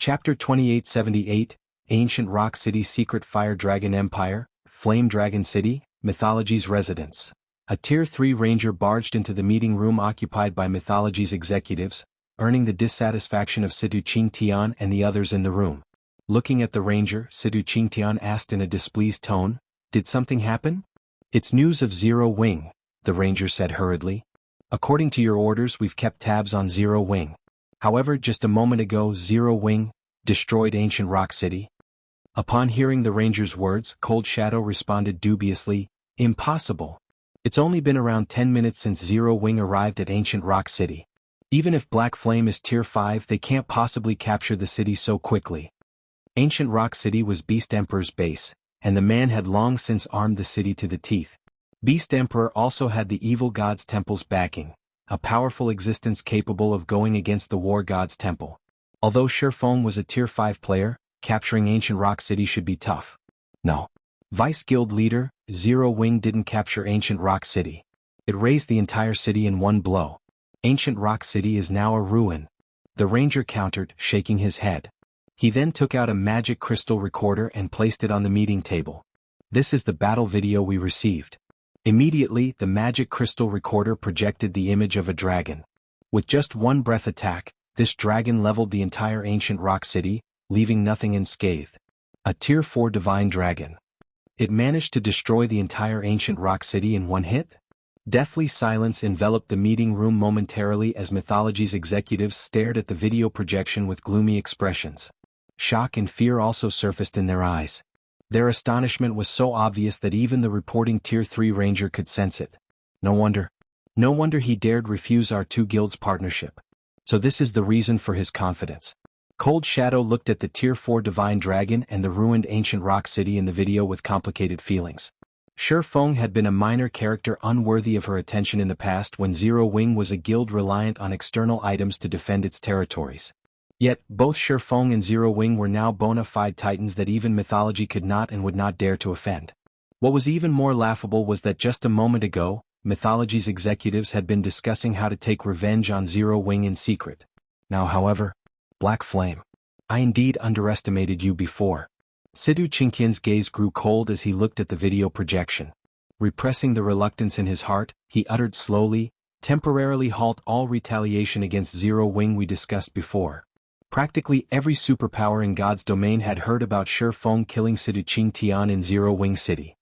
Chapter 2878, Ancient Rock City Secret Fire Dragon Empire, Flame Dragon City, Mythology's Residence. A Tier 3 ranger barged into the meeting room occupied by Mythology's executives, earning the dissatisfaction of Situ Qingtian and the others in the room. Looking at the ranger, Situ Qingtian asked in a displeased tone, "Did something happen?" "It's news of Zero Wing," the ranger said hurriedly. "According to your orders, we've kept tabs on Zero Wing. However, just a moment ago Zero Wing destroyed Ancient Rock City." Upon hearing the ranger's words, Cold Shadow responded dubiously, "Impossible. It's only been around 10 minutes since Zero Wing arrived at Ancient Rock City. Even if Black Flame is Tier 5, they can't possibly capture the city so quickly." Ancient Rock City was Beast Emperor's base, and the man had long since armed the city to the teeth. Beast Emperor also had the evil god's temple's backing, a powerful existence capable of going against the war god's temple. Although Feng was a Tier 5 player, capturing Ancient Rock City should be tough. No. Vice Guild leader, Zero Wing didn't capture Ancient Rock City. It razed the entire city in one blow. Ancient Rock City is now a ruin. The ranger countered, shaking his head. He then took out a magic crystal recorder and placed it on the meeting table. "This is the battle video we received." Immediately, the magic crystal recorder projected the image of a dragon. With just one breath attack, this dragon leveled the entire Ancient Rock City, leaving nothing unscathed. A Tier 4 divine dragon. It managed to destroy the entire Ancient Rock City in one hit? Deathly silence enveloped the meeting room momentarily as Mythology's executives stared at the video projection with gloomy expressions. Shock and fear also surfaced in their eyes. Their astonishment was so obvious that even the reporting Tier 3 ranger could sense it. No wonder he dared refuse our two guilds' partnership. So this is the reason for his confidence. Cold Shadow looked at the Tier 4 divine dragon and the ruined Ancient Rock City in the video with complicated feelings. Feng had been a minor character unworthy of her attention in the past when Zero Wing was a guild reliant on external items to defend its territories. Yet, both Feng and Zero Wing were now bona fide titans that even Mythology could not and would not dare to offend. What was even more laughable was that just a moment ago, Mythology's executives had been discussing how to take revenge on Zero Wing in secret. Now, however, Black Flame. I indeed underestimated you before. Situ Qingtian's gaze grew cold as he looked at the video projection. Repressing the reluctance in his heart, he uttered slowly, "Temporarily halt all retaliation against Zero Wing we discussed before." Practically every superpower in God's domain had heard about Feng killing Situ Qingtian in Zero Wing City.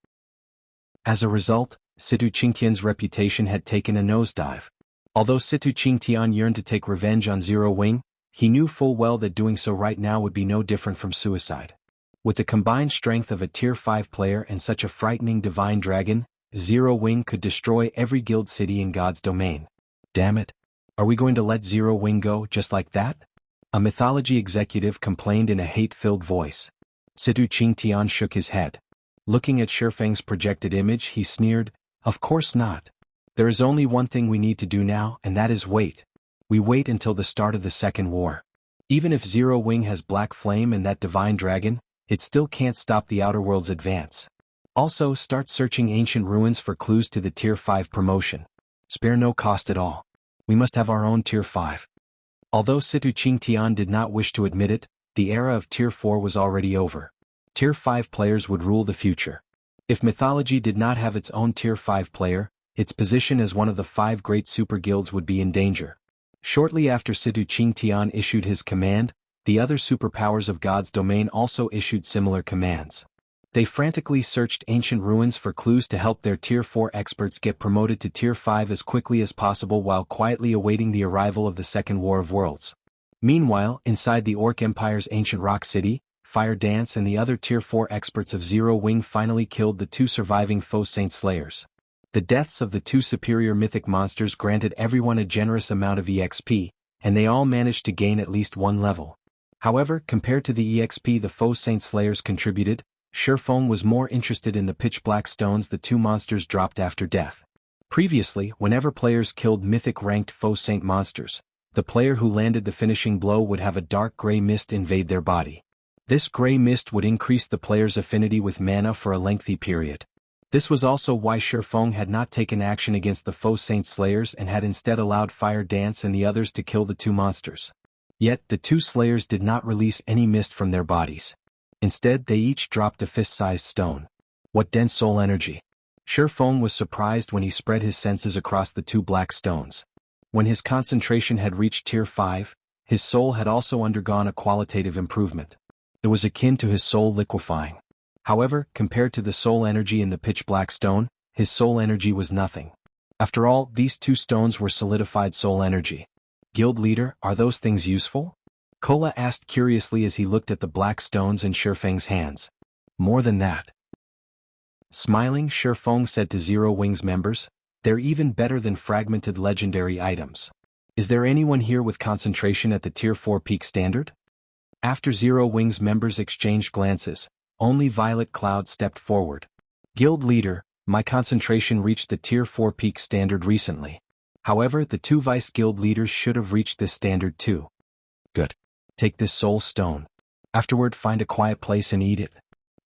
As a result, Situ Qingtian's reputation had taken a nosedive. Although Situ Qingtian yearned to take revenge on Zero Wing, he knew full well that doing so right now would be no different from suicide. With the combined strength of a Tier 5 player and such a frightening divine dragon, Zero Wing could destroy every guild city in God's domain. Damn it. Are we going to let Zero Wing go just like that? A Mythology executive complained in a hate-filled voice. Situ Qingtian shook his head. Looking at Feng's projected image, he sneered, "Of course not. There is only one thing we need to do now, and that is wait. We wait until the start of the Second War. Even if Zero Wing has Black Flame and that divine dragon, it still can't stop the Outer World's advance. Also, start searching ancient ruins for clues to the Tier 5 promotion. Spare no cost at all. We must have our own Tier 5. Although Situ Qingtian did not wish to admit it, the era of Tier 4 was already over. Tier 5 players would rule the future. If Mythology did not have its own Tier 5 player, its position as one of the 5 great super guilds would be in danger. Shortly after Situ Qingtian issued his command, the other superpowers of God's domain also issued similar commands. They frantically searched ancient ruins for clues to help their Tier 4 experts get promoted to Tier 5 as quickly as possible while quietly awaiting the arrival of the Second War of Worlds. Meanwhile, inside the Orc Empire's Ancient Rock City, Fire Dance and the other Tier 4 experts of Zero Wing finally killed the 2 surviving foe Saint Slayers. The deaths of the 2 superior mythic monsters granted everyone a generous amount of EXP, and they all managed to gain at least 1 level. However, compared to the EXP the foe Saint Slayers contributed, Feng was more interested in the pitch-black stones the 2 monsters dropped after death. Previously, whenever players killed mythic-ranked foe saint monsters, the player who landed the finishing blow would have a dark gray mist invade their body. This gray mist would increase the player's affinity with mana for a lengthy period. This was also why Feng had not taken action against the foe Saint Slayers and had instead allowed Fire Dance and the others to kill the 2 monsters. Yet the two slayers did not release any mist from their bodies. Instead, they each dropped a fist-sized stone. What dense soul energy! Feng was surprised when he spread his senses across the two black stones. When his concentration had reached Tier 5, his soul had also undergone a qualitative improvement. It was akin to his soul liquefying. However, compared to the soul energy in the pitch-black stone, his soul energy was nothing. After all, these two stones were solidified soul energy. Guild leader, are those things useful? Kola asked curiously as he looked at the black stones in Feng's hands. More than that. Smiling, Feng said to Zero Wings members, they're even better than fragmented legendary items. Is there anyone here with concentration at the Tier 4 peak standard? After Zero Wings members exchanged glances, only Violet Cloud stepped forward. Guild leader, my concentration reached the Tier 4 peak standard recently. However, the two vice guild leaders should have reached this standard too. Good. Take this soul stone. Afterward, find a quiet place and eat it.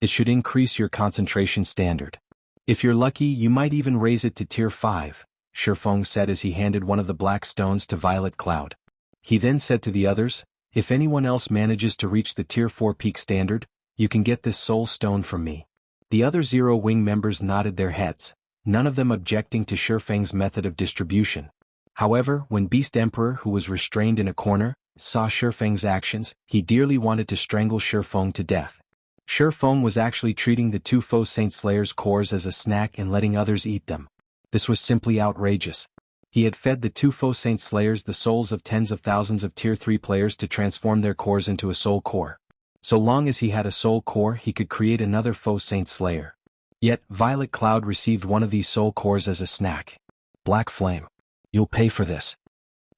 It should increase your concentration standard. If you're lucky, you might even raise it to Tier 5, Feng said as he handed one of the black stones to Violet Cloud. He then said to the others, if anyone else manages to reach the Tier 4 peak standard, you can get this soul stone from me. The other Zero Wing members nodded their heads, none of them objecting to Feng's method of distribution. However, when Beast Emperor, who was restrained in a corner, saw Feng's actions, he dearly wanted to strangle Feng to death. Feng was actually treating the two Faux Saint Slayer's cores as a snack and letting others eat them. This was simply outrageous. He had fed the two Faux Saint Slayers the souls of tens of thousands of Tier 3 players to transform their cores into a soul core. So long as he had a soul core, he could create another Faux Saint Slayer. Yet, Violet Cloud received one of these soul cores as a snack. Black Flame. You'll pay for this.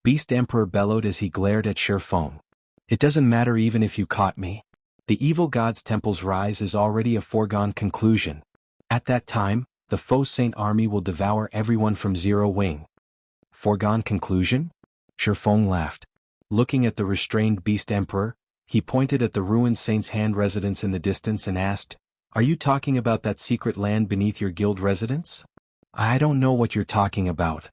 Beast Emperor bellowed as he glared at Feng. It doesn't matter even if you caught me. The evil god's temple's rise is already a foregone conclusion. At that time, the Faux Saint army will devour everyone from Zero Wing. Foregone conclusion? Feng laughed. Looking at the restrained Beast Emperor, he pointed at the ruined saint's hand residence in the distance and asked, are you talking about that secret land beneath your guild residence? I don't know what you're talking about.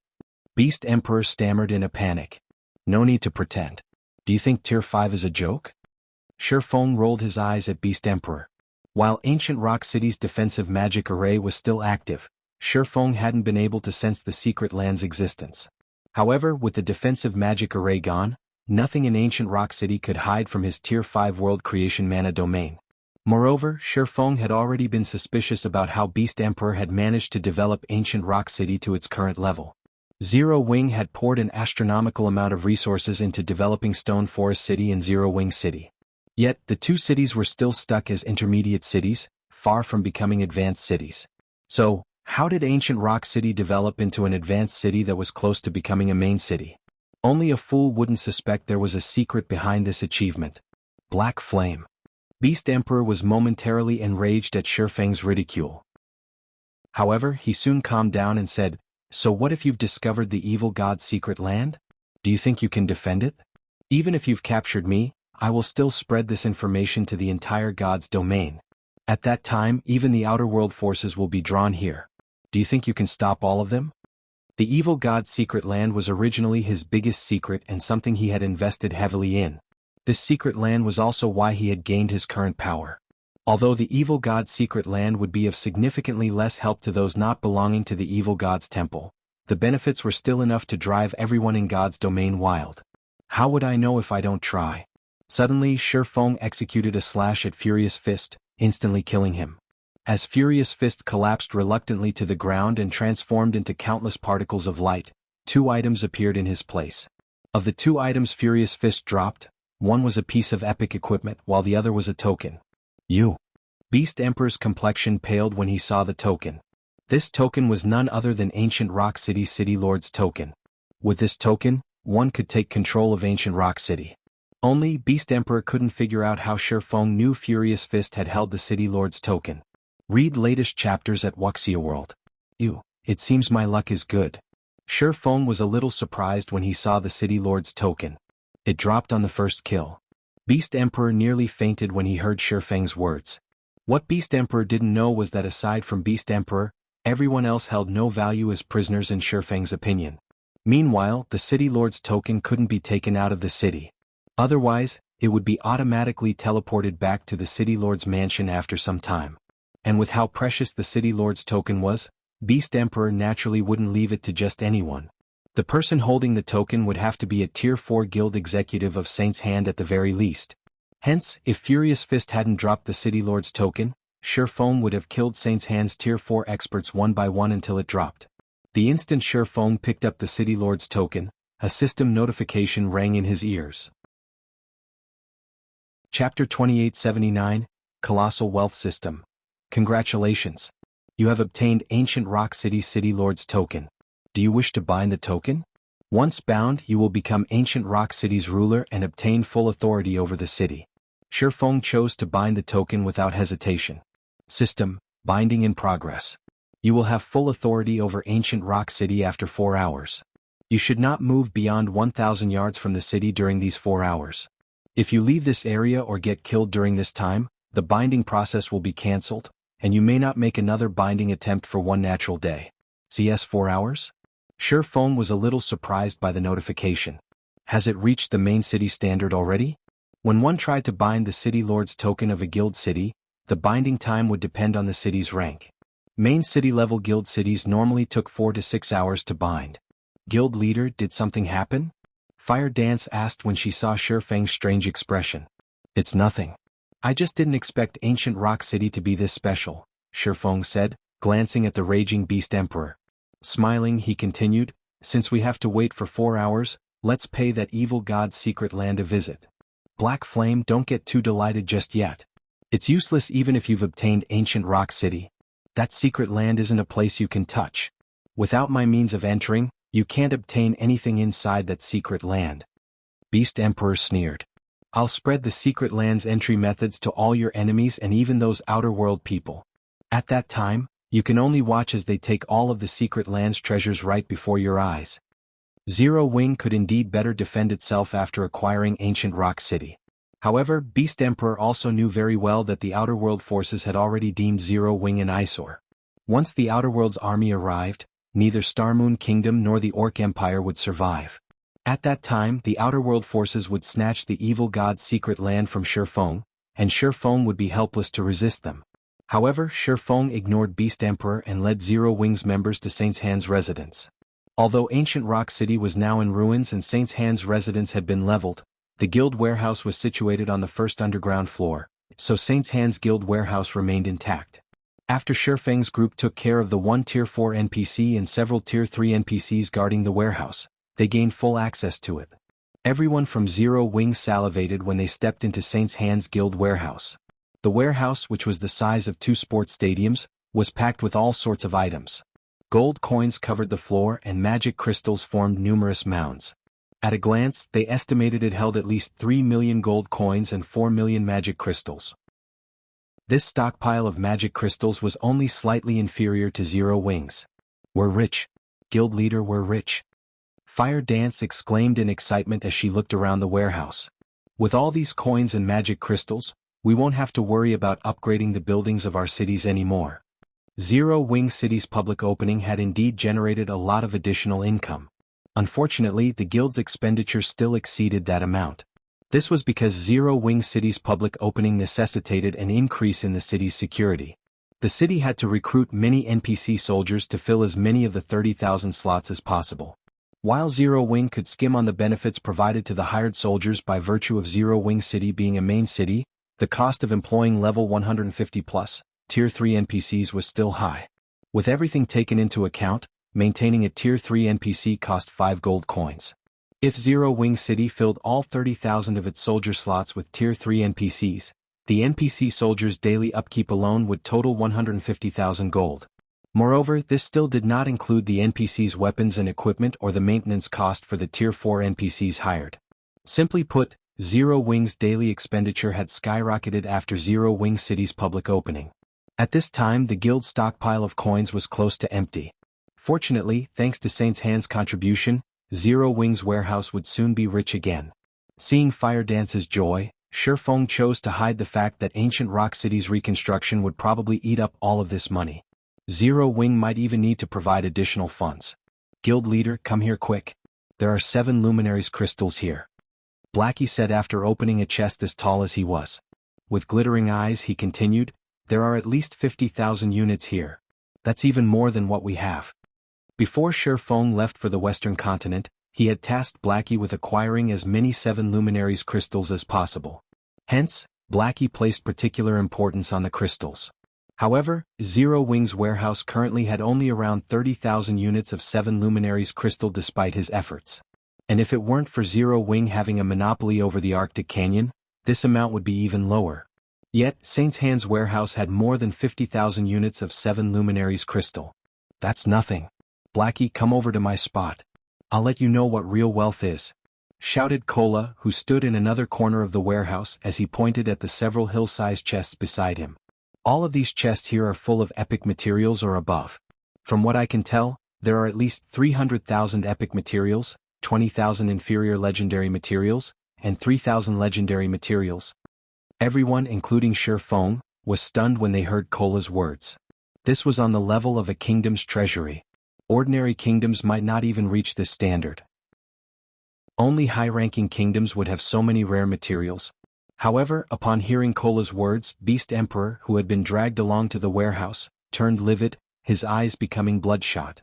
Beast Emperor stammered in a panic. No need to pretend. Do you think Tier 5 is a joke? Feng rolled his eyes at Beast Emperor. While Ancient Rock City's defensive magic array was still active, Feng hadn't been able to sense the secret land's existence. However, with the defensive magic array gone, nothing in Ancient Rock City could hide from his Tier 5 world creation mana domain. Moreover, Feng had already been suspicious about how Beast Emperor had managed to develop Ancient Rock City to its current level. Zero Wing had poured an astronomical amount of resources into developing Stone Forest City and Zero Wing City. Yet, the two cities were still stuck as intermediate cities, far from becoming advanced cities. So, how did Ancient Rock City develop into an advanced city that was close to becoming a main city? Only a fool wouldn't suspect there was a secret behind this achievement. Black Flame. Beast Emperor was momentarily enraged at Feng's ridicule. However, he soon calmed down and said, so what if you've discovered the evil god's secret land? Do you think you can defend it? Even if you've captured me, I will still spread this information to the entire god's domain. At that time, even the outer world forces will be drawn here. Do you think you can stop all of them? The evil god's secret land was originally his biggest secret and something he had invested heavily in. This secret land was also why he had gained his current power. Although the evil god's secret land would be of significantly less help to those not belonging to the evil god's temple, the benefits were still enough to drive everyone in God's domain wild. How would I know if I don't try? Suddenly, Feng executed a slash at Furious Fist, instantly killing him. As Furious Fist collapsed reluctantly to the ground and transformed into countless particles of light, two items appeared in his place. Of the two items Furious Fist dropped, one was a piece of epic equipment while the other was a token. Beast Emperor's complexion paled when he saw the token. This token was none other than Ancient Rock City's City Lord's token. With this token, one could take control of Ancient Rock City. Only, Beast Emperor couldn't figure out how Feng knew Furious Fist had held the City Lord's token. Read latest chapters at Wuxia World. It seems my luck is good. Feng was a little surprised when he saw the City Lord's token. It dropped on the first kill. Beast Emperor nearly fainted when he heard Feng's words. What Beast Emperor didn't know was that aside from Beast Emperor, everyone else held no value as prisoners in Feng's opinion. Meanwhile, the City Lord's token couldn't be taken out of the city. Otherwise, it would be automatically teleported back to the City Lord's mansion after some time. And with how precious the City Lord's token was, Beast Emperor naturally wouldn't leave it to just anyone. The person holding the token would have to be a Tier 4 guild executive of Saint's Hand at the very least. Hence, if Furious Fist hadn't dropped the City Lord's token, Feng would have killed Saint's Hand's Tier 4 experts one by one until it dropped. The instant Feng picked up the City Lord's token, a system notification rang in his ears. Chapter 2879, Colossal Wealth System. Congratulations. You have obtained Ancient Rock City's City Lord's token. Do you wish to bind the token? Once bound, you will become Ancient Rock City's ruler and obtain full authority over the city. Feng chose to bind the token without hesitation. System, binding in progress. You will have full authority over Ancient Rock City after 4 hours. You should not move beyond 1,000 yards from the city during these 4 hours. If you leave this area or get killed during this time, the binding process will be cancelled, and you may not make another binding attempt for 1 natural day. CS 4 hours? Feng was a little surprised by the notification. Has it reached the main city standard already? When one tried to bind the City Lord's token of a guild city, the binding time would depend on the city's rank. Main city-level guild cities normally took 4 to 6 hours to bind. Guild leader, did something happen? Fire Dance asked when she saw Feng's strange expression. It's nothing. I just didn't expect Ancient Rock City to be this special, Feng said, glancing at the raging Beast Emperor. Smiling, he continued, since we have to wait for 4 hours, let's pay that evil god's secret land a visit. Black Flame, don't get too delighted just yet. It's useless even if you've obtained Ancient Rock City. That secret land isn't a place you can touch. Without my means of entering, you can't obtain anything inside that secret land. Beast Emperor sneered. I'll spread the secret land's entry methods to all your enemies and even those outer world people. At that time, you can only watch as they take all of the secret land's treasures right before your eyes. Zero Wing could indeed better defend itself after acquiring Ancient Rock City. However, Beast Emperor also knew very well that the Outer World forces had already deemed Zero Wing an eyesore. Once the Outer World's army arrived, neither Starmoon Kingdom nor the Orc Empire would survive. At that time, the Outer World forces would snatch the evil god's secret land from Feng, and Feng would be helpless to resist them. However, Feng ignored Beast Emperor and led Zero Wing's members to Saint's Hand's residence. Although Ancient Rock City was now in ruins and Saint's Hand's residence had been leveled, the guild warehouse was situated on the first underground floor, so Saint's Hand's guild warehouse remained intact. After Feng's group took care of the one Tier 4 NPC and several Tier 3 NPCs guarding the warehouse, they gained full access to it. Everyone from Zero Wing salivated when they stepped into Saint's Hand's guild warehouse. The warehouse, which was the size of 2 sports stadiums, was packed with all sorts of items. Gold coins covered the floor and magic crystals formed numerous mounds. At a glance, they estimated it held at least 3 million gold coins and 4 million magic crystals. This stockpile of magic crystals was only slightly inferior to Zero Wing's. We're rich. Guild leader, we're rich. Fire Dance exclaimed in excitement as she looked around the warehouse. With all these coins and magic crystals, we won't have to worry about upgrading the buildings of our cities anymore. Zero Wing City's public opening had indeed generated a lot of additional income. Unfortunately, the guild's expenditure still exceeded that amount. This was because Zero Wing City's public opening necessitated an increase in the city's security. The city had to recruit many NPC soldiers to fill as many of the 30,000 slots as possible. While Zero Wing could skim on the benefits provided to the hired soldiers by virtue of Zero Wing City being a main city, the cost of employing level 150+ Tier 3 NPCs was still high. With everything taken into account, maintaining a Tier 3 NPC cost 5 gold coins. If Zero Wing City filled all 30,000 of its soldier slots with Tier 3 NPCs, the NPC soldiers' daily upkeep alone would total 150,000 gold. Moreover, this still did not include the NPCs' weapons and equipment or the maintenance cost for the Tier 4 NPCs hired. Simply put, Zero Wing's daily expenditure had skyrocketed after Zero Wing City's public opening. At this time, the guild's stockpile of coins was close to empty. Fortunately, thanks to Saint's Hand's contribution, Zero Wing's warehouse would soon be rich again. Seeing Fire Dance's joy, Feng chose to hide the fact that Ancient Rock City's reconstruction would probably eat up all of this money. Zero Wing might even need to provide additional funds. Guild leader, come here quick. There are 7 luminaries crystals here. Blackie said after opening a chest as tall as he was. With glittering eyes he continued, there are at least 50,000 units here. That's even more than what we have. Before Feng left for the western continent, he had tasked Blackie with acquiring as many 7 luminaries crystals as possible. Hence, Blackie placed particular importance on the crystals. However, Zero Wing's warehouse currently had only around 30,000 units of 7 luminaries crystal despite his efforts. And if it weren't for Zero Wing having a monopoly over the Arctic Canyon, this amount would be even lower. Yet, Saint's Hand's warehouse had more than 50,000 units of 7 luminaries crystal. That's nothing. Blackie, come over to my spot. I'll let you know what real wealth is, shouted Cola, who stood in another corner of the warehouse as he pointed at the several hill-sized chests beside him. All of these chests here are full of epic materials or above. From what I can tell, there are at least 300,000 epic materials, 20,000 inferior legendary materials, and 3,000 legendary materials. Everyone, including Feng, was stunned when they heard Cola's words. This was on the level of a kingdom's treasury. Ordinary kingdoms might not even reach this standard. Only high-ranking kingdoms would have so many rare materials. However, upon hearing Cola's words, Beast Emperor, who had been dragged along to the warehouse, turned livid, his eyes becoming bloodshot.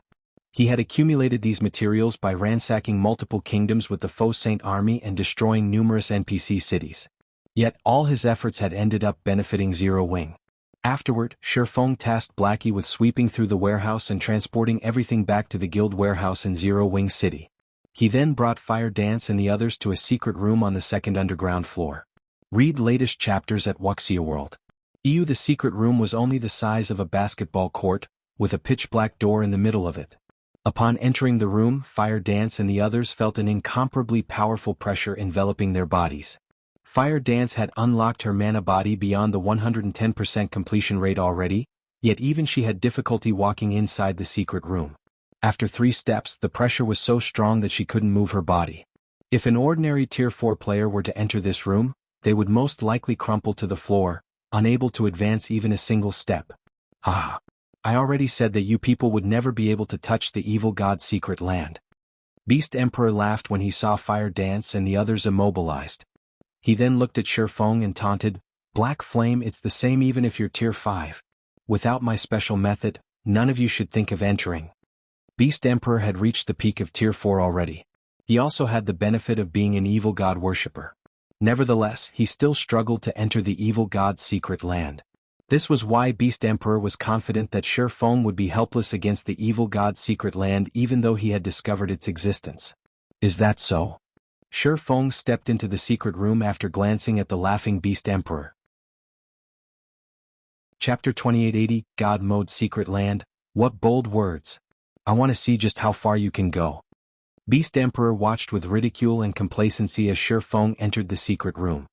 He had accumulated these materials by ransacking multiple kingdoms with the Faux Saint army and destroying numerous NPC cities. Yet all his efforts had ended up benefiting Zero Wing. Afterward, Feng tasked Blackie with sweeping through the warehouse and transporting everything back to the guild warehouse in Zero Wing City. He then brought Fire Dance and the others to a secret room on the second underground floor. Read latest chapters at Wuxia World. The secret room was only the size of a basketball court, with a pitch-black door in the middle of it. Upon entering the room, Fire Dance and the others felt an incomparably powerful pressure enveloping their bodies. Fire Dance had unlocked her mana body beyond the 110% completion rate already, yet even she had difficulty walking inside the secret room. After 3 steps, the pressure was so strong that she couldn't move her body. If an ordinary Tier 4 player were to enter this room, they would most likely crumple to the floor, unable to advance even a single step. Ah! I already said that you people would never be able to touch the evil god's secret land. Beast Emperor laughed when he saw Fire Dance and the others immobilized. He then looked at Feng and taunted, Black Flame, it's the same even if you're Tier 5. Without my special method, none of you should think of entering. Beast Emperor had reached the peak of Tier 4 already. He also had the benefit of being an evil god worshipper. Nevertheless, he still struggled to enter the evil god's secret land. This was why Beast Emperor was confident that Feng would be helpless against the evil god's secret land even though he had discovered its existence. Is that so? Feng stepped into the secret room after glancing at the laughing Beast Emperor. Chapter 2880, God Mode Secret Land. What bold words. I want to see just how far you can go. Beast Emperor watched with ridicule and complacency as Feng entered the secret room.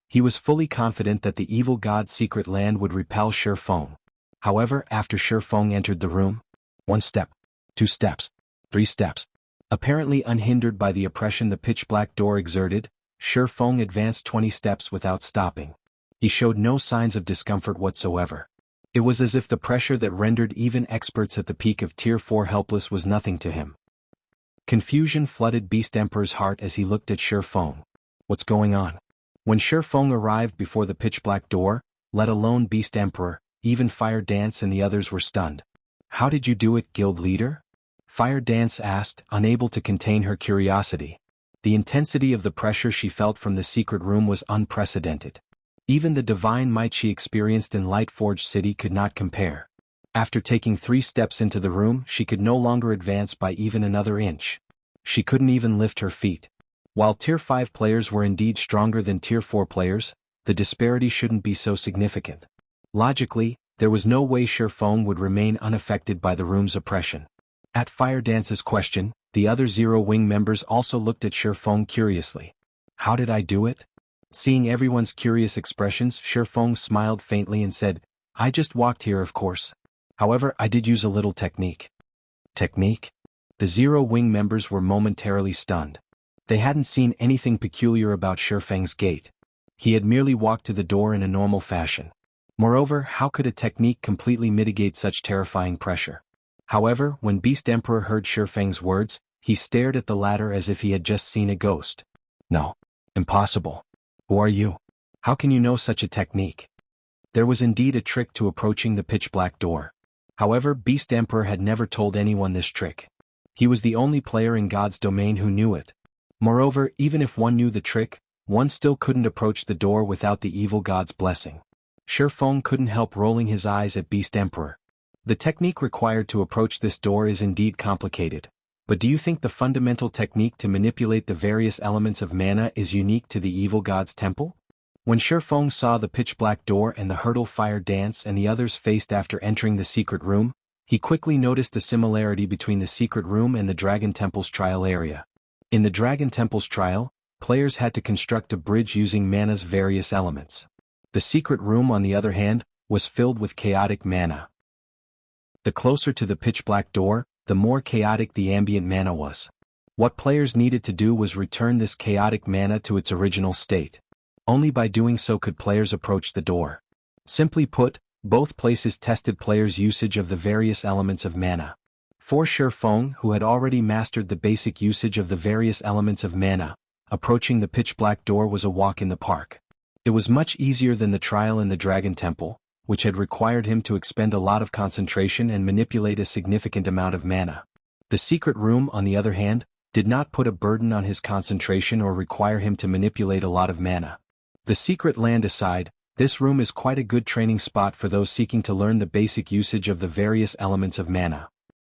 He was fully confident that the evil god's secret land would repel Feng. However, after Feng entered the room, 1 step, 2 steps, 3 steps. Apparently unhindered by the oppression the pitch-black door exerted, Feng advanced 20 steps without stopping. He showed no signs of discomfort whatsoever. It was as if the pressure that rendered even experts at the peak of Tier 4 helpless was nothing to him. Confusion flooded Beast Emperor's heart as he looked at Feng. What's going on? When Feng arrived before the pitch-black door, let alone Beast Emperor, even Fire Dance and the others were stunned. How did you do it, guild leader? Fire Dance asked, unable to contain her curiosity. The intensity of the pressure she felt from the secret room was unprecedented. Even the divine might she experienced in Lightforge City could not compare. After taking 3 steps into the room, she could no longer advance by even another inch. She couldn't even lift her feet. While Tier 5 players were indeed stronger than Tier 4 players, the disparity shouldn't be so significant. Logically, there was no way Feng would remain unaffected by the room's oppression. At Fire Dance's question, the other Zero Wing members also looked at Feng curiously. How did I do it? Seeing everyone's curious expressions, Feng smiled faintly and said, I just walked here, of course. However, I did use a little technique. Technique? The Zero Wing members were momentarily stunned. They hadn't seen anything peculiar about Feng's gait. He had merely walked to the door in a normal fashion. Moreover, how could a technique completely mitigate such terrifying pressure? However, when Beast Emperor heard Feng's words, he stared at the latter as if he had just seen a ghost. No. Impossible. Who are you? How can you know such a technique? There was indeed a trick to approaching the pitch-black door. However, Beast Emperor had never told anyone this trick. He was the only player in God's domain who knew it. Moreover, even if one knew the trick, one still couldn't approach the door without the evil god's blessing. Feng couldn't help rolling his eyes at Beast Emperor. The technique required to approach this door is indeed complicated, but do you think the fundamental technique to manipulate the various elements of mana is unique to the evil god's temple? When Feng saw the pitch-black door and the hurdle fire dance and the others faced after entering the secret room, he quickly noticed a similarity between the secret room and the Dragon Temple's trial area. In the Dragon Temple's trial, players had to construct a bridge using mana's various elements. The secret room, on the other hand, was filled with chaotic mana. The closer to the pitch-black door, the more chaotic the ambient mana was. What players needed to do was return this chaotic mana to its original state. Only by doing so could players approach the door. Simply put, both places tested players' usage of the various elements of mana. For Feng, who had already mastered the basic usage of the various elements of mana, approaching the pitch-black door was a walk in the park. It was much easier than the trial in the Dragon Temple, which had required him to expend a lot of concentration and manipulate a significant amount of mana. The secret room, on the other hand, did not put a burden on his concentration or require him to manipulate a lot of mana. The secret land aside, this room is quite a good training spot for those seeking to learn the basic usage of the various elements of mana.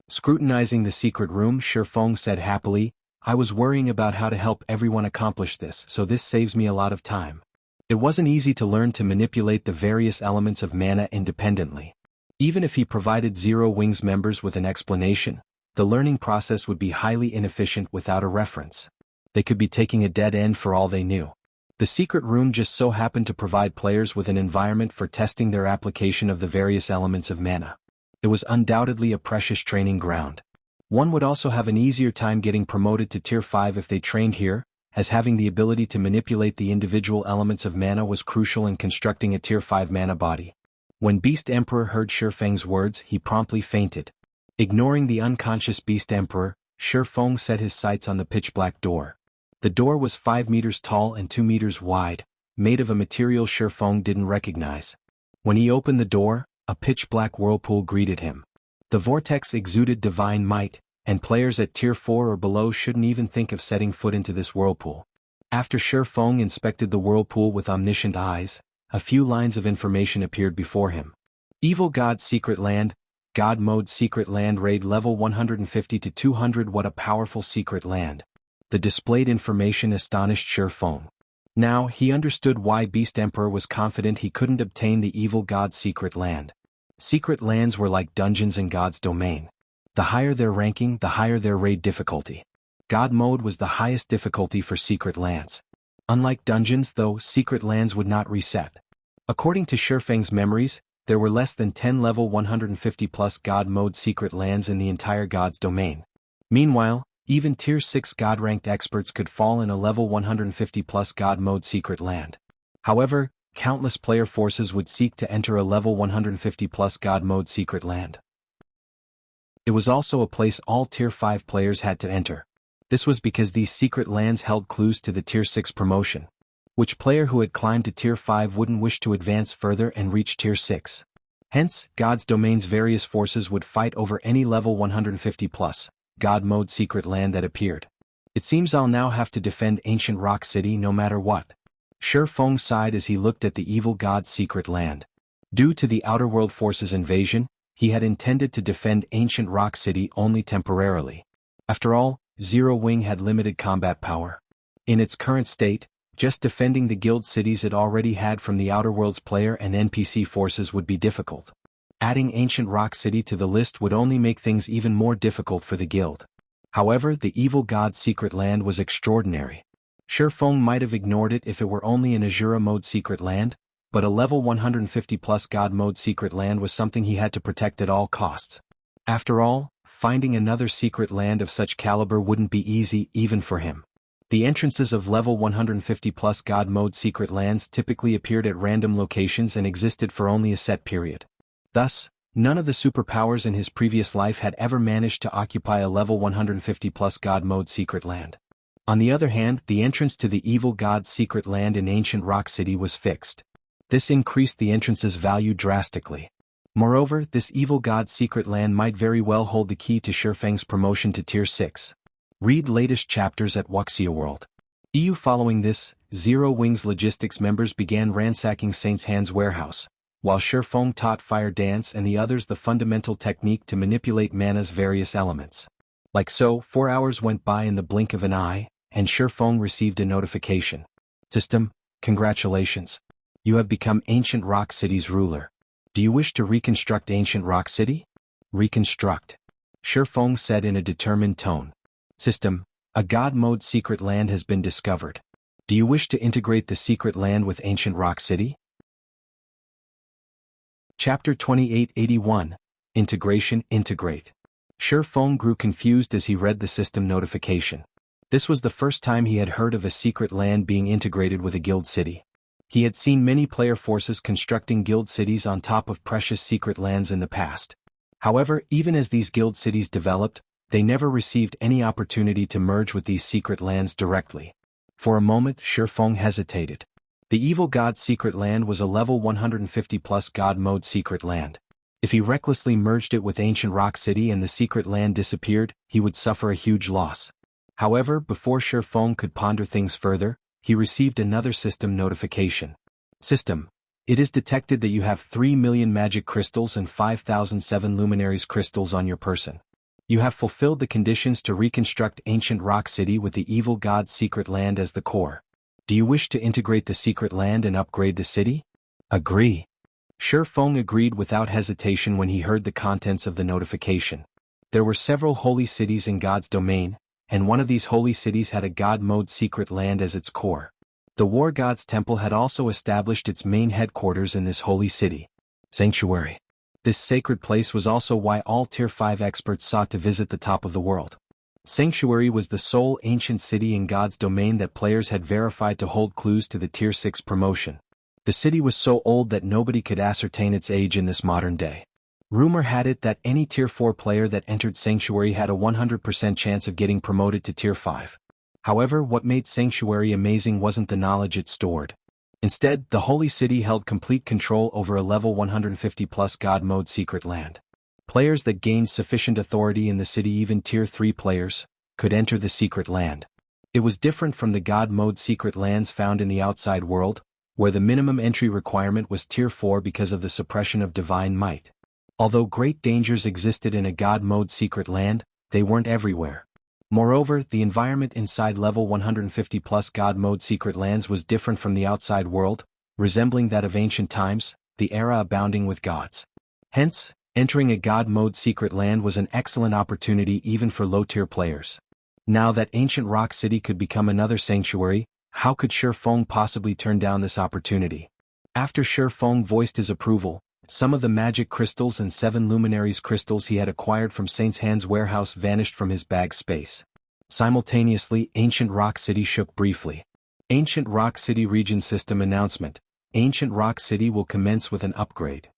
Scrutinizing the secret room, Feng said happily, "I was worrying about how to help everyone accomplish this, so this saves me a lot of time." It wasn't easy to learn to manipulate the various elements of mana independently. Even if he provided Zero Wings members with an explanation, the learning process would be highly inefficient without a reference. They could be taking a dead end for all they knew. The secret room just so happened to provide players with an environment for testing their application of the various elements of mana. It was undoubtedly a precious training ground. One would also have an easier time getting promoted to Tier 5 if they trained here, as having the ability to manipulate the individual elements of mana was crucial in constructing a Tier 5 mana body. When Beast Emperor heard Feng's words, he promptly fainted. Ignoring the unconscious Beast Emperor, Feng set his sights on the pitch-black door. The door was 5 meters tall and 2 meters wide, made of a material Feng didn't recognize. When he opened the door, a pitch-black whirlpool greeted him. The vortex exuded divine might, and players at Tier 4 or below shouldn't even think of setting foot into this whirlpool. After Feng inspected the whirlpool with omniscient eyes, a few lines of information appeared before him. Evil God's Secret Land, God Mode Secret Land Raid Level 150 to 200. What a powerful secret land. The displayed information astonished Feng. Now, he understood why Beast Emperor was confident he couldn't obtain the evil God's secret land. Secret lands were like dungeons in God's domain. The higher their ranking, the higher their raid difficulty. God Mode was the highest difficulty for secret lands. Unlike dungeons, though, secret lands would not reset. According to Feng's memories, there were less than 10 level 150 plus God Mode secret lands in the entire God's domain. Meanwhile, even Tier 6 God-ranked experts could fall in a level 150 plus God Mode secret land. However, countless player forces would seek to enter a level 150 plus God Mode secret land. It was also a place all Tier 5 players had to enter. This was because these secret lands held clues to the Tier 6 promotion. Which player who had climbed to Tier 5 wouldn't wish to advance further and reach Tier 6? Hence, God's domain's various forces would fight over any level 150 plus God Mode secret land that appeared. It seems I'll now have to defend Ancient Rock City no matter what. Feng sighed as he looked at the evil God's secret land. Due to the Outer World Forces invasion, he had intended to defend Ancient Rock City only temporarily. After all, Zero Wing had limited combat power. In its current state, just defending the guild cities it already had from the Outer Worlds player and NPC forces would be difficult. Adding Ancient Rock City to the list would only make things even more difficult for the guild. However, the evil God's secret land was extraordinary. Feng might have ignored it if it were only an Azura mode secret land, but a level 150 plus God mode secret land was something he had to protect at all costs. After all, finding another secret land of such caliber wouldn't be easy even for him. The entrances of level 150 plus God mode secret lands typically appeared at random locations and existed for only a set period. Thus, none of the superpowers in his previous life had ever managed to occupy a level 150 plus God mode secret land. On the other hand, the entrance to the evil god's secret land in ancient Rock City was fixed. This increased the entrance's value drastically. Moreover, this evil god's secret land might very well hold the key to Feng's promotion to Tier 6. Read latest chapters at Wuxia World. Following this, Zero Wings Logistics members began ransacking Saint's Hand's warehouse, while Feng taught Fire Dance and the others the fundamental technique to manipulate mana's various elements. Like so, 4 hours went by in the blink of an eye, and Feng received a notification. System, congratulations. You have become Ancient Rock City's ruler. Do you wish to reconstruct Ancient Rock City? Reconstruct. Feng said in a determined tone. System, a God mode secret land has been discovered. Do you wish to integrate the secret land with Ancient Rock City? Chapter 2881, Integration Integrate. Feng grew confused as he read the system notification. This was the first time he had heard of a secret land being integrated with a guild city. He had seen many player forces constructing guild cities on top of precious secret lands in the past. However, even as these guild cities developed, they never received any opportunity to merge with these secret lands directly. For a moment, Feng hesitated. The evil god's secret land was a level 150 plus god mode secret land. If he recklessly merged it with Ancient Rock City and the secret land disappeared, he would suffer a huge loss. However, before Feng could ponder things further, he received another system notification. System, it is detected that you have 3 million magic crystals and 5,007 luminaries crystals on your person. You have fulfilled the conditions to reconstruct Ancient Rock City with the evil god's secret land as the core. Do you wish to integrate the secret land and upgrade the city? Agree. Feng agreed without hesitation when he heard the contents of the notification. There were several holy cities in God's domain, and one of these holy cities had a God mode secret land as its core. The War God's Temple had also established its main headquarters in this holy city. Sanctuary. This sacred place was also why all Tier 5 experts sought to visit the top of the world. Sanctuary was the sole ancient city in God's domain that players had verified to hold clues to the Tier 6 promotion. The city was so old that nobody could ascertain its age in this modern day. Rumor had it that any Tier 4 player that entered Sanctuary had a 100% chance of getting promoted to Tier 5. However, what made Sanctuary amazing wasn't the knowledge it stored. Instead, the Holy City held complete control over a level 150 plus God mode secret land. Players that gained sufficient authority in the city, even Tier 3 players, could enter the secret land. It was different from the God mode secret lands found in the outside world, where the minimum entry requirement was Tier 4 because of the suppression of divine might. Although great dangers existed in a God mode secret land, they weren't everywhere. Moreover, the environment inside level 150 plus God mode secret lands was different from the outside world, resembling that of ancient times, the era abounding with gods. Hence, entering a God mode secret land was an excellent opportunity even for low-tier players. Now that Ancient Rock City could become another sanctuary, how could Feng possibly turn down this opportunity? After Feng voiced his approval, some of the magic crystals and 7 luminaries crystals he had acquired from Saint's Hand's warehouse vanished from his bag space. Simultaneously, Ancient Rock City shook briefly. Ancient Rock City Region System Announcement. Ancient Rock City will commence with an upgrade.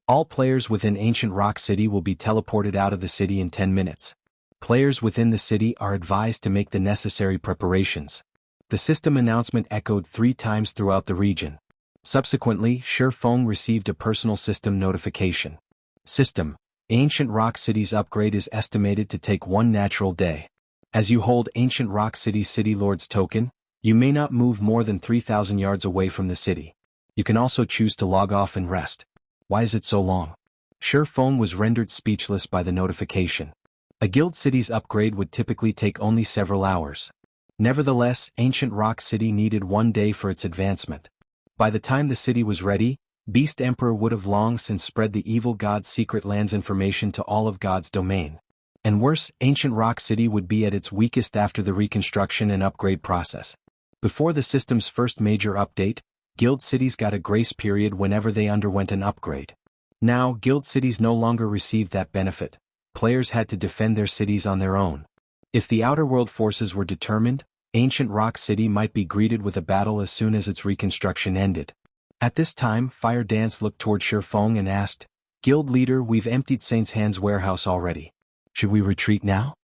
All players within Ancient Rock City will be teleported out of the city in 10 minutes. Players within the city are advised to make the necessary preparations. The system announcement echoed 3 times throughout the region. Subsequently, Feng received a personal system notification. System. Ancient Rock City's upgrade is estimated to take 1 natural day. As you hold Ancient Rock City's City Lord's token, you may not move more than 3,000 yards away from the city. You can also choose to log off and rest. Why is it so long? Feng was rendered speechless by the notification. A guild city's upgrade would typically take only several hours. Nevertheless, Ancient Rock City needed 1 day for its advancement. By the time the city was ready, Beast Emperor would have long since spread the evil god's secret lands information to all of God's domain. And worse, Ancient Rock City would be at its weakest after the reconstruction and upgrade process. Before the system's first major update, guild cities got a grace period whenever they underwent an upgrade. Now, guild cities no longer received that benefit. Players had to defend their cities on their own. If the outer world forces were determined, Ancient Rock City might be greeted with a battle as soon as its reconstruction ended. At this time, Fire Dance looked toward Feng and asked, "Guild leader, we've emptied Saint's Hand's warehouse already. Should we retreat now?"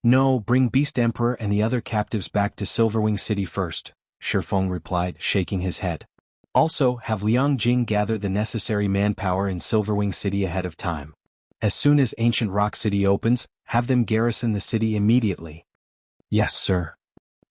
No, bring Beast Emperor and the other captives back to Silverwing City first, Feng replied, shaking his head. Also, have Liang Jing gather the necessary manpower in Silverwing City ahead of time. As soon as Ancient Rock City opens, have them garrison the city immediately. Yes, sir.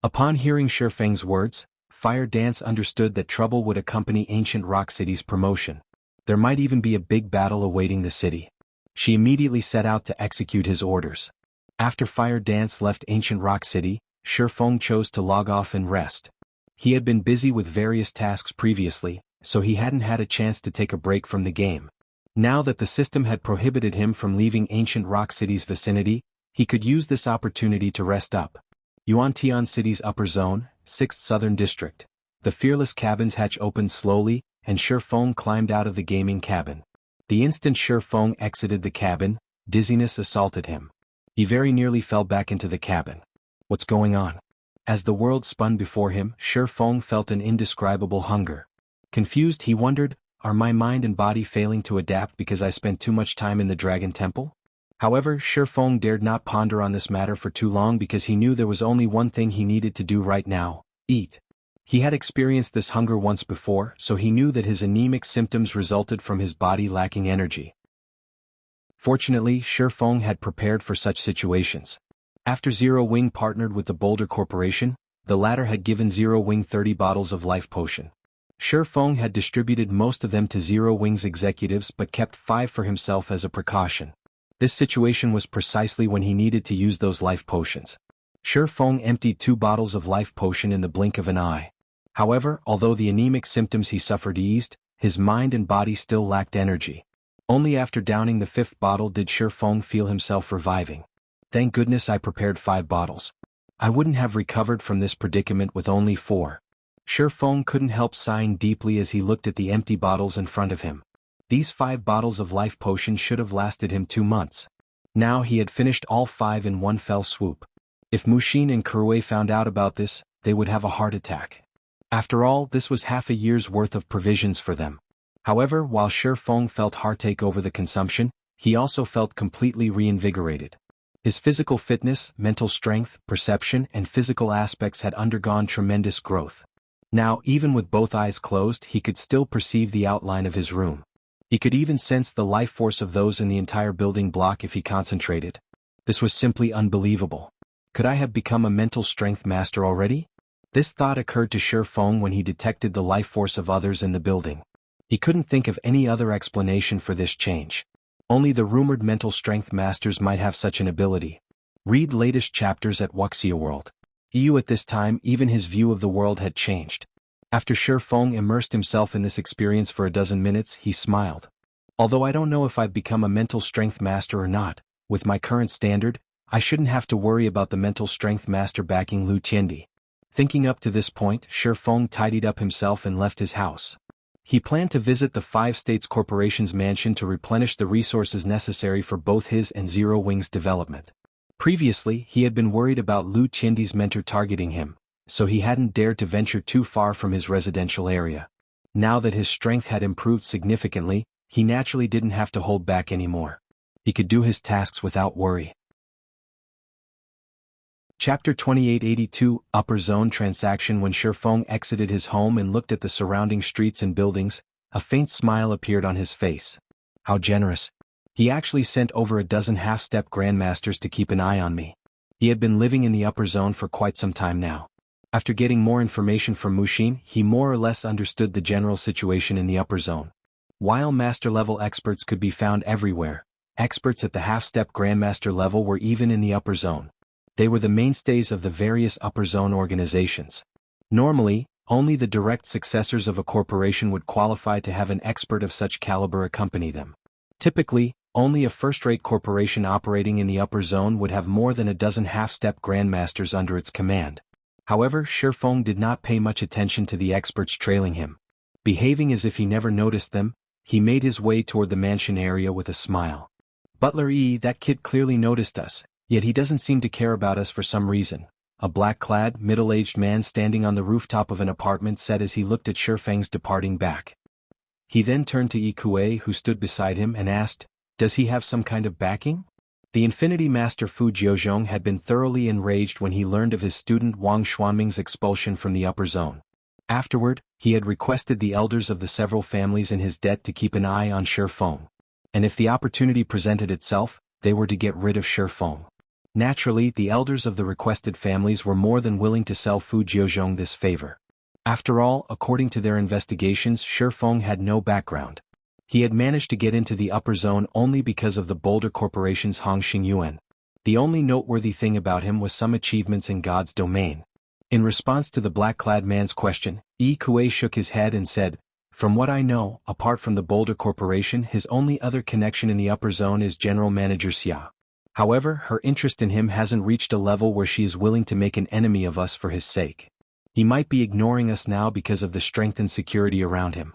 Upon hearing Feng's words, Fire Dance understood that trouble would accompany Ancient Rock City's promotion. There might even be a big battle awaiting the city. She immediately set out to execute his orders. After Fire Dance left Ancient Rock City, Feng chose to log off and rest. He had been busy with various tasks previously, so he hadn't had a chance to take a break from the game. Now that the system had prohibited him from leaving Ancient Rock City's vicinity, he could use this opportunity to rest up. Yuantian City's upper zone, 6th Southern District. The Fearless Cabin's hatch opened slowly, and Feng climbed out of the gaming cabin. The instant Feng exited the cabin, dizziness assaulted him. He very nearly fell back into the cabin. What's going on? As the world spun before him, Feng felt an indescribable hunger. Confused, he wondered, are my mind and body failing to adapt because I spent too much time in the Dragon Temple? However, Feng dared not ponder on this matter for too long because he knew there was only one thing he needed to do right now: eat. He had experienced this hunger once before, so he knew that his anemic symptoms resulted from his body lacking energy. Fortunately, Feng had prepared for such situations. After Zero Wing partnered with the Boulder Corporation, the latter had given Zero Wing 30 bottles of life potion. Feng had distributed most of them to Zero Wing's executives but kept 5 for himself as a precaution. This situation was precisely when he needed to use those life potions. Feng emptied 2 bottles of life potion in the blink of an eye. However, although the anemic symptoms he suffered eased, his mind and body still lacked energy. Only after downing the 5th bottle did Feng feel himself reviving. Thank goodness I prepared 5 bottles. I wouldn't have recovered from this predicament with only 4. Feng couldn't help sighing deeply as he looked at the empty bottles in front of him. These 5 bottles of life potion should have lasted him 2 months. Now he had finished all 5 in one fell swoop. If Mushin and Kurue found out about this, they would have a heart attack. After all, this was half a year's worth of provisions for them. However, while Feng felt heartache over the consumption, he also felt completely reinvigorated. His physical fitness, mental strength, perception, and physical aspects had undergone tremendous growth. Now, even with both eyes closed, he could still perceive the outline of his room. He could even sense the life force of those in the entire building block if he concentrated. This was simply unbelievable. Could I have become a mental strength master already? This thought occurred to Feng when he detected the life force of others in the building. He couldn't think of any other explanation for this change. Only the rumored mental strength masters might have such an ability. Read latest chapters at Wuxia World. At this time, even his view of the world had changed. After Feng immersed himself in this experience for a dozen minutes, he smiled. Although I don't know if I've become a mental strength master or not, with my current standard, I shouldn't have to worry about the mental strength master backing Lu Tiandi. Thinking up to this point, Feng tidied up himself and left his house. He planned to visit the 5 States Corporation's mansion to replenish the resources necessary for both his and Zero Wing's development. Previously, he had been worried about Lu Tiandi's mentor targeting him, so he hadn't dared to venture too far from his residential area. Now that his strength had improved significantly, he naturally didn't have to hold back anymore. He could do his tasks without worry. Chapter 2882, Upper Zone Transaction. When Feng exited his home and looked at the surrounding streets and buildings, a faint smile appeared on his face. How generous. He actually sent over a dozen half-step grandmasters to keep an eye on me. He had been living in the Upper Zone for quite some time now. After getting more information from Mushin, he more or less understood the general situation in the Upper Zone. While master-level experts could be found everywhere, experts at the half-step grandmaster level were even in the Upper Zone. They were the mainstays of the various Upper Zone organizations. Normally, only the direct successors of a corporation would qualify to have an expert of such caliber accompany them. Typically, only a first-rate corporation operating in the Upper Zone would have more than a dozen half-step grandmasters under its command. However, Feng did not pay much attention to the experts trailing him. Behaving as if he never noticed them, he made his way toward the mansion area with a smile. Butler that kid clearly noticed us. Yet he doesn't seem to care about us for some reason, a black-clad, middle-aged man standing on the rooftop of an apartment said as he looked at Feng's departing back. He then turned to Ikue, who stood beside him, and asked, "Does he have some kind of backing?" The Infinity Master Fu Jiuzhong had been thoroughly enraged when he learned of his student Wang Xuanming's expulsion from the upper zone. Afterward, he had requested the elders of the several families in his debt to keep an eye on Feng. And if the opportunity presented itself, they were to get rid of Feng. Naturally, the elders of the requested families were more than willing to sell Fu Jiuzhong this favor. After all, according to their investigations, Feng had no background. He had managed to get into the upper zone only because of the Boulder Corporation's Hong Xingyuan. The only noteworthy thing about him was some achievements in God's domain. In response to the black-clad man's question, Yi Kuei shook his head and said, "From what I know, apart from the Boulder Corporation, his only other connection in the upper zone is General Manager Xia. However, her interest in him hasn't reached a level where she is willing to make an enemy of us for his sake. He might be ignoring us now because of the strength and security around him."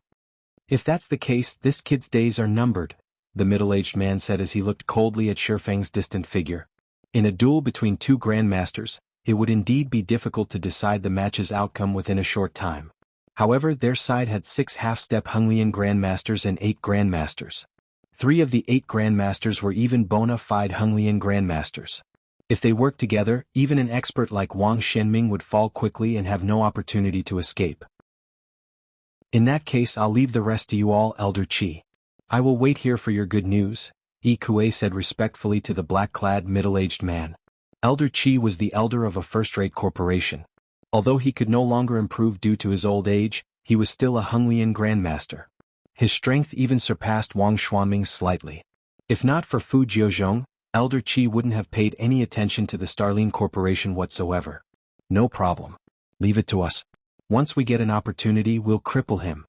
"If that's the case, this kid's days are numbered," the middle-aged man said as he looked coldly at Feng's distant figure. In a duel between two grandmasters, it would indeed be difficult to decide the match's outcome within a short time. However, their side had 6 half-step Honglian grandmasters and 8 grandmasters. 3 of the 8 grandmasters were even bona fide Honglian grandmasters. If they worked together, even an expert like Wang Xianming would fall quickly and have no opportunity to escape. "In that case, I'll leave the rest to you all, Elder Qi. I will wait here for your good news," Yi Kuei said respectfully to the black-clad middle-aged man. Elder Qi was the elder of a first-rate corporation. Although he could no longer improve due to his old age, he was still a Honglian grandmaster. His strength even surpassed Wang Xuanming's slightly. If not for Fu Jiuzhong, Elder Qi wouldn't have paid any attention to the Starline Corporation whatsoever. "No problem. Leave it to us. Once we get an opportunity, we'll cripple him,"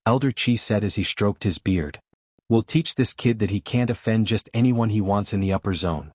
Elder Qi said as he stroked his beard. "We'll teach this kid that he can't offend just anyone he wants in the upper zone."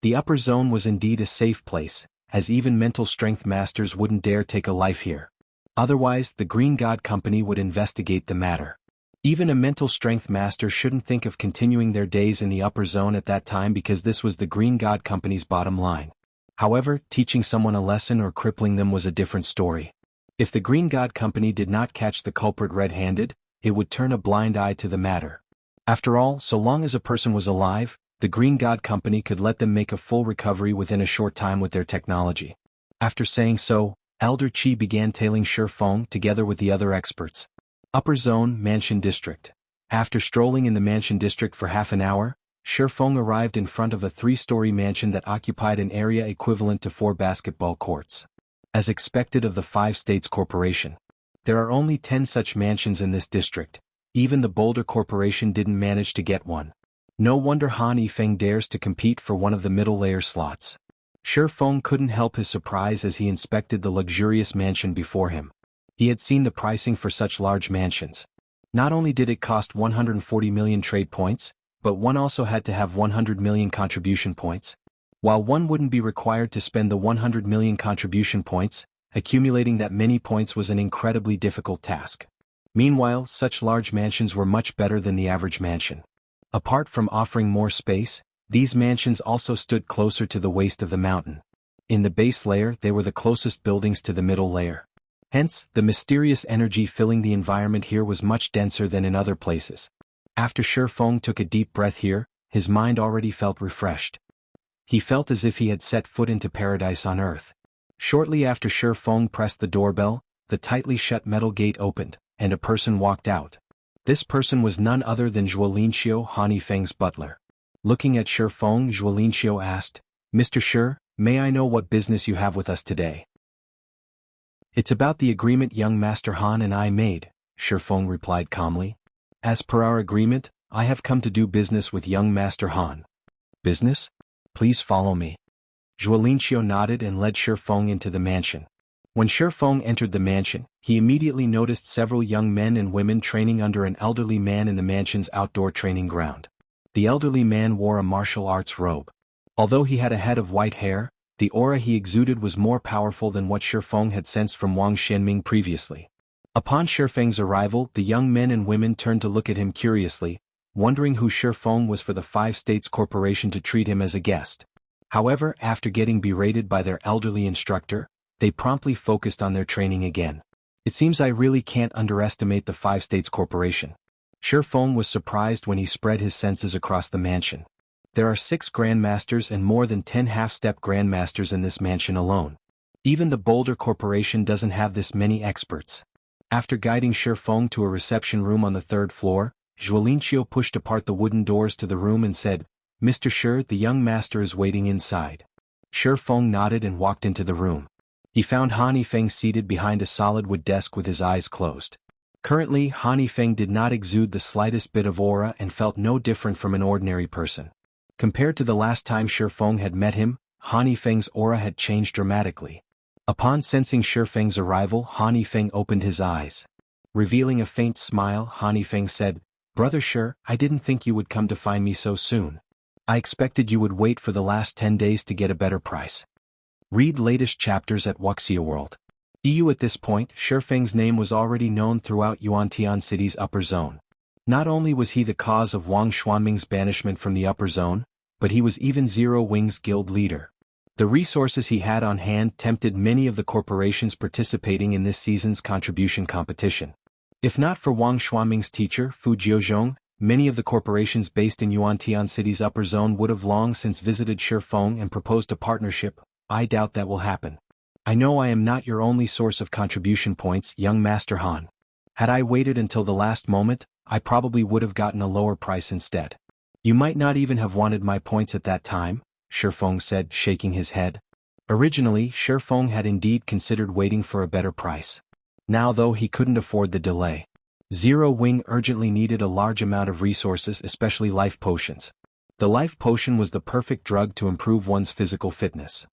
The upper zone was indeed a safe place, as even mental strength masters wouldn't dare take a life here. Otherwise, the Green God Company would investigate the matter. Even a mental strength master shouldn't think of continuing their days in the upper zone at that time because this was the Green God Company's bottom line. However, teaching someone a lesson or crippling them was a different story. If the Green God Company did not catch the culprit red-handed, it would turn a blind eye to the matter. After all, so long as a person was alive, the Green God Company could let them make a full recovery within a short time with their technology. After saying so, Elder Qi began tailing Feng together with the other experts. Upper Zone, Mansion District. After strolling in the Mansion District for half an hour, Feng arrived in front of a 3-story mansion that occupied an area equivalent to 4 basketball courts. As expected of the 5 States Corporation, there are only 10 such mansions in this district. Even the Boulder Corporation didn't manage to get one. No wonder Han Feng dares to compete for one of the middle-layer slots. Feng couldn't help his surprise as he inspected the luxurious mansion before him. He had seen the pricing for such large mansions. Not only did it cost 140 million trade points, but one also had to have 100 million contribution points. While one wouldn't be required to spend the 100 million contribution points, accumulating that many points was an incredibly difficult task. Meanwhile, such large mansions were much better than the average mansion. Apart from offering more space, these mansions also stood closer to the waist of the mountain. In the base layer, they were the closest buildings to the middle layer. Hence, the mysterious energy filling the environment here was much denser than in other places. After Feng took a deep breath here, his mind already felt refreshed. He felt as if he had set foot into paradise on earth. Shortly after Feng pressed the doorbell, the tightly shut metal gate opened, and a person walked out. This person was none other than Zhuolinqiu, Han Feng's butler. Looking at Feng, Zhuolinqiu asked, "Mr. Shi, may I know what business you have with us today?" "It's about the agreement young Master Han and I made," Feng replied calmly. "As per our agreement, I have come to do business with young Master Han." "Business? Please follow me." Zhuolinqiu nodded and led Feng into the mansion. When Feng entered the mansion, he immediately noticed several young men and women training under an elderly man in the mansion's outdoor training ground. The elderly man wore a martial arts robe. Although he had a head of white hair, the aura he exuded was more powerful than what Feng had sensed from Wang Xianming previously. Upon Feng's arrival, the young men and women turned to look at him curiously, wondering who Feng was for the 5 States Corporation to treat him as a guest. However, after getting berated by their elderly instructor, they promptly focused on their training again. "It seems I really can't underestimate the 5 States Corporation." Feng was surprised when he spread his senses across the mansion. There are 6 Grandmasters and more than 10 half-step Grandmasters in this mansion alone. Even the Boulder Corporation doesn't have this many experts. After guiding Feng to a reception room on the 3rd floor, Zhuolinqiu pushed apart the wooden doors to the room and said, "Mr. Shi, the young master is waiting inside." Feng nodded and walked into the room. He found Han Feng seated behind a solid wood desk with his eyes closed. Currently, Han Feng did not exude the slightest bit of aura and felt no different from an ordinary person. Compared to the last time Feng had met him, Han Feng's aura had changed dramatically. Upon sensing Feng's arrival, Han Feng opened his eyes. Revealing a faint smile, Han Feng said, "Brother Shi, I didn't think you would come to find me so soon. I expected you would wait for the last 10 days to get a better price." Read latest chapters at Wuxia World. EU. At this point, Feng's name was already known throughout Yuantian City's upper zone. Not only was he the cause of Wang Xuanming's banishment from the upper zone, but he was even Zero Wing's guild leader. The resources he had on hand tempted many of the corporations participating in this season's contribution competition. If not for Wang Xuanming's teacher, Fu Jiozhong, many of the corporations based in Yuantian City's upper zone would have long since visited Feng and proposed a partnership. I doubt that will happen. I know I am not your only source of contribution points, young Master Han. Had I waited until the last moment, I probably would have gotten a lower price instead. You might not even have wanted my points at that time, Feng said, shaking his head. Originally, Feng had indeed considered waiting for a better price. Now though he couldn't afford the delay. Zero Wing urgently needed a large amount of resources, especially life potions. The life potion was the perfect drug to improve one's physical fitness.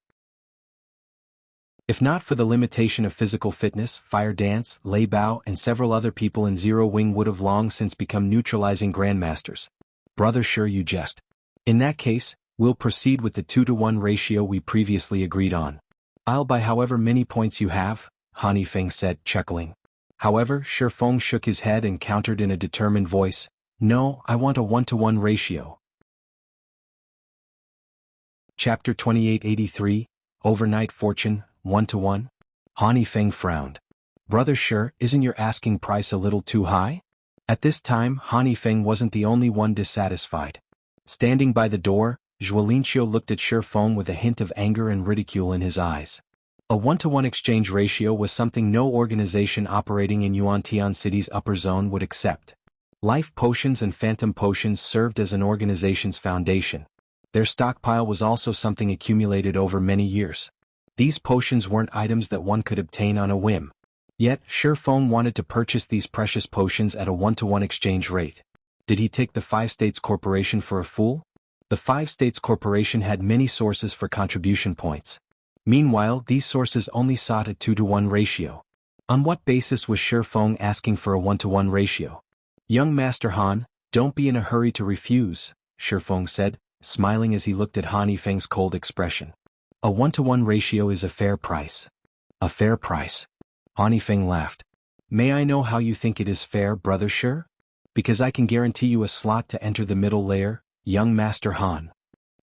If not for the limitation of physical fitness, Fire Dance, Lei Bao and several other people in Zero Wing would have long since become neutralizing grandmasters. Brother Shi, you jest. In that case, we'll proceed with the 2-to-1 ratio we previously agreed on. I'll buy however many points you have, Han Feng said, chuckling. However, Feng shook his head and countered in a determined voice, "No, I want a 1-to-1 ratio." Chapter 2883, Overnight Fortune, 1-to-1? Han Feng frowned. Brother Shi, isn't your asking price a little too high? At this time, Han Feng wasn't the only one dissatisfied. Standing by the door, Zhuolinqiu looked at Feng with a hint of anger and ridicule in his eyes. A 1-to-1 exchange ratio was something no organization operating in Yuantian City's upper zone would accept. Life potions and phantom potions served as an organization's foundation. Their stockpile was also something accumulated over many years. These potions weren't items that one could obtain on a whim. Yet, Feng wanted to purchase these precious potions at a 1-to-1 exchange rate. Did he take the Five States Corporation for a fool? The Five States Corporation had many sources for contribution points. Meanwhile, these sources only sought a 2-to-1 ratio. On what basis was Feng asking for a 1-to-1 ratio? Young Master Han, don't be in a hurry to refuse, Feng said, smiling as he looked at Han Feng's cold expression. A 1-to-1 ratio is a fair price. A fair price. Han Feng laughed. May I know how you think it is fair, Brother Shi? Because I can guarantee you a slot to enter the middle layer, young Master Han.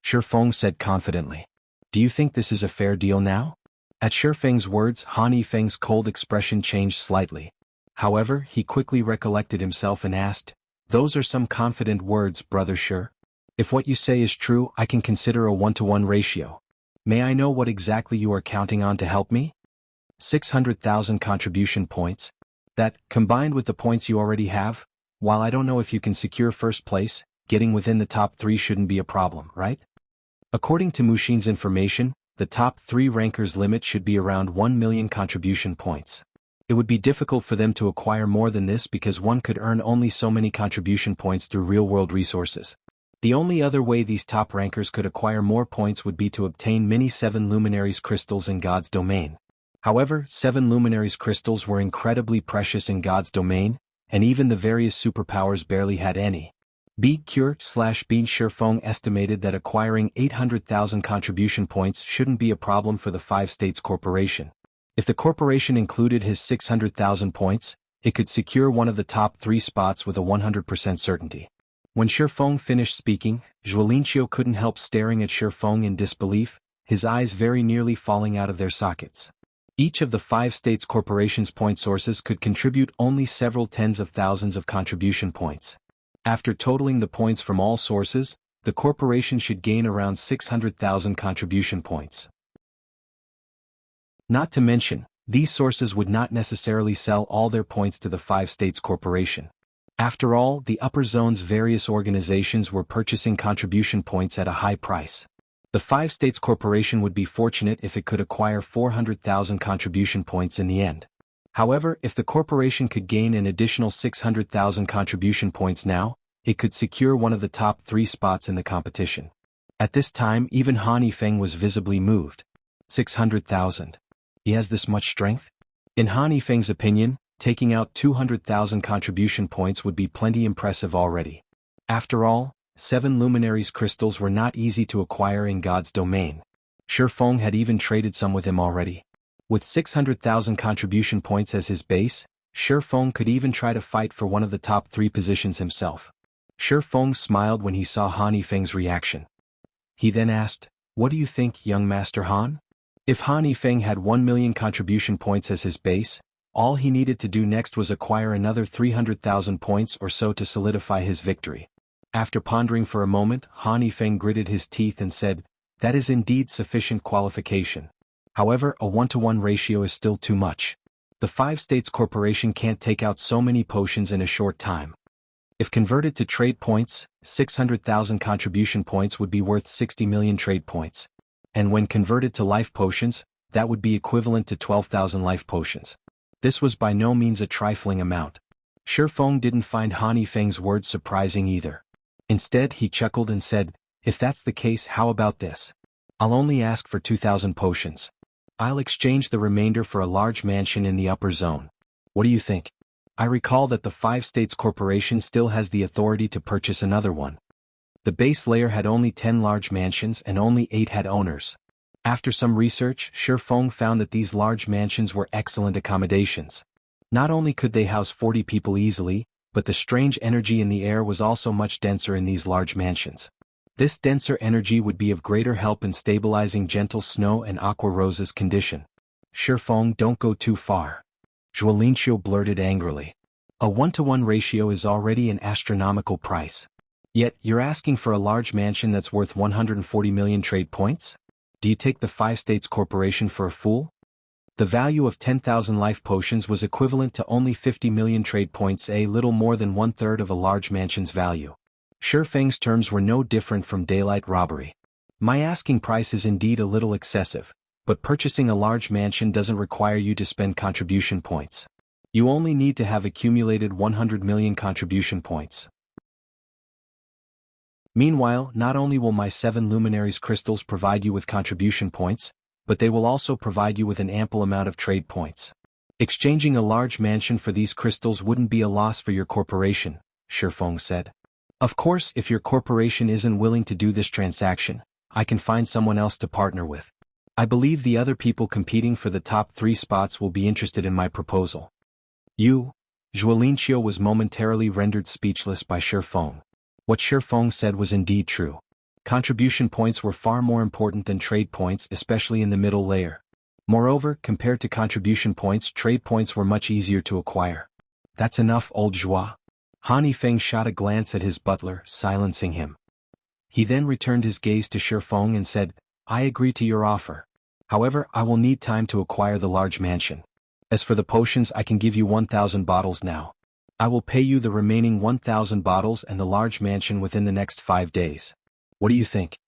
Feng said confidently. Do you think this is a fair deal now? At Feng's words, Han Feng's cold expression changed slightly. However, he quickly recollected himself and asked, "Those are some confident words, Brother Shi. If what you say is true, I can consider a 1-to-1 ratio. May I know what exactly you are counting on to help me?" 600,000 contribution points. That, combined with the points you already have, while I don't know if you can secure first place, getting within the top 3 shouldn't be a problem, right? According to Mushin's information, the top 3 rankers' limit should be around 1 million contribution points. It would be difficult for them to acquire more than this because one could earn only so many contribution points through real-world resources. The only other way these top rankers could acquire more points would be to obtain many 7 Luminaries crystals in God's domain. However, 7 Luminaries crystals were incredibly precious in God's domain, and even the various superpowers barely had any. Bean Feng estimated that acquiring 800,000 contribution points shouldn't be a problem for the Five States Corporation. If the corporation included his 600,000 points, it could secure one of the top 3 spots with a 100% certainty. When Feng finished speaking, Zhuolinqiu couldn't help staring at Feng in disbelief, his eyes very nearly falling out of their sockets. Each of the Five States Corporation's point sources could contribute only several tens of thousands of contribution points. After totaling the points from all sources, the corporation should gain around 600,000 contribution points. Not to mention, these sources would not necessarily sell all their points to the Five States Corporation. After all, the upper zone's various organizations were purchasing contribution points at a high price. The Five States Corporation would be fortunate if it could acquire 400,000 contribution points in the end. However, if the corporation could gain an additional 600,000 contribution points now, it could secure one of the top 3 spots in the competition. At this time, even Feng was visibly moved. 600,000. He has this much strength? In Feng's opinion, taking out 200,000 contribution points would be plenty impressive already. After all, 7 luminaries crystals were not easy to acquire in God's domain. Feng had even traded some with him already. With 600,000 contribution points as his base, Feng could even try to fight for one of the top 3 positions himself. Feng smiled when he saw Feng's reaction. He then asked, "What do you think, young Master Han?" If Feng had 1 million contribution points as his base, all he needed to do next was acquire another 300,000 points or so to solidify his victory. After pondering for a moment, Feng gritted his teeth and said, "That is indeed sufficient qualification. However, a 1-to-1 ratio is still too much. The Five States Corporation can't take out so many potions in a short time. If converted to trade points, 600,000 contribution points would be worth 60 million trade points. And when converted to life potions, that would be equivalent to 12,000 life potions. This was by no means a trifling amount." Feng didn't find Feng's words surprising either. Instead, he chuckled and said, "If that's the case, how about this? I'll only ask for 2,000 potions. I'll exchange the remainder for a large mansion in the upper zone. What do you think? I recall that the Five States Corporation still has the authority to purchase another one." The base layer had only 10 large mansions and only 8 had owners. After some research, Feng found that these large mansions were excellent accommodations. Not only could they house 40 people easily, but the strange energy in the air was also much denser in these large mansions. This denser energy would be of greater help in stabilizing gentle snow and Aqua Rosa's condition. "Feng, don't go too far," Zhuolinqiu blurted angrily. "A 1-to-1 ratio is already an astronomical price. Yet, you're asking for a large mansion that's worth 140 million trade points? Do you take the Five States Corporation for a fool?" The value of 10,000 life potions was equivalent to only 50 million trade points, a little more than 1/3 of a large mansion's value. Feng's terms were no different from daylight robbery. "My asking price is indeed a little excessive, but purchasing a large mansion doesn't require you to spend contribution points. You only need to have accumulated 100 million contribution points. Meanwhile, not only will my 7 luminaries crystals provide you with contribution points, but they will also provide you with an ample amount of trade points. Exchanging a large mansion for these crystals wouldn't be a loss for your corporation," Feng said. "Of course, if your corporation isn't willing to do this transaction, I can find someone else to partner with. I believe the other people competing for the top 3 spots will be interested in my proposal." "You?" Zhuolinqiu was momentarily rendered speechless by Feng. What Feng said was indeed true. Contribution points were far more important than trade points, especially in the middle layer. Moreover, compared to contribution points, trade points were much easier to acquire. "That's enough, old Zhua." Feng shot a glance at his butler, silencing him. He then returned his gaze to Feng and said, "I agree to your offer. However, I will need time to acquire the large mansion. As for the potions, I can give you 1,000 bottles now. I will pay you the remaining 1,000 bottles and the large mansion within the next 5 days. What do you think?"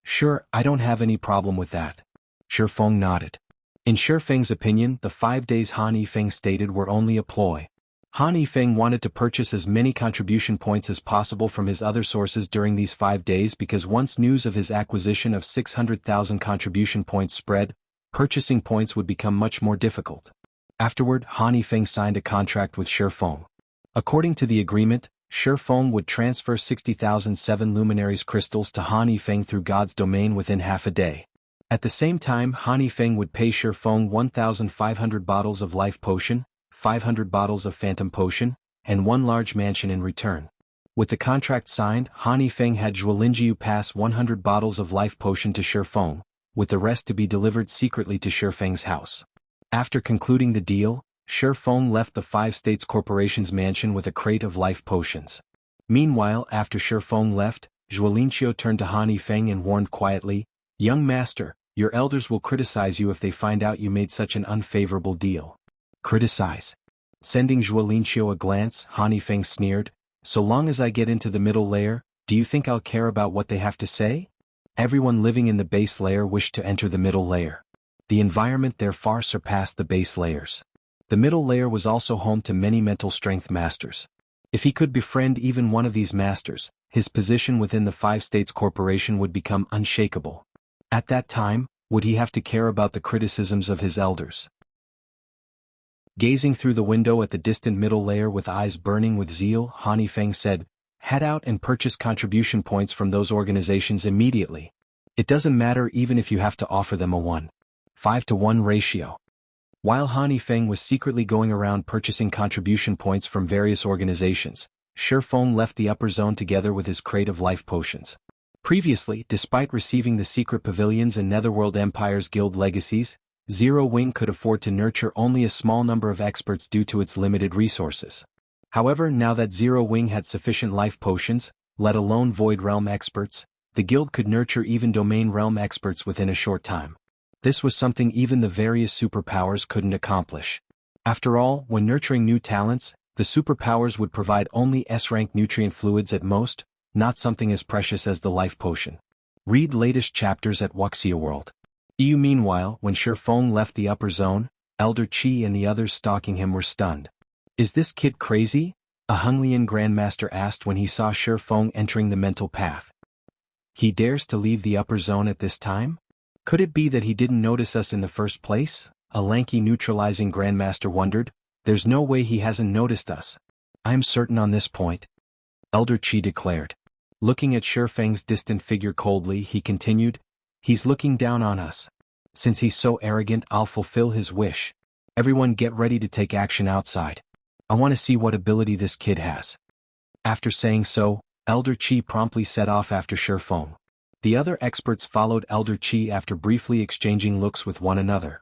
"Sure, I don't have any problem with that." Feng nodded. In Feng's opinion, the 5 days Feng stated were only a ploy. Feng wanted to purchase as many contribution points as possible from his other sources during these 5 days because once news of his acquisition of 600,000 contribution points spread, purchasing points would become much more difficult. Afterward, Feng signed a contract with Feng. According to the agreement, Feng would transfer 60,000 7 luminaries crystals to Feng through God's domain within half a day. At the same time, Feng would pay Feng 1,500 bottles of life potion, 500 bottles of phantom potion, and 1 large mansion in return. With the contract signed, Feng had Zhuolinqiu pass 100 bottles of life potion to Feng, with the rest to be delivered secretly to Feng's house. After concluding the deal, Feng left the Five States Corporation's mansion with a crate of life potions. Meanwhile, after Feng left, Zhuolinqiu turned to Han Yifeng and warned quietly, "Young master, your elders will criticize you if they find out you made such an unfavorable deal." Criticize? Sending Zhuolinqiu a glance, Han Yifeng sneered, "So long as I get into the middle layer, do you think I'll care about what they have to say?" Everyone living in the base layer wished to enter the middle layer. The environment there far surpassed the base layers. The middle layer was also home to many mental strength masters. If he could befriend even one of these masters, his position within the Five States Corporation would become unshakable. At that time, would he have to care about the criticisms of his elders? Gazing through the window at the distant middle layer with eyes burning with zeal, Han Yifeng said, "Head out and purchase contribution points from those organizations immediately. It doesn't matter even if you have to offer them a 1:5 ratio." While Han Yifeng was secretly going around purchasing contribution points from various organizations, Feng left the upper zone together with his crate of life potions. Previously, despite receiving the secret pavilions and Netherworld Empire's guild legacies, Zero Wing could afford to nurture only a small number of experts due to its limited resources. However, now that Zero Wing had sufficient life potions, let alone Void Realm experts, the guild could nurture even Domain Realm experts within a short time. This was something even the various superpowers couldn't accomplish. After all, when nurturing new talents, the superpowers would provide only S-rank nutrient fluids at most, not something as precious as the life potion. Read latest chapters at Wuxia World. Meanwhile, when Feng left the upper zone, Elder Qi and the others stalking him were stunned. "Is this kid crazy?" a Honglian Grandmaster asked when he saw Feng entering the mental path. "He dares to leave the upper zone at this time? Could it be that he didn't notice us in the first place?" a lanky neutralizing Grandmaster wondered. "There's no way he hasn't noticed us. I'm certain on this point," Elder Qi declared. Looking at Feng's distant figure coldly, he continued, "He's looking down on us. Since he's so arrogant, I'll fulfill his wish. Everyone get ready to take action outside. I want to see what ability this kid has." After saying so, Elder Qi promptly set off after Feng. The other experts followed Elder Qi after briefly exchanging looks with one another.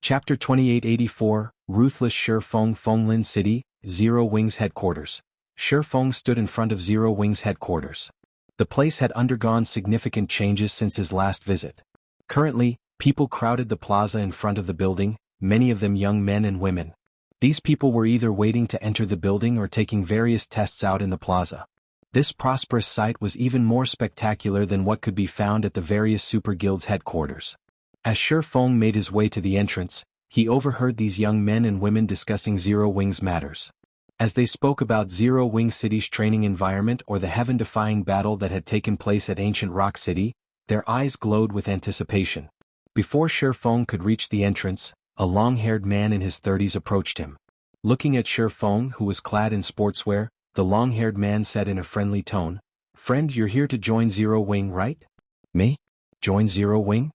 Chapter 2884, Ruthless Fenglin City, Zero Wing's headquarters. Feng stood in front of Zero Wing's headquarters. The place had undergone significant changes since his last visit. Currently, people crowded the plaza in front of the building, many of them young men and women. These people were either waiting to enter the building or taking various tests out in the plaza. This prosperous sight was even more spectacular than what could be found at the various super guilds' headquarters. As Feng made his way to the entrance, he overheard these young men and women discussing Zero Wing's matters. As they spoke about Zero Wing City's training environment or the heaven-defying battle that had taken place at Ancient Rock City, their eyes glowed with anticipation. Before Feng could reach the entrance, a long-haired man in his 30s approached him. Looking at Feng, who was clad in sportswear, the long-haired man said in a friendly tone, "Friend, you're here to join Zero Wing, right?" "Me? Join Zero Wing?"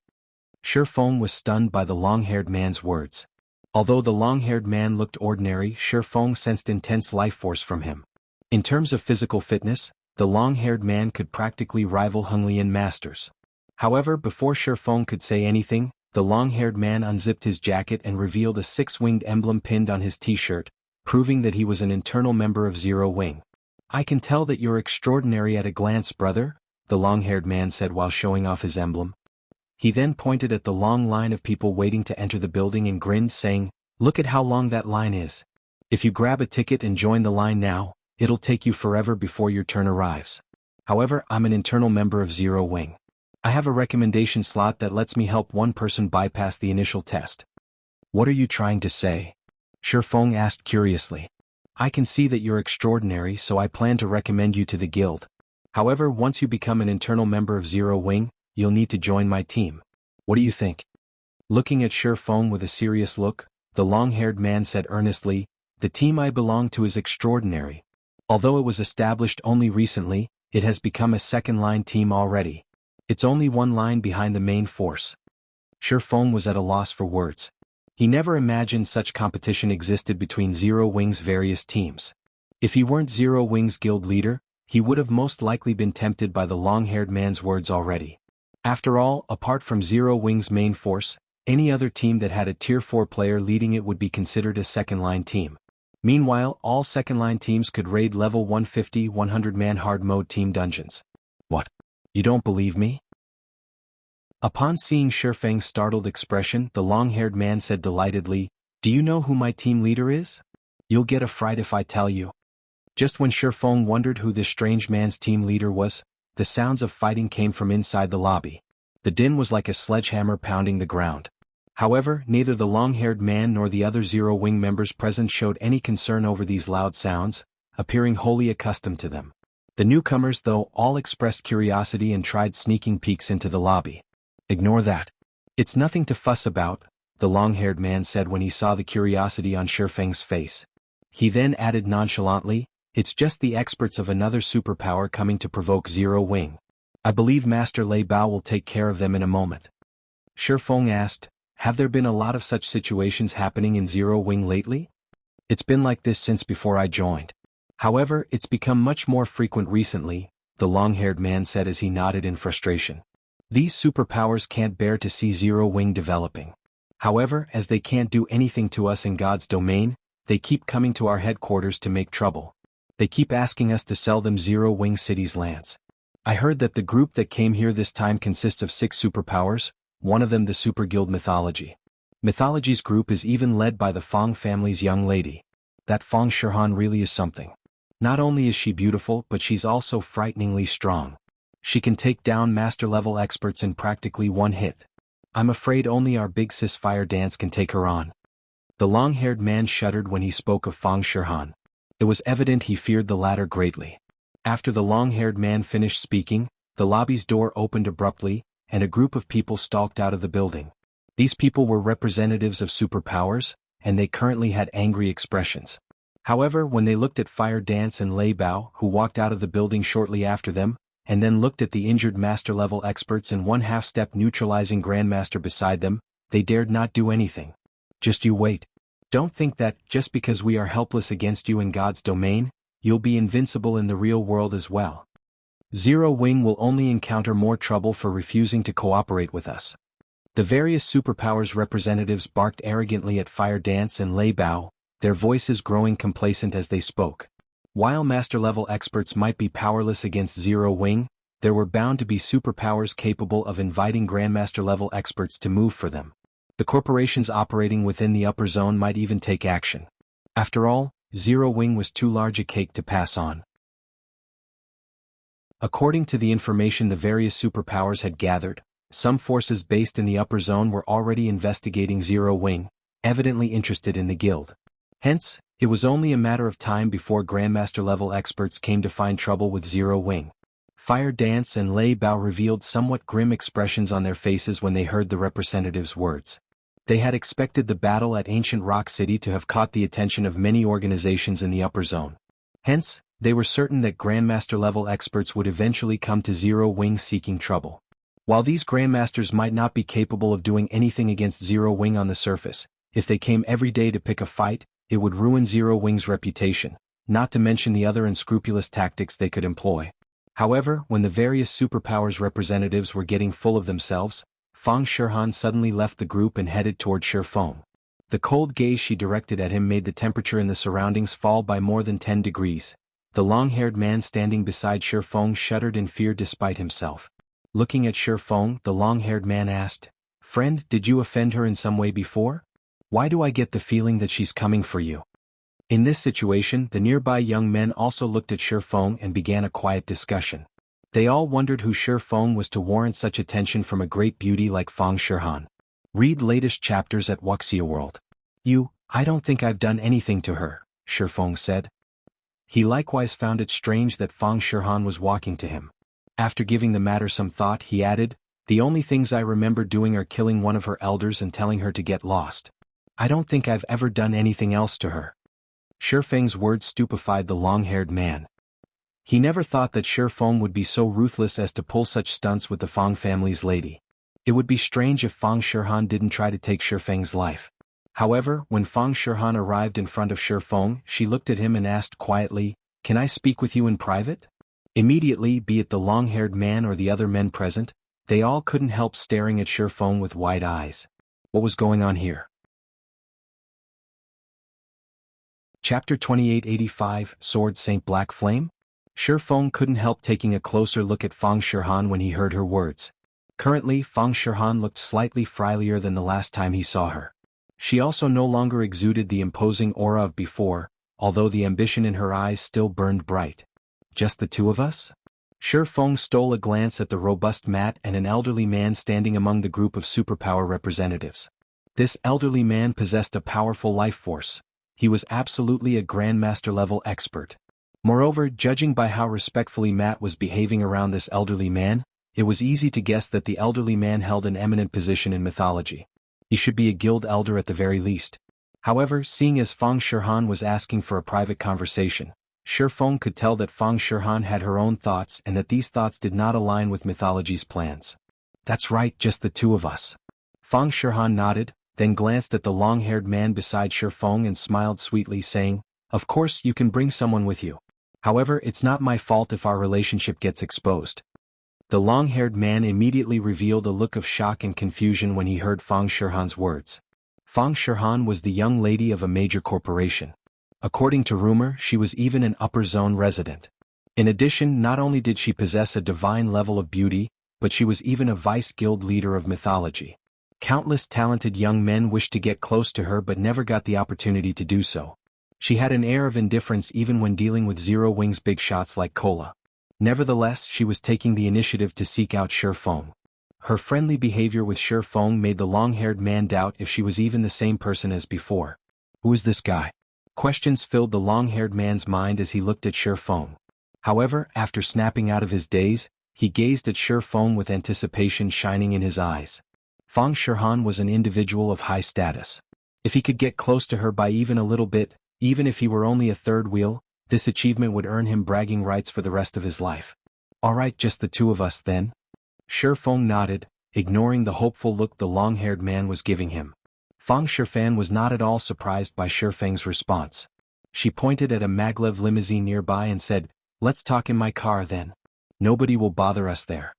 Feng was stunned by the long-haired man's words. Although the long-haired man looked ordinary, Feng sensed intense life force from him. In terms of physical fitness, the long-haired man could practically rival Honglian masters. However, before Feng could say anything, the long-haired man unzipped his jacket and revealed a six-winged emblem pinned on his t-shirt, proving that he was an internal member of Zero Wing. "I can tell that you're extraordinary at a glance, brother," the long-haired man said while showing off his emblem. He then pointed at the long line of people waiting to enter the building and grinned, saying, "Look at how long that line is. If you grab a ticket and join the line now, it'll take you forever before your turn arrives. However, I'm an internal member of Zero Wing. I have a recommendation slot that lets me help one person bypass the initial test." "What are you trying to say?" Feng asked curiously. "I can see that you're extraordinary, so I plan to recommend you to the guild. However, once you become an internal member of Zero Wing, you'll need to join my team. What do you think?" Looking at Feng with a serious look, the long-haired man said earnestly, "The team I belong to is extraordinary. Although it was established only recently, it has become a second-line team already. It's only one line behind the main force." Feng was at a loss for words. He never imagined such competition existed between Zero Wing's various teams. If he weren't Zero Wing's guild leader, he would have most likely been tempted by the long-haired man's words already. After all, apart from Zero Wing's main force, any other team that had a Tier 4 player leading it would be considered a second-line team. Meanwhile, all second-line teams could raid level 150 100-man hard mode team dungeons. What? You don't believe me? Upon seeing Feng's startled expression, the long-haired man said delightedly, "Do you know who my team leader is? You'll get a fright if I tell you." Just when Feng wondered who this strange man's team leader was, the sounds of fighting came from inside the lobby. The din was like a sledgehammer pounding the ground. However, neither the long-haired man nor the other Zero Wing members present showed any concern over these loud sounds, appearing wholly accustomed to them. The newcomers, though, all expressed curiosity and tried sneaking peeks into the lobby. "Ignore that. It's nothing to fuss about," the long-haired man said when he saw the curiosity on Feng's face. He then added nonchalantly, "It's just the experts of another superpower coming to provoke Zero Wing. I believe Master Lei Bao will take care of them in a moment." Feng asked, "Have there been a lot of such situations happening in Zero Wing lately?" "It's been like this since before I joined. However, it's become much more frequent recently," the long-haired man said as he nodded in frustration. "These superpowers can't bear to see Zero Wing developing. However, as they can't do anything to us in God's domain, they keep coming to our headquarters to make trouble. They keep asking us to sell them Zero Wing City's lands. I heard that the group that came here this time consists of 6 superpowers, one of them the Super Guild Mythology. Mythology's group is even led by the Feng family's young lady. That Feng Shihan really is something. Not only is she beautiful, but she's also frighteningly strong. She can take down master-level experts in practically one hit. I'm afraid only our big sis Fire Dance can take her on." The long-haired man shuddered when he spoke of Feng Shihan. It was evident he feared the latter greatly. After the long-haired man finished speaking, the lobby's door opened abruptly, and a group of people stalked out of the building. These people were representatives of superpowers, and they currently had angry expressions. However, when they looked at Fire Dance and Lei Bao, who walked out of the building shortly after them, and then looked at the injured master-level experts and one half-step neutralizing grandmaster beside them, they dared not do anything. "Just you wait. Don't think that, just because we are helpless against you in God's domain, you'll be invincible in the real world as well. Zero Wing will only encounter more trouble for refusing to cooperate with us." The various superpowers representatives barked arrogantly at Fire Dance and Lei Bao, their voices growing complacent as they spoke. While master-level experts might be powerless against Zero Wing, there were bound to be superpowers capable of inviting grandmaster-level experts to move for them. The corporations operating within the upper zone might even take action. After all, Zero Wing was too large a cake to pass on. According to the information the various superpowers had gathered, some forces based in the upper zone were already investigating Zero Wing, evidently interested in the guild. Hence, it was only a matter of time before Grandmaster-level experts came to find trouble with Zero Wing. Fire Dance and Lei Bao revealed somewhat grim expressions on their faces when they heard the representative's words. They had expected the battle at Ancient Rock City to have caught the attention of many organizations in the upper zone. Hence, they were certain that Grandmaster-level experts would eventually come to Zero Wing seeking trouble. While these Grandmasters might not be capable of doing anything against Zero Wing on the surface, if they came every day to pick a fight, it would ruin Zero Wing's reputation, not to mention the other unscrupulous tactics they could employ. However, when the various superpowers representatives were getting full of themselves, Feng Shihan suddenly left the group and headed toward Feng. The cold gaze she directed at him made the temperature in the surroundings fall by more than 10 degrees. The long-haired man standing beside Feng shuddered in fear despite himself. Looking at Feng, the long-haired man asked, "Friend, did you offend her in some way before? Why do I get the feeling that she's coming for you?" In this situation, the nearby young men also looked at Feng and began a quiet discussion. They all wondered who Feng was to warrant such attention from a great beauty like Feng Shihan. Read latest chapters at Wuxia World. I don't think I've done anything to her," Feng said. He likewise found it strange that Feng Shihan was walking to him. After giving the matter some thought, he added, "The only things I remember doing are killing one of her elders and telling her to get lost. I don't think I've ever done anything else to her." Feng's words stupefied the long-haired man. He never thought that Feng would be so ruthless as to pull such stunts with the Feng family's lady. It would be strange if Feng Shihan didn't try to take Feng's life. However, when Feng Shihan arrived in front of Feng, she looked at him and asked quietly, "Can I speak with you in private?" Immediately, be it the long-haired man or the other men present, they all couldn't help staring at Feng with wide eyes. What was going on here? Chapter 2885, Sword Saint Black Flame? Feng couldn't help taking a closer look at Feng Shihan when he heard her words. Currently, Feng Shihan looked slightly frilier than the last time he saw her. She also no longer exuded the imposing aura of before, although the ambition in her eyes still burned bright. Just the two of us? Feng stole a glance at the robust Matt and an elderly man standing among the group of superpower representatives. This elderly man possessed a powerful life force. He was absolutely a Grandmaster-level expert. Moreover, judging by how respectfully Matt was behaving around this elderly man, it was easy to guess that the elderly man held an eminent position in mythology. He should be a guild elder at the very least. However, seeing as Feng Shihan was asking for a private conversation, Feng could tell that Feng Shihan had her own thoughts and that these thoughts did not align with mythology's plans. That's right, just the two of us. Feng Shihan nodded, then glanced at the long-haired man beside Feng and smiled sweetly, saying, "Of course you can bring someone with you. However, it's not my fault if our relationship gets exposed." The long-haired man immediately revealed a look of shock and confusion when he heard Feng Shihan's words. Feng Shihan was the young lady of a major corporation. According to rumor, she was even an upper zone resident. In addition, not only did she possess a divine level of beauty, but she was even a vice-guild leader of mythology. Countless talented young men wished to get close to her but never got the opportunity to do so. She had an air of indifference even when dealing with Zero Wing's big shots like Cola. Nevertheless, she was taking the initiative to seek out Feng. Her friendly behavior with Feng made the long-haired man doubt if she was even the same person as before. Who is this guy? Questions filled the long-haired man's mind as he looked at Feng. However, after snapping out of his daze, he gazed at Feng with anticipation shining in his eyes. Feng Shihan was an individual of high status. If he could get close to her by even a little bit, even if he were only a third wheel, this achievement would earn him bragging rights for the rest of his life. Alright, just the two of us then? Feng nodded, ignoring the hopeful look the long-haired man was giving him. Feng Shihan was not at all surprised by Feng's response. She pointed at a maglev limousine nearby and said, "Let's talk in my car then. Nobody will bother us there."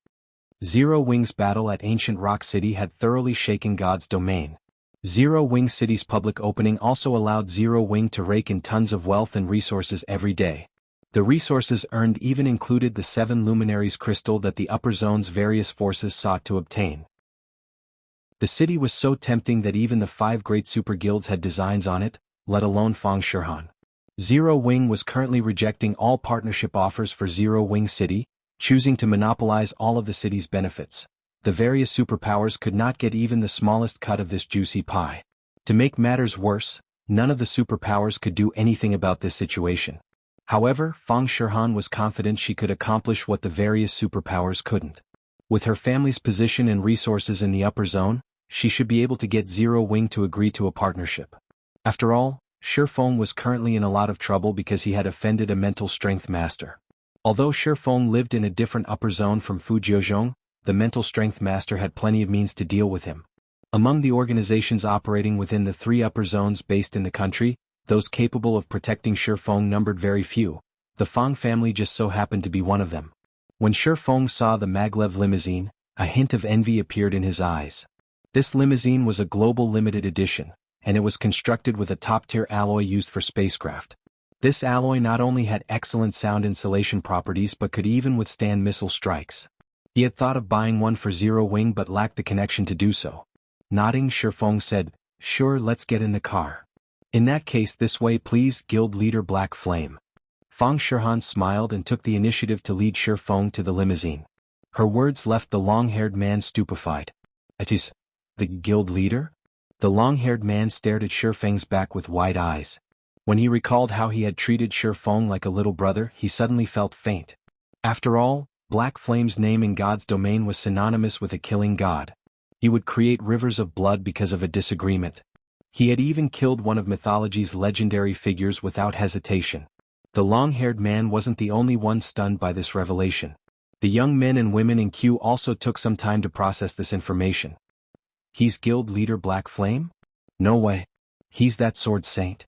Zero Wing's battle at Ancient Rock City had thoroughly shaken God's domain. Zero Wing City's public opening also allowed Zero Wing to rake in tons of wealth and resources every day. The resources earned even included the 7 Luminaries crystal that the upper zone's various forces sought to obtain. The city was so tempting that even the 5 great super guilds had designs on it, let alone Feng Shihan. Zero Wing was currently rejecting all partnership offers for Zero Wing City, choosing to monopolize all of the city's benefits. The various superpowers could not get even the smallest cut of this juicy pie. To make matters worse, none of the superpowers could do anything about this situation. However, Feng Shihan was confident she could accomplish what the various superpowers couldn't. With her family's position and resources in the upper zone, she should be able to get Zero Wing to agree to a partnership. After all, Feng was currently in a lot of trouble because he had offended a mental strength master. Although Feng lived in a different upper zone from Fujiozhong, the mental strength master had plenty of means to deal with him. Among the organizations operating within the 3 upper zones based in the country, those capable of protecting Feng numbered very few. The Feng family just so happened to be one of them. When Feng saw the maglev limousine, a hint of envy appeared in his eyes. This limousine was a global limited edition, and it was constructed with a top-tier alloy used for spacecraft. This alloy not only had excellent sound insulation properties but could even withstand missile strikes. He had thought of buying one for Zero Wing but lacked the connection to do so. Nodding, Feng said, "Sure, let's get in the car." "In that case, this way please, Guild Leader Black Flame." Feng Shihan smiled and took the initiative to lead Feng to the limousine. Her words left the long-haired man stupefied. "It is the Guild Leader?" The long-haired man stared at Feng's back with wide eyes. When he recalled how he had treated Feng like a little brother, he suddenly felt faint. After all, Black Flame's name in God's domain was synonymous with a killing god. He would create rivers of blood because of a disagreement. He had even killed one of mythology's legendary figures without hesitation. The long-haired man wasn't the only one stunned by this revelation. The young men and women in queue also took some time to process this information. He's Guild Leader Black Flame? No way. He's that sword saint.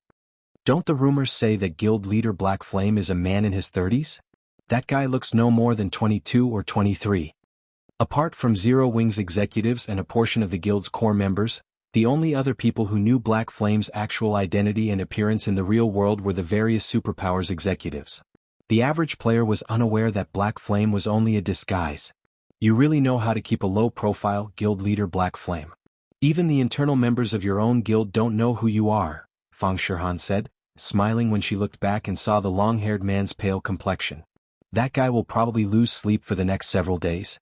Don't the rumors say that Guild Leader Black Flame is a man in his 30s? That guy looks no more than 22 or 23. Apart from Zero Wing's executives and a portion of the guild's core members, The only other people who knew Black Flame's actual identity and appearance in the real world were the various superpowers executives. The average player was unaware that Black Flame was only a disguise. You really know how to keep a low profile, guild leader Black Flame. Even the internal members of your own guild don't know who you are, Feng Shihan said, smiling when she looked back and saw the long-haired man's pale complexion. That guy will probably lose sleep for the next several days.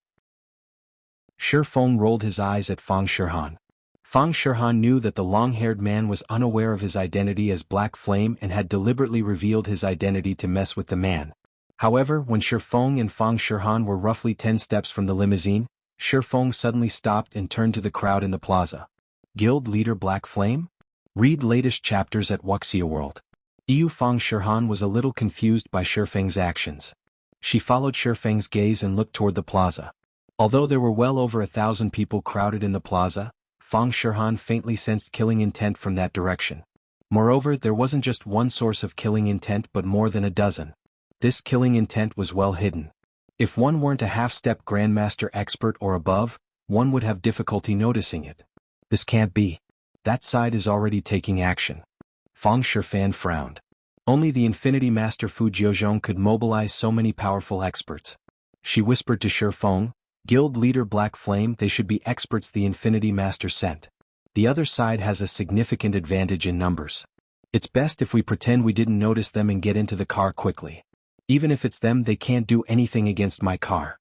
Feng rolled his eyes at Feng Shihan. Feng Shihan knew that the long-haired man was unaware of his identity as Black Flame and had deliberately revealed his identity to mess with the man. However, when Feng and Feng Shihan were roughly 10 steps from the limousine, Feng suddenly stopped and turned to the crowd in the plaza. Guild leader Black Flame? Read latest chapters at Wuxia World. Feng Shihan was a little confused by Feng's actions. She followed Feng's gaze and looked toward the plaza. Although there were well over 1,000 people crowded in the plaza, Feng Shihan faintly sensed killing intent from that direction. Moreover, there wasn't just one source of killing intent but more than a dozen. This killing intent was well hidden. If one weren't a half-step Grandmaster expert or above, one would have difficulty noticing it. This can't be. That side is already taking action. Feng Shihan frowned. Only the Infinity Master Fu Jiozhong could mobilize so many powerful experts. She whispered to Feng, Guild leader Black Flame, they should be experts the Infinity Master sent. The other side has a significant advantage in numbers. It's best if we pretend we didn't notice them and get into the car quickly. Even if it's them, they can't do anything against my car.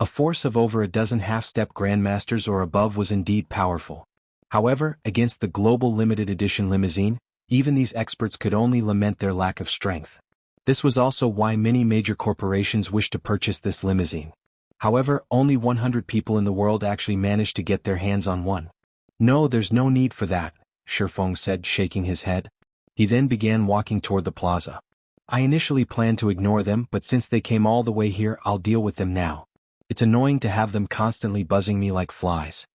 A force of over a dozen half-step Grandmasters or above was indeed powerful. However, against the global limited edition limousine, even these experts could only lament their lack of strength. This was also why many major corporations wished to purchase this limousine. However, only 100 people in the world actually managed to get their hands on one. No, there's no need for that, Feng said, shaking his head. He then began walking toward the plaza. I initially planned to ignore them, but since they came all the way here, I'll deal with them now. It's annoying to have them constantly buzzing me like flies.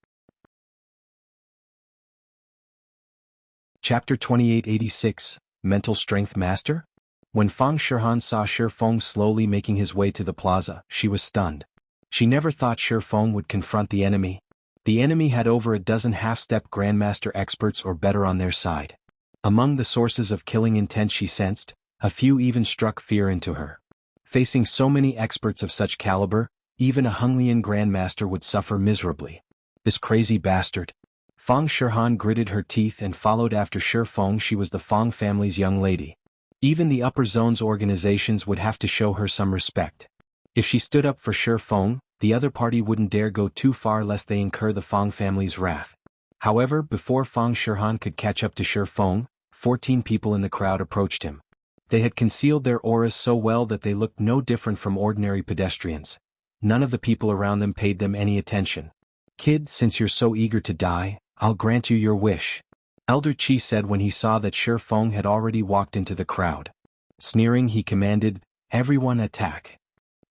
Chapter 2886, Mental Strength Master? When Feng Shihan saw Feng slowly making his way to the plaza, she was stunned. She never thought Feng would confront the enemy. The enemy had over a dozen half-step Grandmaster experts or better on their side. Among the sources of killing intent she sensed, a few even struck fear into her. Facing so many experts of such caliber, even a Honglian Grandmaster would suffer miserably. This crazy bastard. Feng Shihan gritted her teeth and followed after Feng. She was the Feng family's young lady. Even the upper zones organizations would have to show her some respect. If she stood up for Feng, the other party wouldn't dare go too far lest they incur the Feng family's wrath. However, before Feng Shihan could catch up to Feng, 14 people in the crowd approached him. They had concealed their auras so well that they looked no different from ordinary pedestrians. None of the people around them paid them any attention. Kid, since you're so eager to die, I'll grant you your wish. Elder Qi said when he saw that Feng had already walked into the crowd. Sneering, he commanded, everyone attack.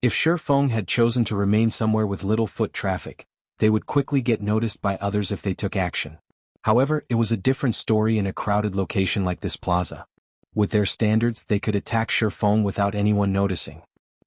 If Feng had chosen to remain somewhere with little foot traffic, they would quickly get noticed by others if they took action. However, it was a different story in a crowded location like this plaza. With their standards, they could attack Feng without anyone noticing.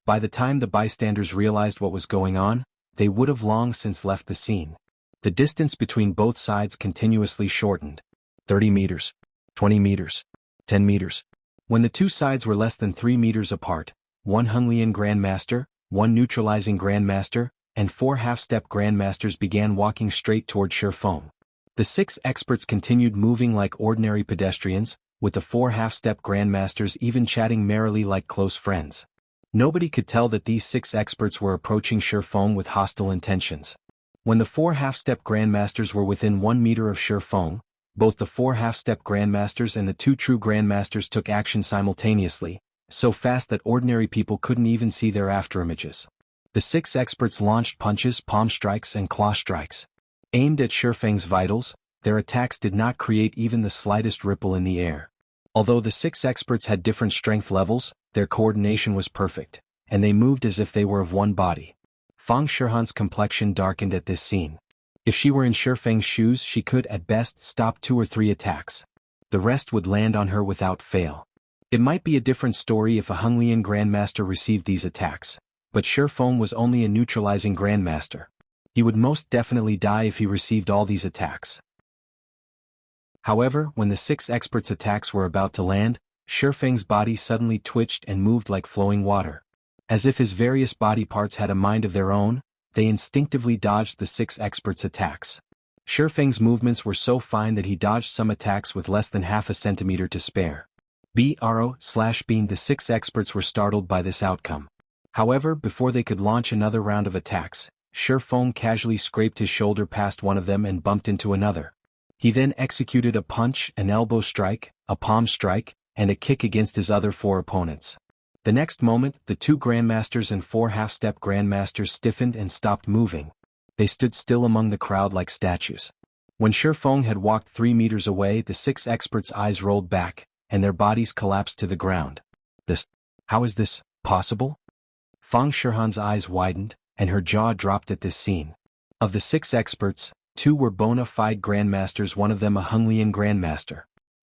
By the time the bystanders realized what was going on, they would have long since left the scene. The distance between both sides continuously shortened. 30 meters, 20 meters, 10 meters. When the two sides were less than 3 meters apart, one Honglian Grandmaster, one neutralizing Grandmaster, and 4 half-step Grandmasters began walking straight toward Feng. The 6 experts continued moving like ordinary pedestrians, with the 4 half-step Grandmasters even chatting merrily like close friends. Nobody could tell that these 6 experts were approaching Feng with hostile intentions. When the 4 half-step Grandmasters were within 1 meter of Feng, both the 4 half-step Grandmasters and the 2 true Grandmasters took action simultaneously, so fast that ordinary people couldn't even see their afterimages. The 6 experts launched punches, palm strikes and claw strikes. Aimed at Feng's vitals, their attacks did not create even the slightest ripple in the air. Although the 6 experts had different strength levels, their coordination was perfect, and they moved as if they were of one body. Feng Shihan's complexion darkened at this scene. If she were in Feng's shoes, she could at best stop 2 or 3 attacks. The rest would land on her without fail. It might be a different story if a Honglian Grandmaster received these attacks, but Feng was only a neutralizing Grandmaster. He would most definitely die if he received all these attacks. However, when the 6 experts' attacks were about to land, Feng's body suddenly twitched and moved like flowing water. As if his various body parts had a mind of their own, they instinctively dodged the 6 experts' attacks. Feng's movements were so fine that he dodged some attacks with less than half a centimeter to spare. Bro/being the 6 experts were startled by this outcome. However, before they could launch another round of attacks, Feng casually scraped his shoulder past one of them and bumped into another. He then executed a punch, an elbow strike, a palm strike, and a kick against his other 4 opponents. The next moment, the 2 grandmasters and 4 half-step grandmasters stiffened and stopped moving. They stood still among the crowd like statues. When Feng had walked 3 meters away, the 6 experts' eyes rolled back, and their bodies collapsed to the ground. How is this possible? Feng Shihan's eyes widened, and her jaw dropped at this scene. Of the 6 experts, 2 were bona fide grandmasters, one of them a Honglian grandmaster.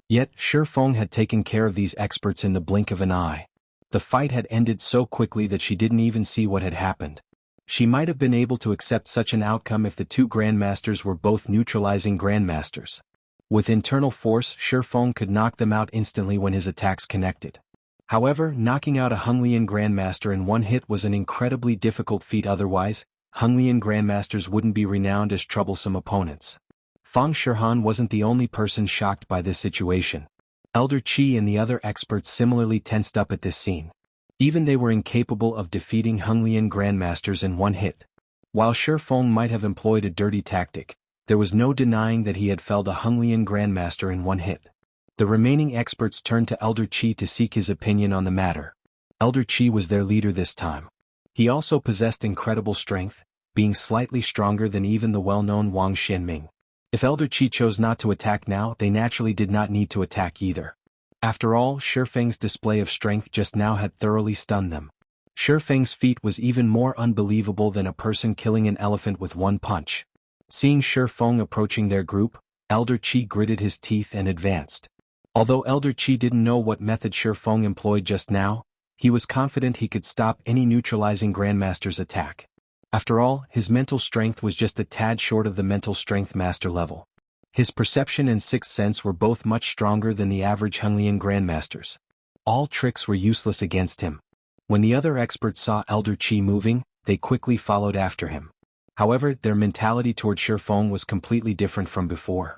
Yet, Feng had taken care of these experts in the blink of an eye. The fight had ended so quickly that she didn't even see what had happened. She might have been able to accept such an outcome if the 2 grandmasters were both neutralizing grandmasters. With internal force, Feng could knock them out instantly when his attacks connected. However, knocking out a Honglian grandmaster in one hit was an incredibly difficult feat. Otherwise, Honglian grandmasters wouldn't be renowned as troublesome opponents. Feng Shihan wasn't the only person shocked by this situation. Elder Qi and the other experts similarly tensed up at this scene. Even they were incapable of defeating Honglian grandmasters in one hit. While Feng might have employed a dirty tactic, there was no denying that he had felled a Honglian grandmaster in one hit. The remaining experts turned to Elder Qi to seek his opinion on the matter. Elder Qi was their leader this time. He also possessed incredible strength, being slightly stronger than even the well-known Wang Xianming. If Elder Qi chose not to attack now, they naturally did not need to attack either. After all, Feng's display of strength just now had thoroughly stunned them. Feng's feat was even more unbelievable than a person killing an elephant with one punch. Seeing Feng approaching their group, Elder Qi gritted his teeth and advanced. Although Elder Qi didn't know what method Feng employed just now, he was confident he could stop any neutralizing grandmaster's attack. After all, his mental strength was just a tad short of the mental strength master level. His perception and sixth sense were both much stronger than the average Honglian grandmasters. All tricks were useless against him. When the other experts saw Elder Qi moving, they quickly followed after him. However, their mentality toward Feng was completely different from before.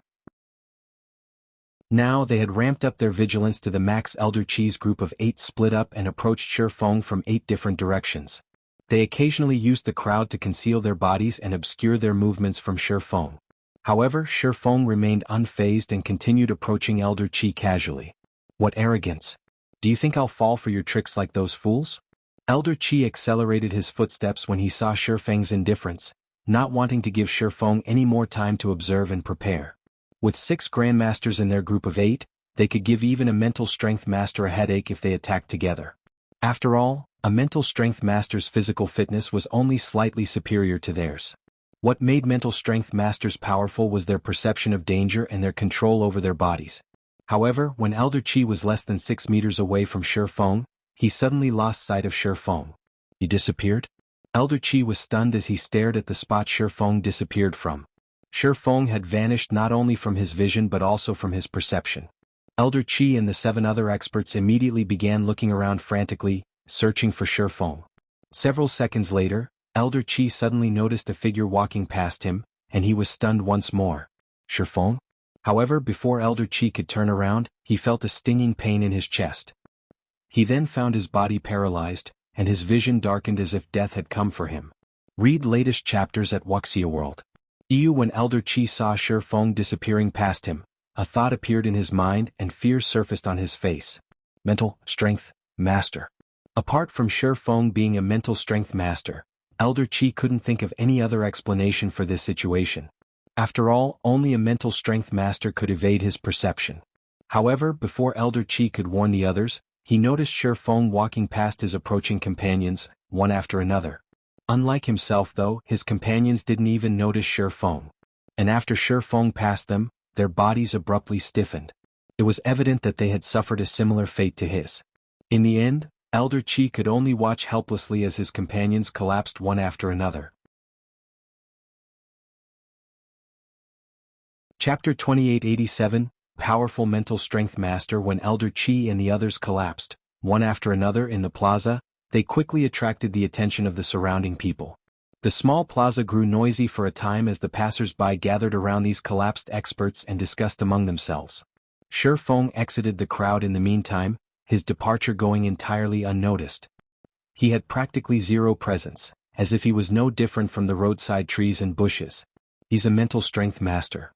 Now they had ramped up their vigilance to the max. Elder Qi's group of 8 split up and approached Feng from 8 different directions. They occasionally used the crowd to conceal their bodies and obscure their movements from Feng. However, Feng remained unfazed and continued approaching Elder Qi casually. What arrogance! Do you think I'll fall for your tricks like those fools? Elder Qi accelerated his footsteps when he saw Feng's indifference, not wanting to give Feng any more time to observe and prepare. With 6 grandmasters in their group of 8, they could give even a mental strength master a headache if they attacked together. After all, a mental strength master's physical fitness was only slightly superior to theirs. What made mental strength masters powerful was their perception of danger and their control over their bodies. However, when Elder Qi was less than 6 meters away from Feng, he suddenly lost sight of Feng. He disappeared? Elder Qi was stunned as he stared at the spot Feng disappeared from. Feng had vanished not only from his vision but also from his perception. Elder Qi and the 7 other experts immediately began looking around frantically, searching for Feng. Several seconds later, Elder Qi suddenly noticed a figure walking past him, and he was stunned once more. Feng? However, before Elder Qi could turn around, he felt a stinging pain in his chest. He then found his body paralyzed, and his vision darkened as if death had come for him. Read latest chapters at Wuxia World. When Elder Qi saw Feng disappearing past him, a thought appeared in his mind and fear surfaced on his face. Mental strength master. Apart from Feng being a mental strength master, Elder Qi couldn't think of any other explanation for this situation. After all, only a mental strength master could evade his perception. However, before Elder Qi could warn the others, he noticed Feng walking past his approaching companions, one after another. Unlike himself though, his companions didn't even notice Feng. And after Feng passed them, their bodies abruptly stiffened. It was evident that they had suffered a similar fate to his. In the end, Elder Qi could only watch helplessly as his companions collapsed one after another. Chapter 2887, powerful mental strength master. When Elder Qi and the others collapsed, one after another in the plaza, they quickly attracted the attention of the surrounding people. The small plaza grew noisy for a time as the passers-by gathered around these collapsed experts and discussed among themselves. Feng exited the crowd in the meantime, his departure going entirely unnoticed. He had practically zero presence, as if he was no different from the roadside trees and bushes. He's a mental strength master.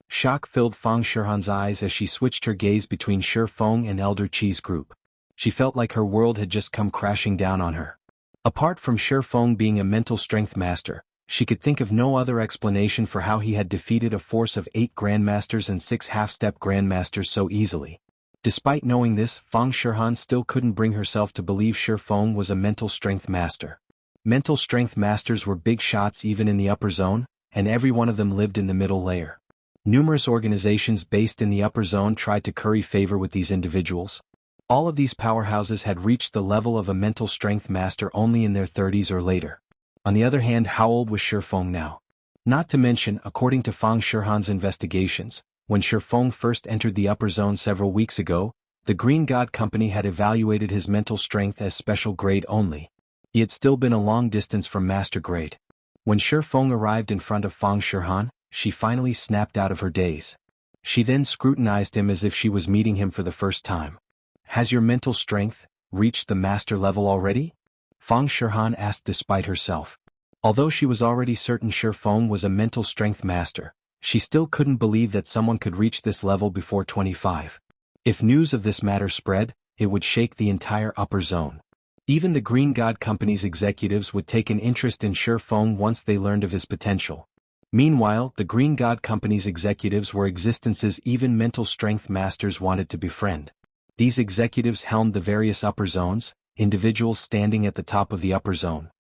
Shock filled Feng Shihan's eyes as she switched her gaze between Feng and Elder Qi's group. She felt like her world had just come crashing down on her. Apart from Feng being a mental strength master, she could think of no other explanation for how he had defeated a force of 8 grandmasters and 6 half-step grandmasters so easily. Despite knowing this, Feng Shihan still couldn't bring herself to believe Feng was a mental strength master. Mental strength masters were big shots even in the upper zone, and every one of them lived in the middle layer. Numerous organizations based in the upper zone tried to curry favor with these individuals. All of these powerhouses had reached the level of a mental strength master only in their 30s or later. On the other hand, how old was Feng now? Not to mention, according to Feng Shihan's investigations, when Feng first entered the upper zone several weeks ago, the Green God Company had evaluated his mental strength as special grade only. He had still been a long distance from master grade. When Feng arrived in front of Feng Shihan, she finally snapped out of her daze. She then scrutinized him as if she was meeting him for the first time. Has your mental strength reached the master level already? Feng Shihan asked despite herself. Although she was already certain Feng was a mental strength master, she still couldn't believe that someone could reach this level before 25. If news of this matter spread, it would shake the entire upper zone. Even the Green God Company's executives would take an interest in Feng once they learned of his potential. Meanwhile, the Green God Company's executives were existences even mental strength masters wanted to befriend. These executives helmed the various upper zones, individuals standing at the top of the upper zone.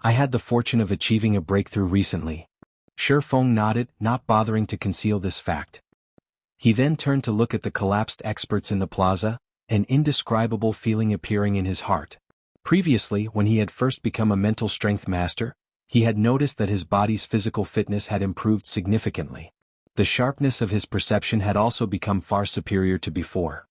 I had the fortune of achieving a breakthrough recently. Feng nodded, not bothering to conceal this fact. He then turned to look at the collapsed experts in the plaza, an indescribable feeling appearing in his heart. Previously, when he had first become a mental strength master, he had noticed that his body's physical fitness had improved significantly. The sharpness of his perception had also become far superior to before.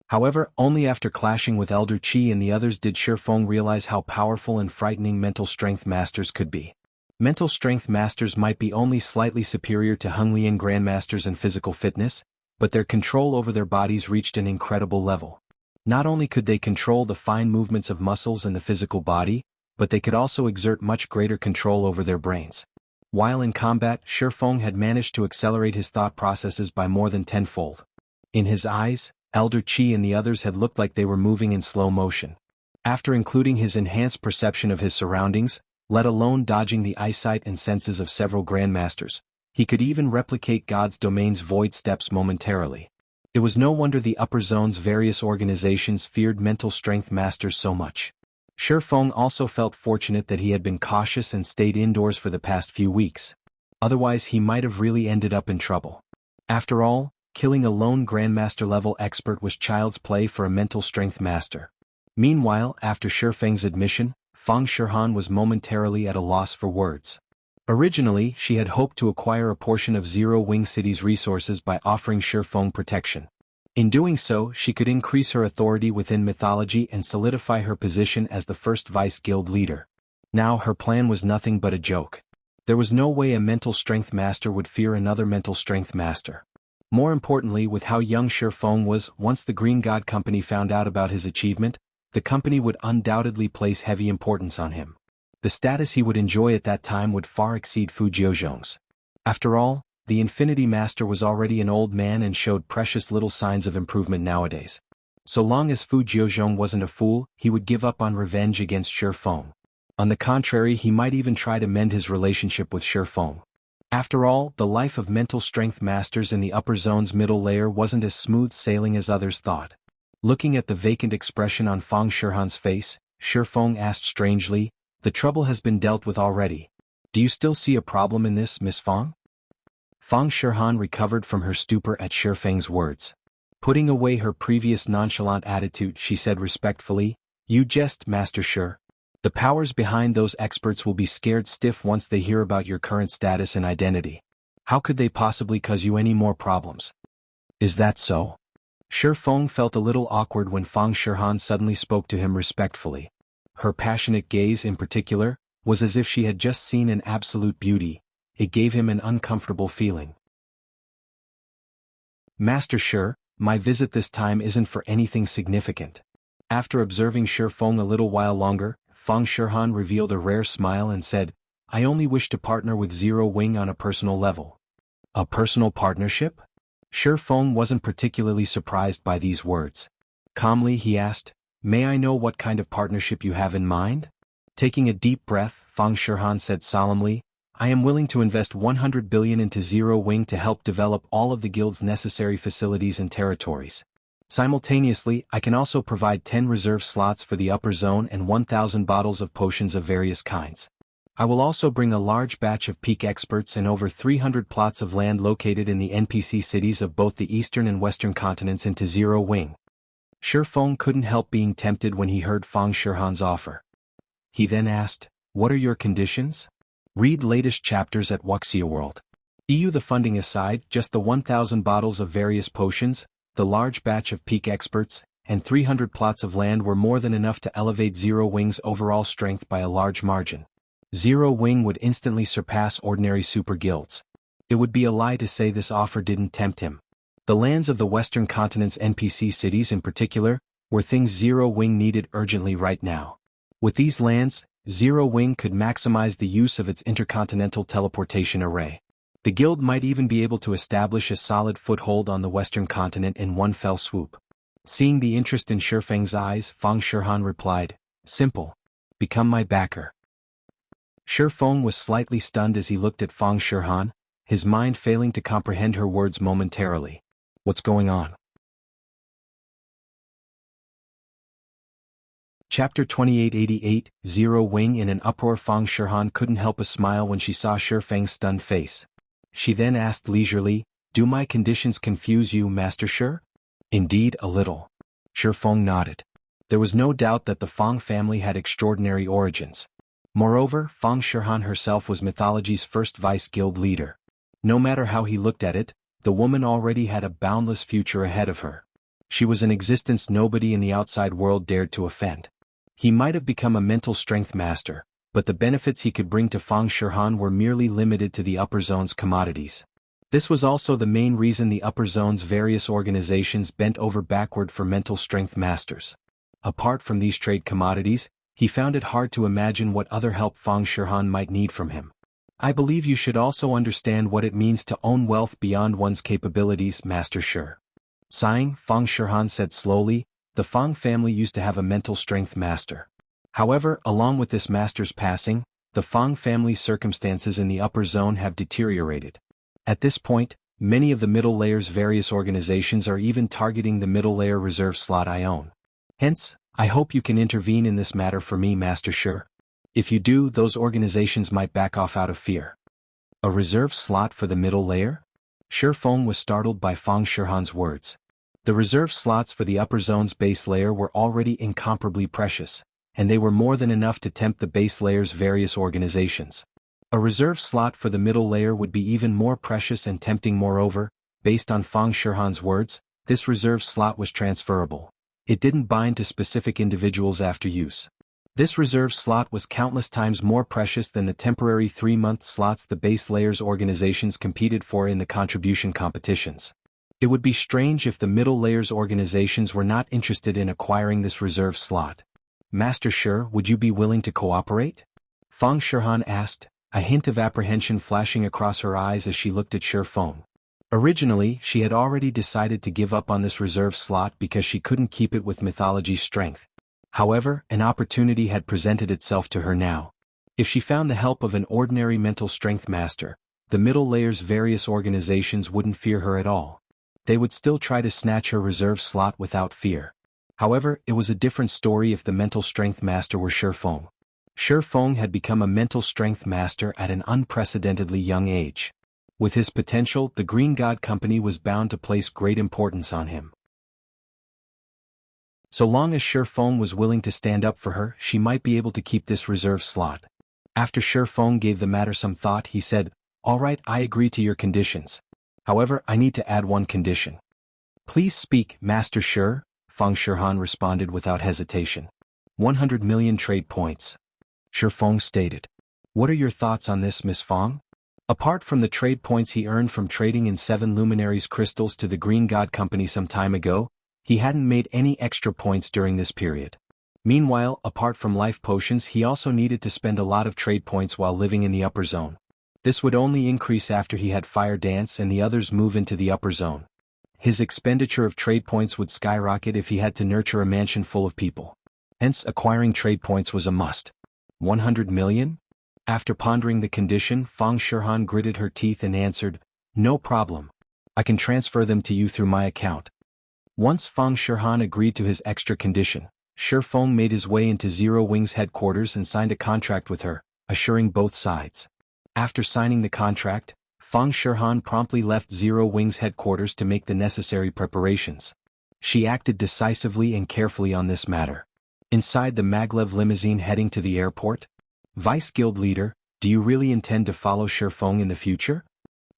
However, only after clashing with Elder Qi and the others did Feng realize how powerful and frightening mental strength masters could be. Mental strength masters might be only slightly superior to Honglian grandmasters in physical fitness, but their control over their bodies reached an incredible level. Not only could they control the fine movements of muscles in the physical body, but they could also exert much greater control over their brains. While in combat, Feng had managed to accelerate his thought processes by more than tenfold. In his eyes, Elder Qi and the others had looked like they were moving in slow motion. After including his enhanced perception of his surroundings, let alone dodging the eyesight and senses of several grandmasters, he could even replicate God's domain's void steps momentarily. It was no wonder the upper zone's various organizations feared mental strength masters so much. Feng also felt fortunate that he had been cautious and stayed indoors for the past few weeks. Otherwise he might have really ended up in trouble. After all, killing a lone grandmaster-level expert was child's play for a mental strength master. Meanwhile, after Feng's admission, Feng Shihan was momentarily at a loss for words. Originally, she had hoped to acquire a portion of Zero Wing City's resources by offering Feng protection. In doing so, she could increase her authority within mythology and solidify her position as the first vice guild leader. Now her plan was nothing but a joke. There was no way a mental strength master would fear another mental strength master. More importantly, with how young Feng was, once the Green God Company found out about his achievement, the company would undoubtedly place heavy importance on him. The status he would enjoy at that time would far exceed Fu Jiuzhong's. After all, the Infinity Master was already an old man and showed precious little signs of improvement nowadays. So long as Fu Jiuzhong wasn't a fool, he would give up on revenge against Feng. On the contrary, he might even try to mend his relationship with Feng. After all, the life of mental strength masters in the upper zone's middle layer wasn't as smooth sailing as others thought. Looking at the vacant expression on Feng Shihan's face, Feng asked strangely, "The trouble has been dealt with already. Do you still see a problem in this, Miss Feng?" Feng Shihan recovered from her stupor at Feng's words. Putting away her previous nonchalant attitude, she said respectfully, "You jest, Master Shi. The powers behind those experts will be scared stiff once they hear about your current status and identity. How could they possibly cause you any more problems? Is that so? Feng felt a little awkward when Feng Shihan suddenly spoke to him respectfully. Her passionate gaze in particular was as if she had just seen an absolute beauty. It gave him an uncomfortable feeling. Master Shi, my visit this time isn't for anything significant. After observing Feng a little while longer, Feng Shihan revealed a rare smile and said, I only wish to partner with Zero Wing on a personal level. A personal partnership? Feng wasn't particularly surprised by these words. Calmly he asked, May I know what kind of partnership you have in mind? Taking a deep breath, Feng Shihan said solemnly, I am willing to invest 100 billion into Zero Wing to help develop all of the guild's necessary facilities and territories. Simultaneously, I can also provide 10 reserve slots for the upper zone and 1,000 bottles of potions of various kinds. I will also bring a large batch of peak experts and over 300 plots of land located in the NPC cities of both the eastern and western continents into Zero Wing. Feng couldn't help being tempted when he heard Feng Shihan's offer. He then asked, What are your conditions? Read latest chapters at Wuxia World. EU the funding aside, just the 1,000 bottles of various potions, the large batch of peak experts, and 300 plots of land were more than enough to elevate Zero Wing's overall strength by a large margin. Zero Wing would instantly surpass ordinary super guilds. It would be a lie to say this offer didn't tempt him. The lands of the western continent's NPC cities in particular were things Zero Wing needed urgently right now. With these lands, Zero Wing could maximize the use of its intercontinental teleportation array. The guild might even be able to establish a solid foothold on the western continent in one fell swoop. Seeing the interest in Feng's eyes, Feng Shihan replied, Simple. Become my backer. Feng was slightly stunned as he looked at Feng Shihan, his mind failing to comprehend her words momentarily. What's going on? Chapter 2888, Zero Wing in an uproar. Feng Shihan couldn't help a smile when she saw Feng's stunned face. She then asked leisurely, Do my conditions confuse you, Master Shi? Indeed, a little. Feng nodded. There was no doubt that the Feng family had extraordinary origins. Moreover, Feng Shihan herself was mythology's first vice-guild leader. No matter how he looked at it, the woman already had a boundless future ahead of her. She was an existence nobody in the outside world dared to offend. He might have become a mental strength master, but the benefits he could bring to Feng Shihan were merely limited to the upper zone's commodities. This was also the main reason the upper zone's various organizations bent over backward for mental strength masters. Apart from these trade commodities, he found it hard to imagine what other help Feng Shihan might need from him. I believe you should also understand what it means to own wealth beyond one's capabilities, Master Shi. Sighing, Feng Shihan said slowly, the Feng family used to have a mental strength master. However, along with this master's passing, the Feng family's circumstances in the upper zone have deteriorated. At this point, many of the middle layer's various organizations are even targeting the middle layer reserve slot I own. Hence, I hope you can intervene in this matter for me, Master Shi. If you do, those organizations might back off out of fear. A reserve slot for the middle layer? Feng was startled by Feng Shihan's words. The reserve slots for the upper zone's base layer were already incomparably precious, and they were more than enough to tempt the base layer's various organizations. A reserve slot for the middle layer would be even more precious and tempting. Moreover, based on Feng Shihan's words, this reserve slot was transferable. It didn't bind to specific individuals after use. This reserve slot was countless times more precious than the temporary 3-month slots the base layer's organizations competed for in the contribution competitions. It would be strange if the middle layer's organizations were not interested in acquiring this reserve slot. Master Shi, would you be willing to cooperate? Feng Shihan asked, a hint of apprehension flashing across her eyes as she looked at Feng. Originally, she had already decided to give up on this reserve slot because she couldn't keep it with mythology's strength. However, an opportunity had presented itself to her now. If she found the help of an ordinary mental strength master, the middle layer's various organizations wouldn't fear her at all. They would still try to snatch her reserve slot without fear. However, it was a different story if the mental strength master were Feng. Feng had become a mental strength master at an unprecedentedly young age. With his potential, the Green God Company was bound to place great importance on him. So long as Feng was willing to stand up for her, she might be able to keep this reserve slot. After Feng gave the matter some thought, he said, Alright, I agree to your conditions. However, I need to add one condition. Please speak, Master Shi, Feng Shihan responded without hesitation. 100 million trade points. Shi Feng stated. What are your thoughts on this, Miss Feng? Apart from the trade points he earned from trading in 7 luminaries crystals to the Green God Company some time ago, he hadn't made any extra points during this period. Meanwhile, apart from life potions, he also needed to spend a lot of trade points while living in the upper zone. This would only increase after he had Fire Dance and the others move into the upper zone. His expenditure of trade points would skyrocket if he had to nurture a mansion full of people. Hence, acquiring trade points was a must. 100 million? After pondering the condition, Feng Shihan gritted her teeth and answered, No problem. I can transfer them to you through my account. Once Feng Shihan agreed to his extra condition, Shi Feng made his way into Zero Wing's headquarters and signed a contract with her, assuring both sides. After signing the contract, Feng Shihan promptly left Zero Wing's headquarters to make the necessary preparations. She acted decisively and carefully on this matter. Inside the maglev limousine heading to the airport, Vice Guild Leader, do you really intend to follow Shi Feng in the future?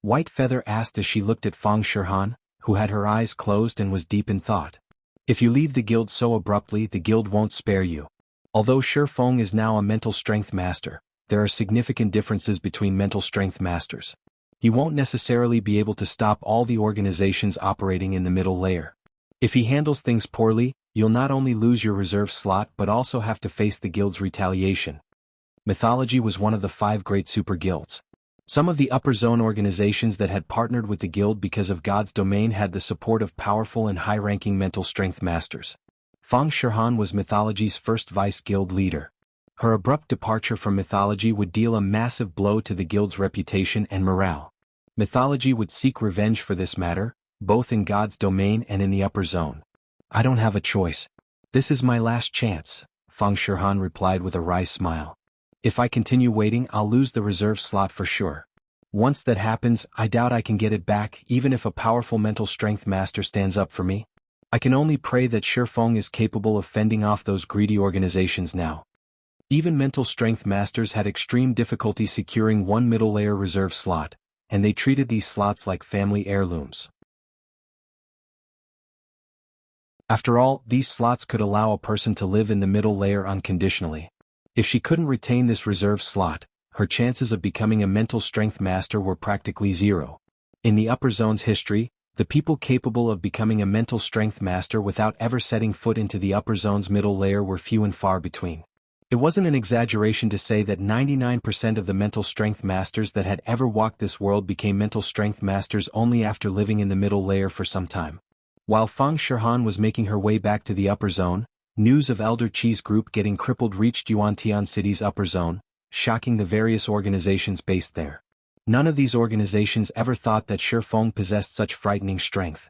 White Feather asked as she looked at Feng Shihan, who had her eyes closed and was deep in thought. If you leave the guild so abruptly, the guild won't spare you. Although Shi Feng is now a mental strength master, there are significant differences between mental strength masters. He won't necessarily be able to stop all the organizations operating in the middle layer. If he handles things poorly, you'll not only lose your reserve slot but also have to face the guild's retaliation. Mythology was one of the 5 great super guilds. Some of the upper zone organizations that had partnered with the guild because of God's domain had the support of powerful and high-ranking mental strength masters. Feng Shihan was Mythology's first vice guild leader. Her abrupt departure from Mythology would deal a massive blow to the guild's reputation and morale. Mythology would seek revenge for this matter, both in God's domain and in the upper zone. I don't have a choice. This is my last chance, Feng Shihan replied with a wry smile. If I continue waiting, I'll lose the reserve slot for sure. Once that happens, I doubt I can get it back even if a powerful mental strength master stands up for me. I can only pray that Shi Feng is capable of fending off those greedy organizations now. Even mental strength masters had extreme difficulty securing one middle layer reserve slot, and they treated these slots like family heirlooms. After all, these slots could allow a person to live in the middle layer unconditionally. If she couldn't retain this reserve slot, her chances of becoming a mental strength master were practically zero. In the upper zone's history, the people capable of becoming a mental strength master without ever setting foot into the upper zone's middle layer were few and far between. It wasn't an exaggeration to say that 99% of the mental strength masters that had ever walked this world became mental strength masters only after living in the middle layer for some time. While Feng Shihan was making her way back to the upper zone, news of Elder Chi's group getting crippled reached Yuantian City's upper zone, shocking the various organizations based there. None of these organizations ever thought that Shi Feng possessed such frightening strength.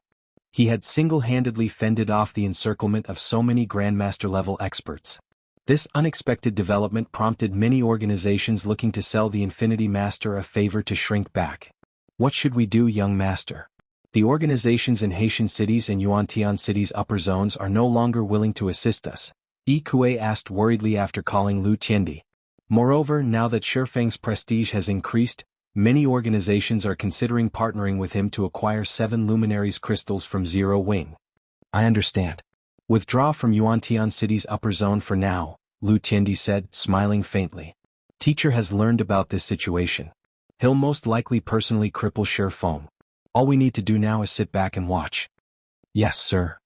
He had single-handedly fended off the encirclement of so many Grandmaster-level experts. This unexpected development prompted many organizations looking to sell the Infinity Master a favor to shrink back. What should we do, young master? The organizations in Haitian cities and Yuantian cities' upper zones are no longer willing to assist us, Yi Kuei asked worriedly after calling Lu Tiendi. Moreover, now that Shi Feng's prestige has increased, many organizations are considering partnering with him to acquire 7 luminaries crystals from Zero Wing. I understand. Withdraw from Yuantian City's upper zone for now, Lu Tiendi said, smiling faintly. Teacher has learned about this situation. He'll most likely personally cripple Shi Feng. All we need to do now is sit back and watch. Yes, sir.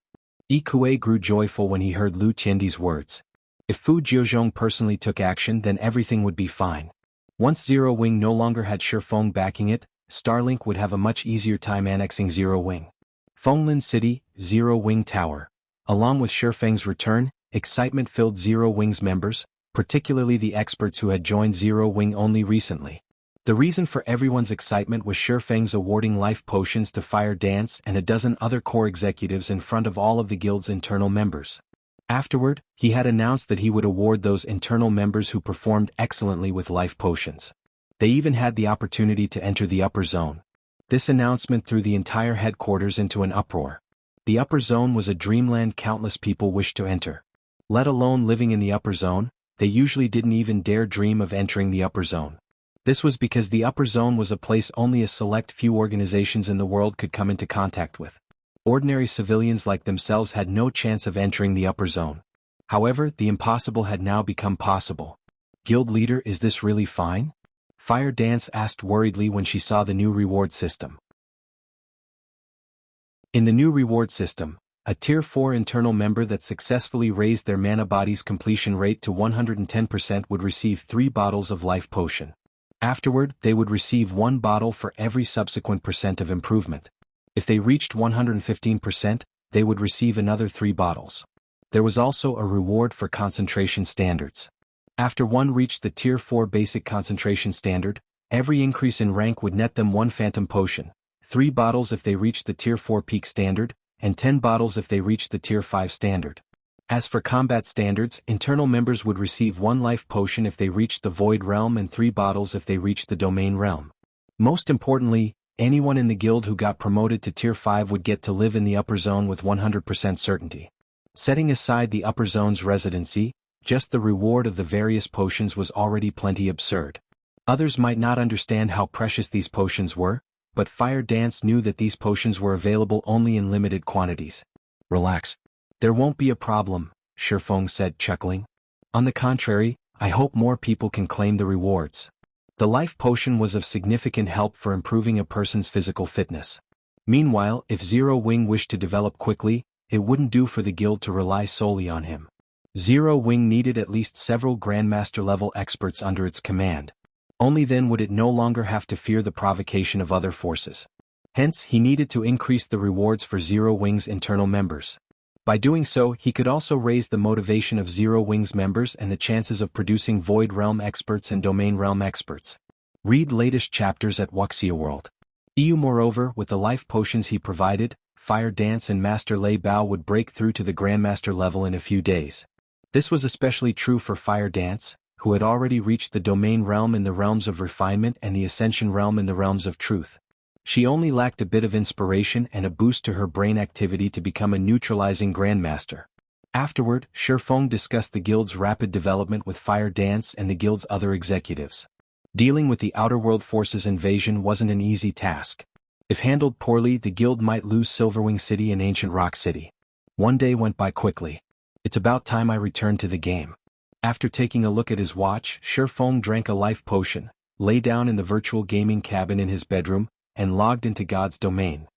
Yi Kuei grew joyful when he heard Lu Tiendi's words. If Fu Jiuzhong personally took action, then everything would be fine. Once Zero Wing no longer had Shi Feng backing it, Starlink would have a much easier time annexing Zero Wing. Fenglin City, Zero Wing Tower. Along with Shi Feng's return, excitement filled Zero Wing's members, particularly the experts who had joined Zero Wing only recently. The reason for everyone's excitement was Shi Feng's awarding life potions to Fire Dance and a dozen other core executives in front of all of the guild's internal members. Afterward, he had announced that he would award those internal members who performed excellently with life potions. They even had the opportunity to enter the upper zone. This announcement threw the entire headquarters into an uproar. The upper zone was a dreamland countless people wished to enter. Let alone living in the upper zone, they usually didn't even dare dream of entering the upper zone. This was because the upper zone was a place only a select few organizations in the world could come into contact with. Ordinary civilians like themselves had no chance of entering the upper zone. However, the impossible had now become possible. Guild leader, is this really fine? Fire Dance asked worriedly when she saw the new reward system. In the new reward system, a Tier 4 internal member that successfully raised their mana body's completion rate to 110% would receive 3 bottles of life potion. Afterward, they would receive 1 bottle for every subsequent percent of improvement. If they reached 115%, they would receive another 3 bottles. There was also a reward for concentration standards. After one reached the Tier 4 basic concentration standard, every increase in rank would net them 1 phantom potion, 3 bottles if they reached the Tier 4 peak standard, and 10 bottles if they reached the Tier 5 standard. As for combat standards, internal members would receive 1 life potion if they reached the Void Realm and 3 bottles if they reached the Domain Realm. Most importantly, anyone in the guild who got promoted to Tier 5 would get to live in the upper zone with 100% certainty. Setting aside the upper zone's residency, just the reward of the various potions was already plenty absurd. Others might not understand how precious these potions were, but Fire Dance knew that these potions were available only in limited quantities. Relax. There won't be a problem, Feng said, chuckling. On the contrary, I hope more people can claim the rewards. The life potion was of significant help for improving a person's physical fitness. Meanwhile, if Zero Wing wished to develop quickly, it wouldn't do for the guild to rely solely on him. Zero Wing needed at least several Grandmaster-level experts under its command. Only then would it no longer have to fear the provocation of other forces. Hence, he needed to increase the rewards for Zero Wing's internal members. By doing so, he could also raise the motivation of Zero Wing's members and the chances of producing Void Realm experts and Domain Realm experts. Read latest chapters at Wuxia World. Moreover, with the life potions he provided, Fire Dance and Master Lei Bao would break through to the Grandmaster level in a few days. This was especially true for Fire Dance, who had already reached the Domain Realm in the realms of refinement and the Ascension Realm in the realms of truth. She only lacked a bit of inspiration and a boost to her brain activity to become a neutralizing Grandmaster. Afterward, Feng discussed the guild's rapid development with Fire Dance and the guild's other executives. Dealing with the Outer World Forces invasion wasn't an easy task. If handled poorly, the guild might lose Silverwing City and Ancient Rock City. One day went by quickly. It's about time I returned to the game. After taking a look at his watch, Feng drank a life potion, lay down in the virtual gaming cabin in his bedroom, and logged into God's domain.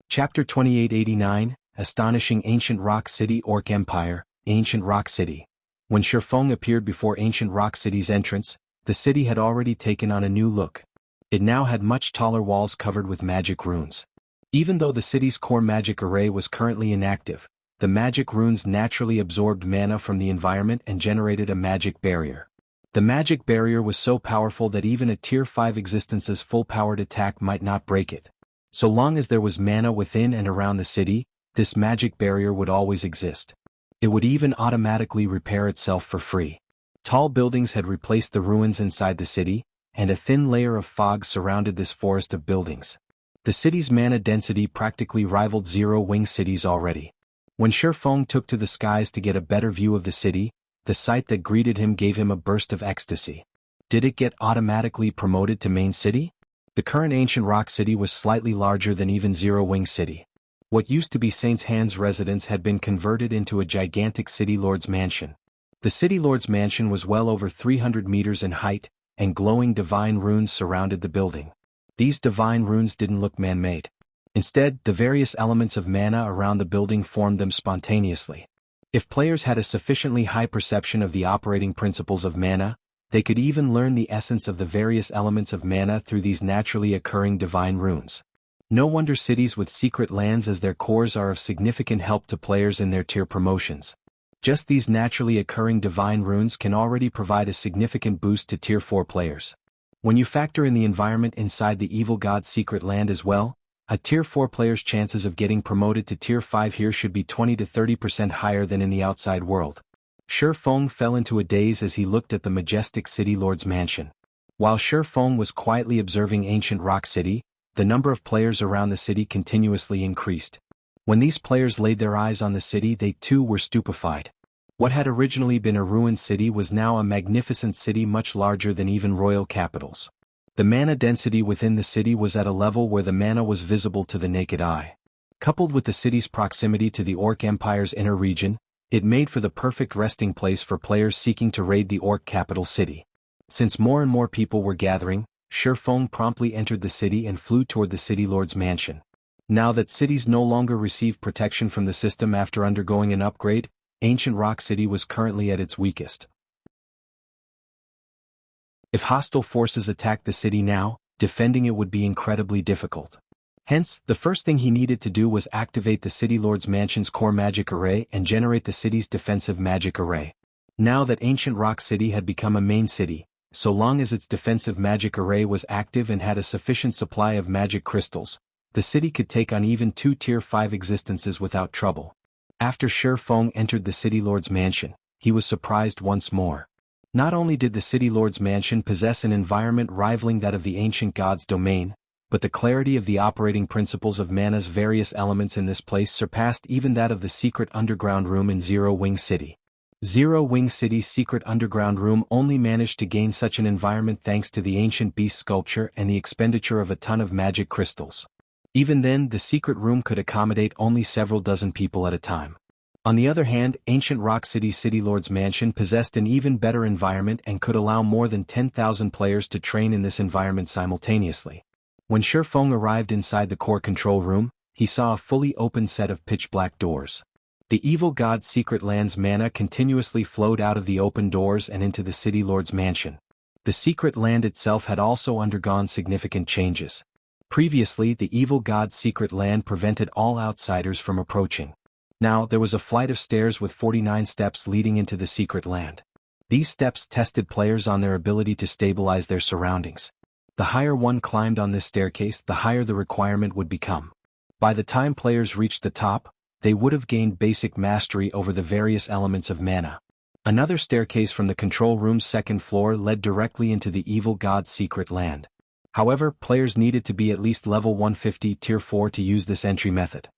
Chapter 2889, Astonishing Ancient Rock City Orc Empire, Ancient Rock City. When Feng appeared before Ancient Rock City's entrance, the city had already taken on a new look. It now had much taller walls covered with magic runes. Even though the city's core magic array was currently inactive, the magic runes naturally absorbed mana from the environment and generated a magic barrier. The magic barrier was so powerful that even a Tier 5 existence's full-powered attack might not break it. So long as there was mana within and around the city, this magic barrier would always exist. It would even automatically repair itself for free. Tall buildings had replaced the ruins inside the city, and a thin layer of fog surrounded this forest of buildings. The city's mana density practically rivaled Zero Wing cities already. When Feng took to the skies to get a better view of the city, the sight that greeted him gave him a burst of ecstasy. Did it get automatically promoted to main city? The current Ancient Rock City was slightly larger than even Zero Wing City. What used to be Saint's Hand's residence had been converted into a gigantic City Lord's mansion. The City Lord's mansion was well over 300 meters in height, and glowing divine runes surrounded the building. These divine runes didn't look man-made. Instead, the various elements of mana around the building formed them spontaneously. If players had a sufficiently high perception of the operating principles of mana, they could even learn the essence of the various elements of mana through these naturally occurring divine runes. No wonder cities with secret lands as their cores are of significant help to players in their tier promotions. Just these naturally occurring divine runes can already provide a significant boost to Tier 4 players. When you factor in the environment inside the Evil God's secret land as well, a Tier 4 player's chances of getting promoted to Tier 5 here should be 20 to 30% higher than in the outside world. Feng fell into a daze as he looked at the majestic City Lord's mansion. While Feng was quietly observing Ancient Rock City, the number of players around the city continuously increased. When these players laid their eyes on the city, they too were stupefied. What had originally been a ruined city was now a magnificent city much larger than even royal capitals. The mana density within the city was at a level where the mana was visible to the naked eye. Coupled with the city's proximity to the Orc Empire's inner region, it made for the perfect resting place for players seeking to raid the Orc capital city. Since more and more people were gathering, Feng promptly entered the city and flew toward the city lord's mansion. Now that cities no longer received protection from the system after undergoing an upgrade, Ancient Rock City was currently at its weakest. If hostile forces attacked the city now, defending it would be incredibly difficult. Hence, the first thing he needed to do was activate the City Lord's Mansion's core magic array and generate the city's defensive magic array. Now that Ancient Rock City had become a main city, so long as its defensive magic array was active and had a sufficient supply of magic crystals, the city could take on even 2 Tier 5 existences without trouble. After Feng entered the City Lord's Mansion, he was surprised once more. Not only did the City Lord's Mansion possess an environment rivaling that of the ancient god's domain, but the clarity of the operating principles of mana's various elements in this place surpassed even that of the secret underground room in Zero Wing City. Zero Wing City's secret underground room only managed to gain such an environment thanks to the ancient beast sculpture and the expenditure of a ton of magic crystals. Even then, the secret room could accommodate only several dozen people at a time. On the other hand, Ancient Rock City's City Lord's Mansion possessed an even better environment and could allow more than 10,000 players to train in this environment simultaneously. When Feng arrived inside the core control room, he saw a fully open set of pitch-black doors. The evil god's secret land's mana continuously flowed out of the open doors and into the City Lord's Mansion. The secret land itself had also undergone significant changes. Previously, the evil god's secret land prevented all outsiders from approaching. Now, there was a flight of stairs with 49 steps leading into the secret land. These steps tested players on their ability to stabilize their surroundings. The higher one climbed on this staircase, the higher the requirement would become. By the time players reached the top, they would have gained basic mastery over the various elements of mana. Another staircase from the control room's second floor led directly into the evil god's secret land. However, players needed to be at least level 150 Tier 4 to use this entry method.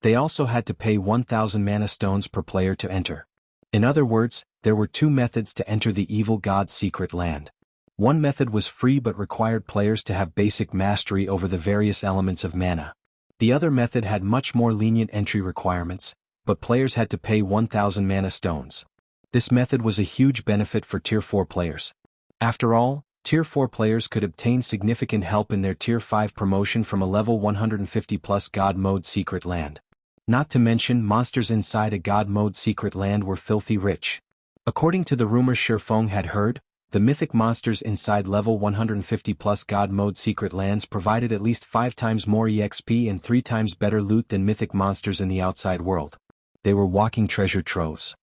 They also had to pay 1,000 mana stones per player to enter. In other words, there were 2 methods to enter the evil god's secret land. One method was free but required players to have basic mastery over the various elements of mana. The other method had much more lenient entry requirements, but players had to pay 1,000 mana stones. This method was a huge benefit for Tier 4 players. After all, Tier 4 players could obtain significant help in their Tier 5 promotion from a level 150 plus God Mode secret land. Not to mention, monsters inside a God Mode secret land were filthy rich. According to the rumors Feng had heard, the mythic monsters inside level 150 plus God Mode secret lands provided at least 5 times more EXP and 3 times better loot than mythic monsters in the outside world. They were walking treasure troves.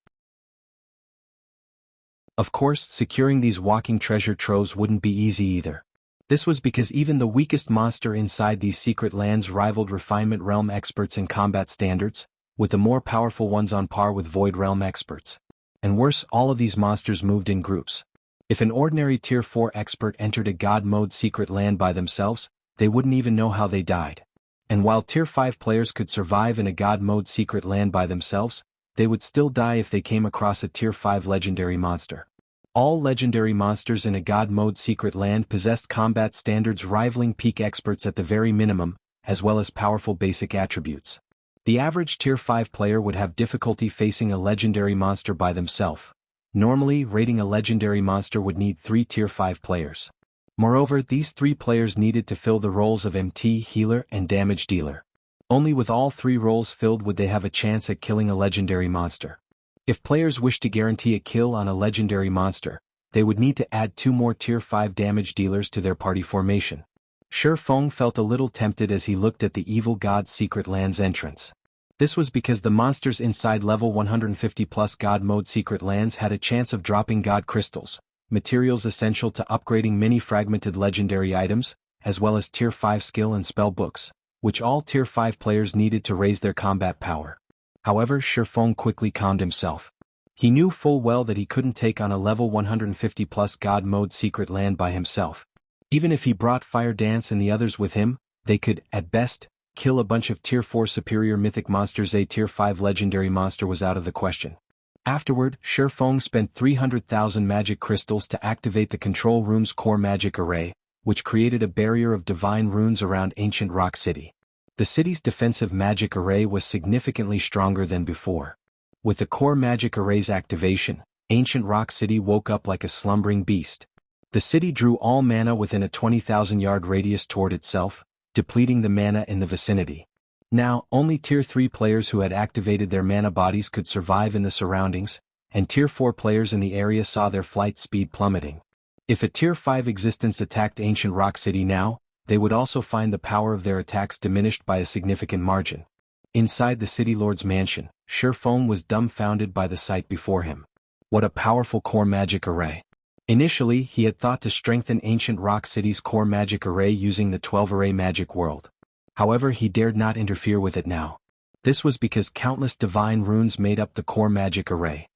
Of course, securing these walking treasure troves wouldn't be easy either. This was because even the weakest monster inside these secret lands rivaled Refinement Realm experts in combat standards, with the more powerful ones on par with Void Realm experts. And worse, all of these monsters moved in groups. If an ordinary Tier 4 expert entered a God Mode secret land by themselves, they wouldn't even know how they died. And while Tier 5 players could survive in a God Mode secret land by themselves, they would still die if they came across a Tier 5 legendary monster. All legendary monsters in a God Mode secret land possessed combat standards rivaling peak experts at the very minimum, as well as powerful basic attributes. The average Tier 5 player would have difficulty facing a legendary monster by themselves. Normally, raiding a legendary monster would need 3 Tier 5 players. Moreover, these 3 players needed to fill the roles of MT, healer, and damage dealer. Only with all 3 roles filled would they have a chance at killing a legendary monster. If players wished to guarantee a kill on a legendary monster, they would need to add 2 more Tier 5 damage dealers to their party formation. Feng felt a little tempted as he looked at the evil god's secret land's entrance. This was because the monsters inside level 150 plus God Mode secret lands had a chance of dropping God crystals, materials essential to upgrading many fragmented legendary items, as well as Tier 5 skill and spell books, which all Tier 5 players needed to raise their combat power. However, Feng quickly calmed himself. He knew full well that he couldn't take on a level 150 plus God Mode secret land by himself. Even if he brought Fire Dance and the others with him, they could, at best, kill a bunch of Tier 4 superior mythic monsters. A Tier 5 legendary monster was out of the question. Afterward, Feng spent 300,000 magic crystals to activate the control room's core magic array, which created a barrier of divine runes around ancient Rock City. The city's defensive magic array was significantly stronger than before. With the core magic array's activation, ancient Rock City woke up like a slumbering beast. The city drew all mana within a 20,000-yard radius toward itself, depleting the mana in the vicinity. Now, only Tier 3 players who had activated their mana bodies could survive in the surroundings, and Tier 4 players in the area saw their flight speed plummeting. If a Tier 5 existence attacked ancient Rock City now, they would also find the power of their attacks diminished by a significant margin. Inside the city lord's mansion, Feng was dumbfounded by the sight before him. What a powerful core magic array. Initially, he had thought to strengthen ancient Rock City's core magic array using the 12-array magic world. However, he dared not interfere with it now. This was because countless divine runes made up the core magic array.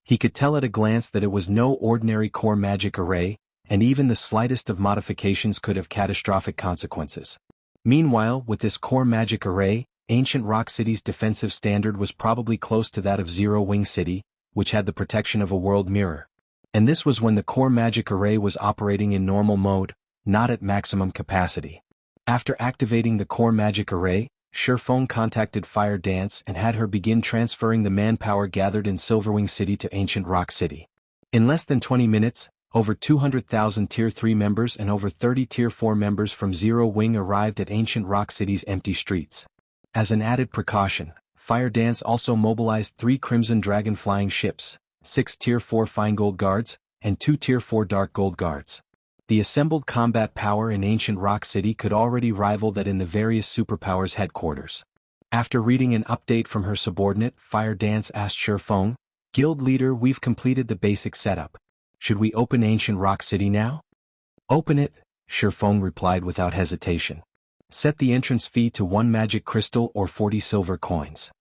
He could tell at a glance that it was no ordinary core magic array, and even the slightest of modifications could have catastrophic consequences. Meanwhile, with this core magic array, ancient Rock City's defensive standard was probably close to that of Zero Wing City, which had the protection of a world mirror. And this was when the core magic array was operating in normal mode, not at maximum capacity. After activating the core magic array, Feng contacted Fire Dance and had her begin transferring the manpower gathered in Silverwing City to ancient Rock City. In less than 20 minutes, over 200,000 Tier 3 members and over 30 Tier 4 members from Zero Wing arrived at ancient Rock City's empty streets. As an added precaution, Fire Dance also mobilized 3 Crimson Dragon flying ships, 6 Tier 4 Fine Gold Guards, and 2 Tier 4 Dark Gold Guards. The assembled combat power in ancient Rock City could already rival that in the various superpowers' headquarters. After reading an update from her subordinate, Fire Dance asked Feng, "Guild leader, we've completed the basic setup. Should we open ancient Rock City now?" "Open it," Feng replied without hesitation. "Set the entrance fee to 1 magic crystal or 40 silver coins."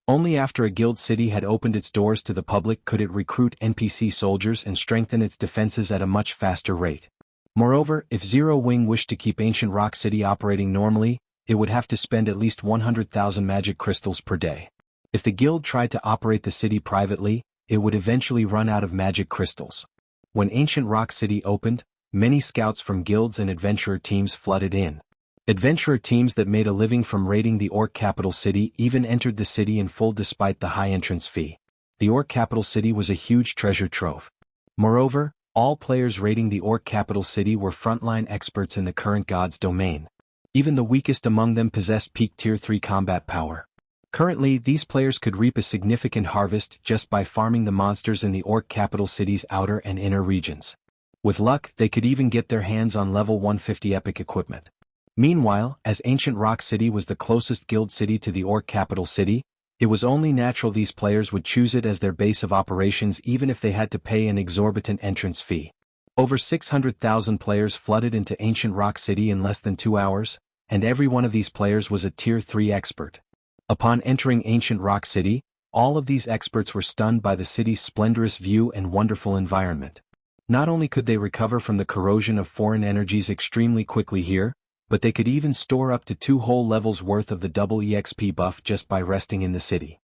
Only after a guild city had opened its doors to the public could it recruit NPC soldiers and strengthen its defenses at a much faster rate. Moreover, if Zero Wing wished to keep ancient Rock City operating normally, it would have to spend at least 100,000 magic crystals per day. If the guild tried to operate the city privately, it would eventually run out of magic crystals. When ancient Rock City opened, many scouts from guilds and adventurer teams flooded in. Adventurer teams that made a living from raiding the Orc capital city even entered the city in full despite the high entrance fee. The Orc capital city was a huge treasure trove. Moreover, all players raiding the Orc capital city were frontline experts in the current god's domain. Even the weakest among them possessed peak Tier 3 combat power. Currently, these players could reap a significant harvest just by farming the monsters in the Orc capital city's outer and inner regions. With luck, they could even get their hands on level 150 epic equipment. Meanwhile, as ancient Rock City was the closest guild city to the Orc capital city, it was only natural these players would choose it as their base of operations even if they had to pay an exorbitant entrance fee. Over 600,000 players flooded into ancient Rock City in less than 2 hours, and every one of these players was a Tier 3 expert. Upon entering ancient Rock City, all of these experts were stunned by the city's splendorous view and wonderful environment. Not only could they recover from the corrosion of foreign energies extremely quickly here, but they could even store up to 2 whole levels worth of the double EXP buff just by resting in the city.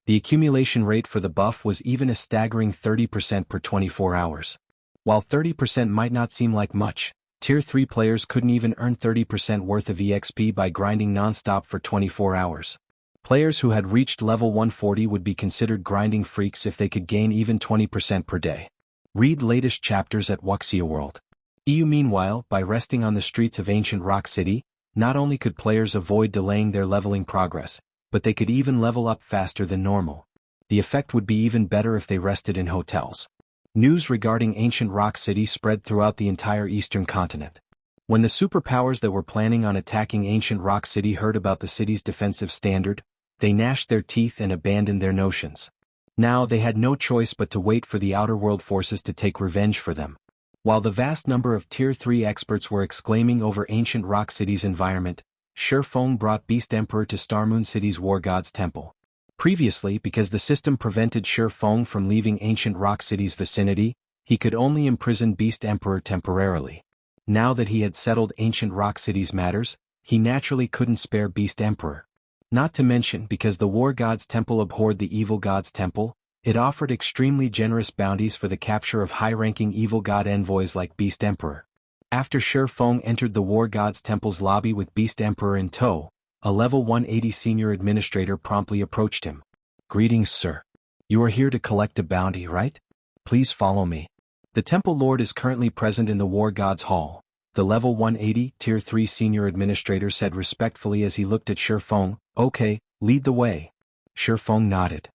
The accumulation rate for the buff was even a staggering 30% per 24 hours. While 30% might not seem like much, Tier 3 players couldn't even earn 30% worth of EXP by grinding non-stop for 24 hours. Players who had reached level 140 would be considered grinding freaks if they could gain even 20% per day. Read latest chapters at Wuxia World. Meanwhile, by resting on the streets of ancient Rock City, not only could players avoid delaying their leveling progress, but they could even level up faster than normal. The effect would be even better if they rested in hotels. News regarding ancient Rock City spread throughout the entire eastern continent. When the superpowers that were planning on attacking ancient Rock City heard about the city's defensive standard, they gnashed their teeth and abandoned their notions. Now they had no choice but to wait for the outer world forces to take revenge for them. While the vast number of Tier 3 experts were exclaiming over ancient Rock City's environment, Feng brought Beast Emperor to Starmoon City's War God's Temple. Previously, because the system prevented Feng from leaving ancient Rock City's vicinity, he could only imprison Beast Emperor temporarily. Now that he had settled ancient Rock City's matters, he naturally couldn't spare Beast Emperor. Not to mention because the War God's Temple abhorred the Evil God's Temple, it offered extremely generous bounties for the capture of high-ranking Evil God envoys like Beast Emperor. After Feng entered the War God's Temple's lobby with Beast Emperor in tow, a level 180 senior administrator promptly approached him. "Greetings, sir. You are here to collect a bounty, right? Please follow me." The Temple Lord is currently present in the War God's Hall, the level 180 Tier 3 senior administrator said respectfully as he looked at Feng. "Okay, lead the way." Feng nodded.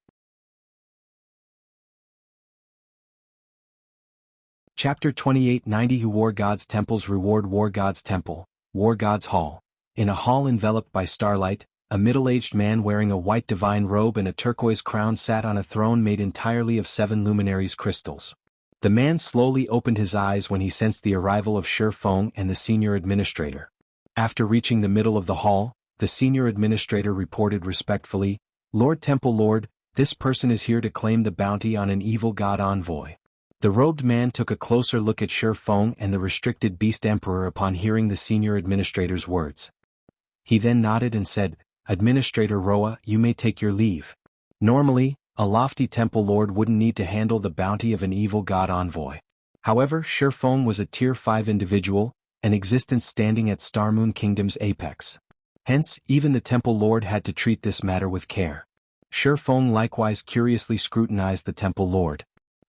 Chapter 2890 War God's Temples Reward War God's Temple, War God's Hall. In a hall enveloped by starlight, a middle-aged man wearing a white divine robe and a turquoise crown sat on a throne made entirely of 7 luminaries crystals. The man slowly opened his eyes when he sensed the arrival of Feng and the senior administrator. After reaching the middle of the hall, the senior administrator reported respectfully, "Lord Temple Lord, this person is here to claim the bounty on an evil god envoy." The robed man took a closer look at Feng and the restricted Beast Emperor upon hearing the senior administrator's words. He then nodded and said, "Administrator Roa, you may take your leave." Normally, a lofty Temple Lord wouldn't need to handle the bounty of an evil god envoy. However, Feng was a Tier 5 individual, an existence standing at Starmoon Kingdom's apex. Hence, even the Temple Lord had to treat this matter with care. Feng likewise curiously scrutinized the Temple Lord.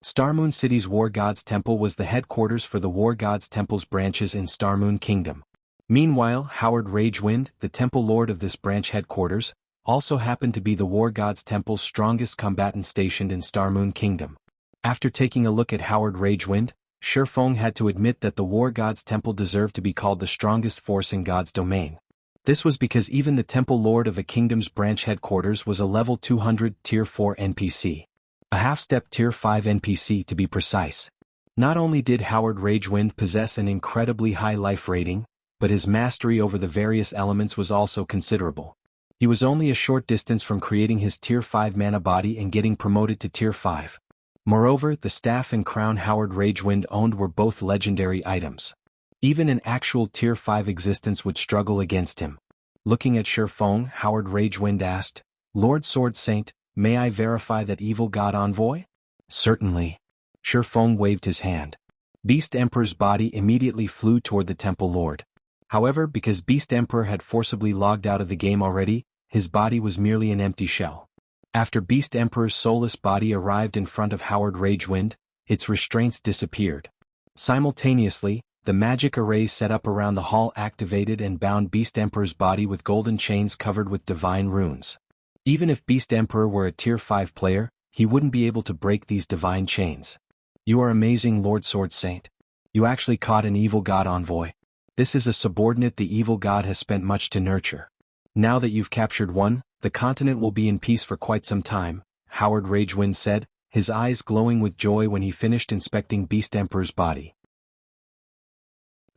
Starmoon City's War God's Temple was the headquarters for the War God's Temple's branches in Starmoon Kingdom. Meanwhile, Howard Ragewind, the Temple Lord of this branch headquarters, also happened to be the War God's Temple's strongest combatant stationed in Starmoon Kingdom. After taking a look at Howard Ragewind, Feng had to admit that the War God's Temple deserved to be called the strongest force in God's domain. This was because even the Temple Lord of a kingdom's branch headquarters was a level 200 Tier 4 NPC. A half-step Tier 5 NPC to be precise. Not only did Howard Ragewind possess an incredibly high life rating, but his mastery over the various elements was also considerable. He was only a short distance from creating his Tier 5 mana body and getting promoted to Tier 5. Moreover, the staff and crown Howard Ragewind owned were both legendary items. Even an actual Tier 5 existence would struggle against him. Looking at Feng, Howard Ragewind asked, "Lord Sword Saint, may I verify that evil god envoy?" "Certainly." Feng waved his hand. Beast Emperor's body immediately flew toward the Temple Lord. However, because Beast Emperor had forcibly logged out of the game already, his body was merely an empty shell. After Beast Emperor's soulless body arrived in front of Howard Ragewind, its restraints disappeared. Simultaneously, the magic arrays set up around the hall activated and bound Beast Emperor's body with golden chains covered with divine runes. Even if Beast Emperor were a Tier 5 player, he wouldn't be able to break these divine chains. "You are amazing, Lord Sword Saint. You actually caught an evil god envoy. This is a subordinate the evil god has spent much to nurture. Now that you've captured one, the continent will be in peace for quite some time," Howard Ragewind said, his eyes glowing with joy when he finished inspecting Beast Emperor's body.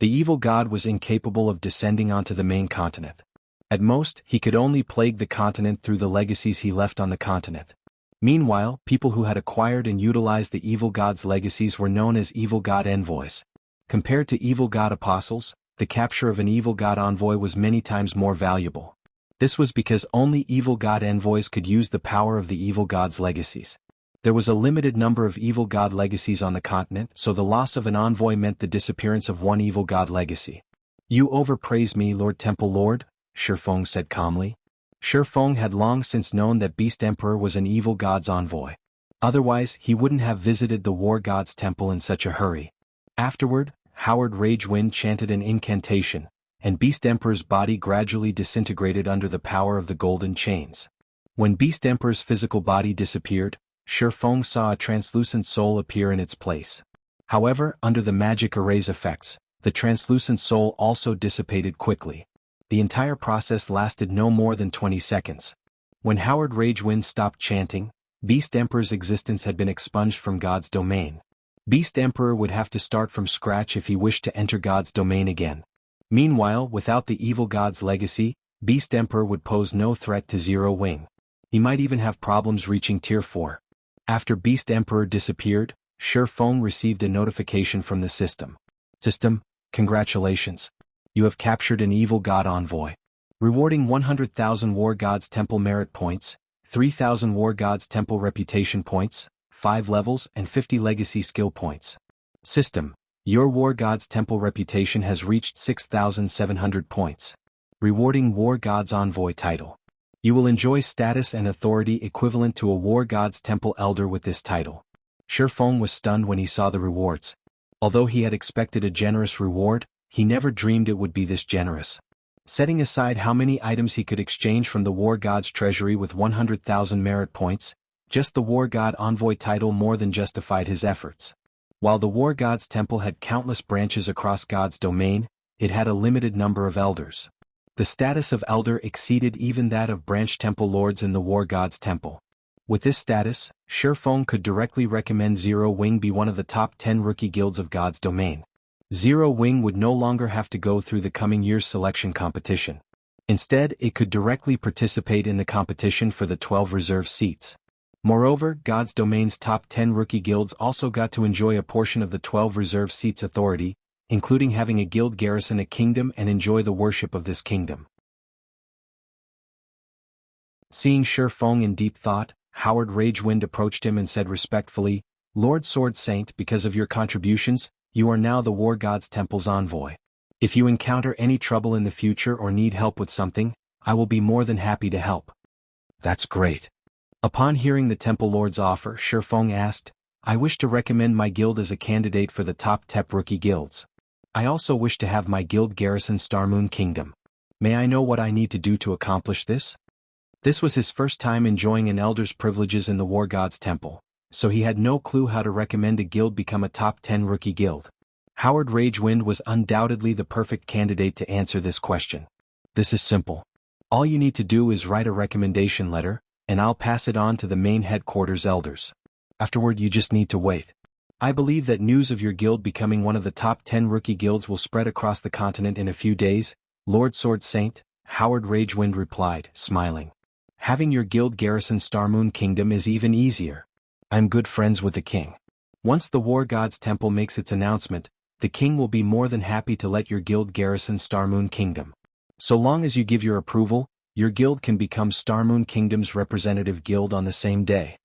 The evil god was incapable of descending onto the main continent. At most, he could only plague the continent through the legacies he left on the continent. Meanwhile, people who had acquired and utilized the evil god's legacies were known as evil god envoys. Compared to evil god apostles, the capture of an evil god envoy was many times more valuable. This was because only evil god envoys could use the power of the evil god's legacies. There was a limited number of evil god legacies on the continent, so the loss of an envoy meant the disappearance of one evil god legacy. "You overpraise me, Lord Temple Lord," Feng said calmly. Feng had long since known that Beast Emperor was an evil god's envoy. Otherwise, he wouldn't have visited the War God's Temple in such a hurry. Afterward, Howard Ragewind chanted an incantation, and Beast Emperor's body gradually disintegrated under the power of the golden chains. When Beast Emperor's physical body disappeared, Feng saw a translucent soul appear in its place. However, under the magic array's effects, the translucent soul also dissipated quickly. The entire process lasted no more than 20 seconds. When Howard Ragewind stopped chanting, Beast Emperor's existence had been expunged from God's domain. Beast Emperor would have to start from scratch if he wished to enter God's domain again. Meanwhile, without the evil god's legacy, Beast Emperor would pose no threat to Zero Wing. He might even have problems reaching Tier 4. After Beast Emperor disappeared, Feng received a notification from the system. "System, congratulations. You have captured an evil god envoy. Rewarding 100,000 War Gods Temple Merit Points, 3,000 War Gods Temple Reputation Points, 5 levels and 50 Legacy Skill Points. System: your War Gods Temple reputation has reached 6,700 points. Rewarding War Gods Envoy title. You will enjoy status and authority equivalent to a War Gods Temple Elder with this title. Feng was stunned when he saw the rewards. Although he had expected a generous reward, he never dreamed it would be this generous. Setting aside how many items he could exchange from the War God's treasury with 100,000 merit points, just the War God Envoy title more than justified his efforts. While the War God's temple had countless branches across God's domain, it had a limited number of elders. The status of elder exceeded even that of branch temple lords in the War God's temple. With this status, Feng could directly recommend Zero Wing be one of the top 10 rookie guilds of God's domain. Zero Wing would no longer have to go through the coming year's selection competition. Instead, it could directly participate in the competition for the 12 reserve seats. Moreover, God's domain's top 10 rookie guilds also got to enjoy a portion of the 12 reserve seats authority, including having a guild garrison a kingdom and enjoy the worship of this kingdom. Seeing Feng in deep thought, Howard Ragewind approached him and said respectfully, "Lord Sword Saint, because of your contributions, you are now the War God's Temple's envoy. If you encounter any trouble in the future or need help with something, I will be more than happy to help." "That's great." Upon hearing the Temple Lord's offer, Feng asked, "I wish to recommend my guild as a candidate for the top 10 rookie guilds. I also wish to have my guild garrison Starmoon Kingdom. May I know what I need to do to accomplish this?" This was his first time enjoying an elder's privileges in the War God's Temple, so he had no clue how to recommend a guild become a top 10 rookie guild. Howard Ragewind was undoubtedly the perfect candidate to answer this question. "This is simple. All you need to do is write a recommendation letter, and I'll pass it on to the main headquarters elders. Afterward you just need to wait. I believe that news of your guild becoming one of the top 10 rookie guilds will spread across the continent in a few days, Lord Sword Saint," Howard Ragewind replied, smiling. "Having your guild garrison Starmoon Kingdom is even easier. I'm good friends with the king. Once the War God's Temple makes its announcement, the king will be more than happy to let your guild garrison Starmoon Kingdom. So long as you give your approval, your guild can become Starmoon Kingdom's representative guild on the same day."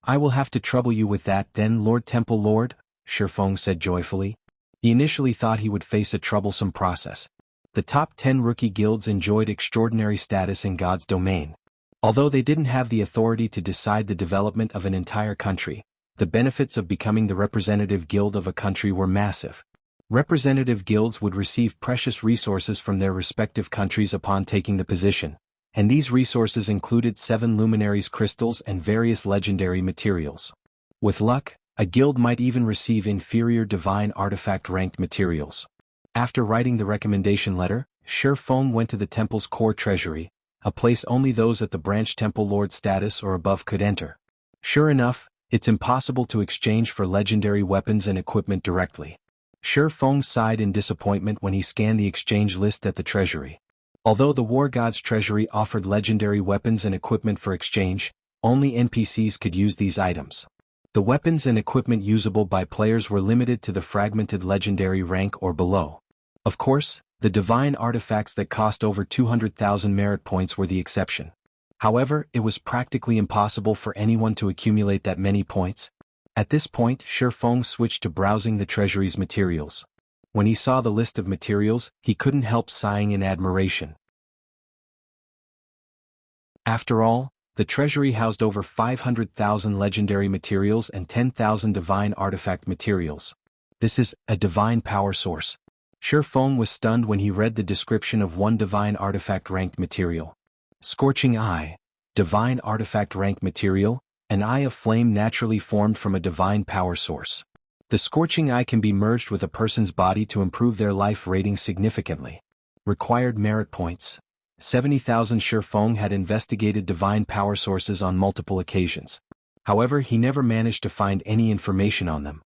"I will have to trouble you with that then, Lord Temple Lord," Feng said joyfully. He initially thought he would face a troublesome process. The top 10 rookie guilds enjoyed extraordinary status in God's domain. Although they didn't have the authority to decide the development of an entire country, the benefits of becoming the representative guild of a country were massive. Representative guilds would receive precious resources from their respective countries upon taking the position, and these resources included 7 luminaries crystals and various legendary materials. With luck, a guild might even receive inferior divine artifact ranked materials. After writing the recommendation letter, Feng went to the temple's core treasury, a place only those at the branch temple lord status or above could enter. Sure enough, it's impossible to exchange for legendary weapons and equipment directly. Feng sighed in disappointment when he scanned the exchange list at the treasury. Although the War God's treasury offered legendary weapons and equipment for exchange, only NPCs could use these items. The weapons and equipment usable by players were limited to the fragmented legendary rank or below. Of course, the divine artifacts that cost over 200,000 merit points were the exception. However, it was practically impossible for anyone to accumulate that many points. At this point, Feng switched to browsing the treasury's materials. When he saw the list of materials, he couldn't help sighing in admiration. After all, the treasury housed over 500,000 legendary materials and 10,000 divine artifact materials. This is a divine power source. Feng was stunned when he read the description of one divine artifact ranked material. Scorching Eye, divine artifact ranked material, an eye of flame naturally formed from a divine power source. The Scorching Eye can be merged with a person's body to improve their life rating significantly. Required merit points. 70,000. Feng had investigated divine power sources on multiple occasions. However, he never managed to find any information on them.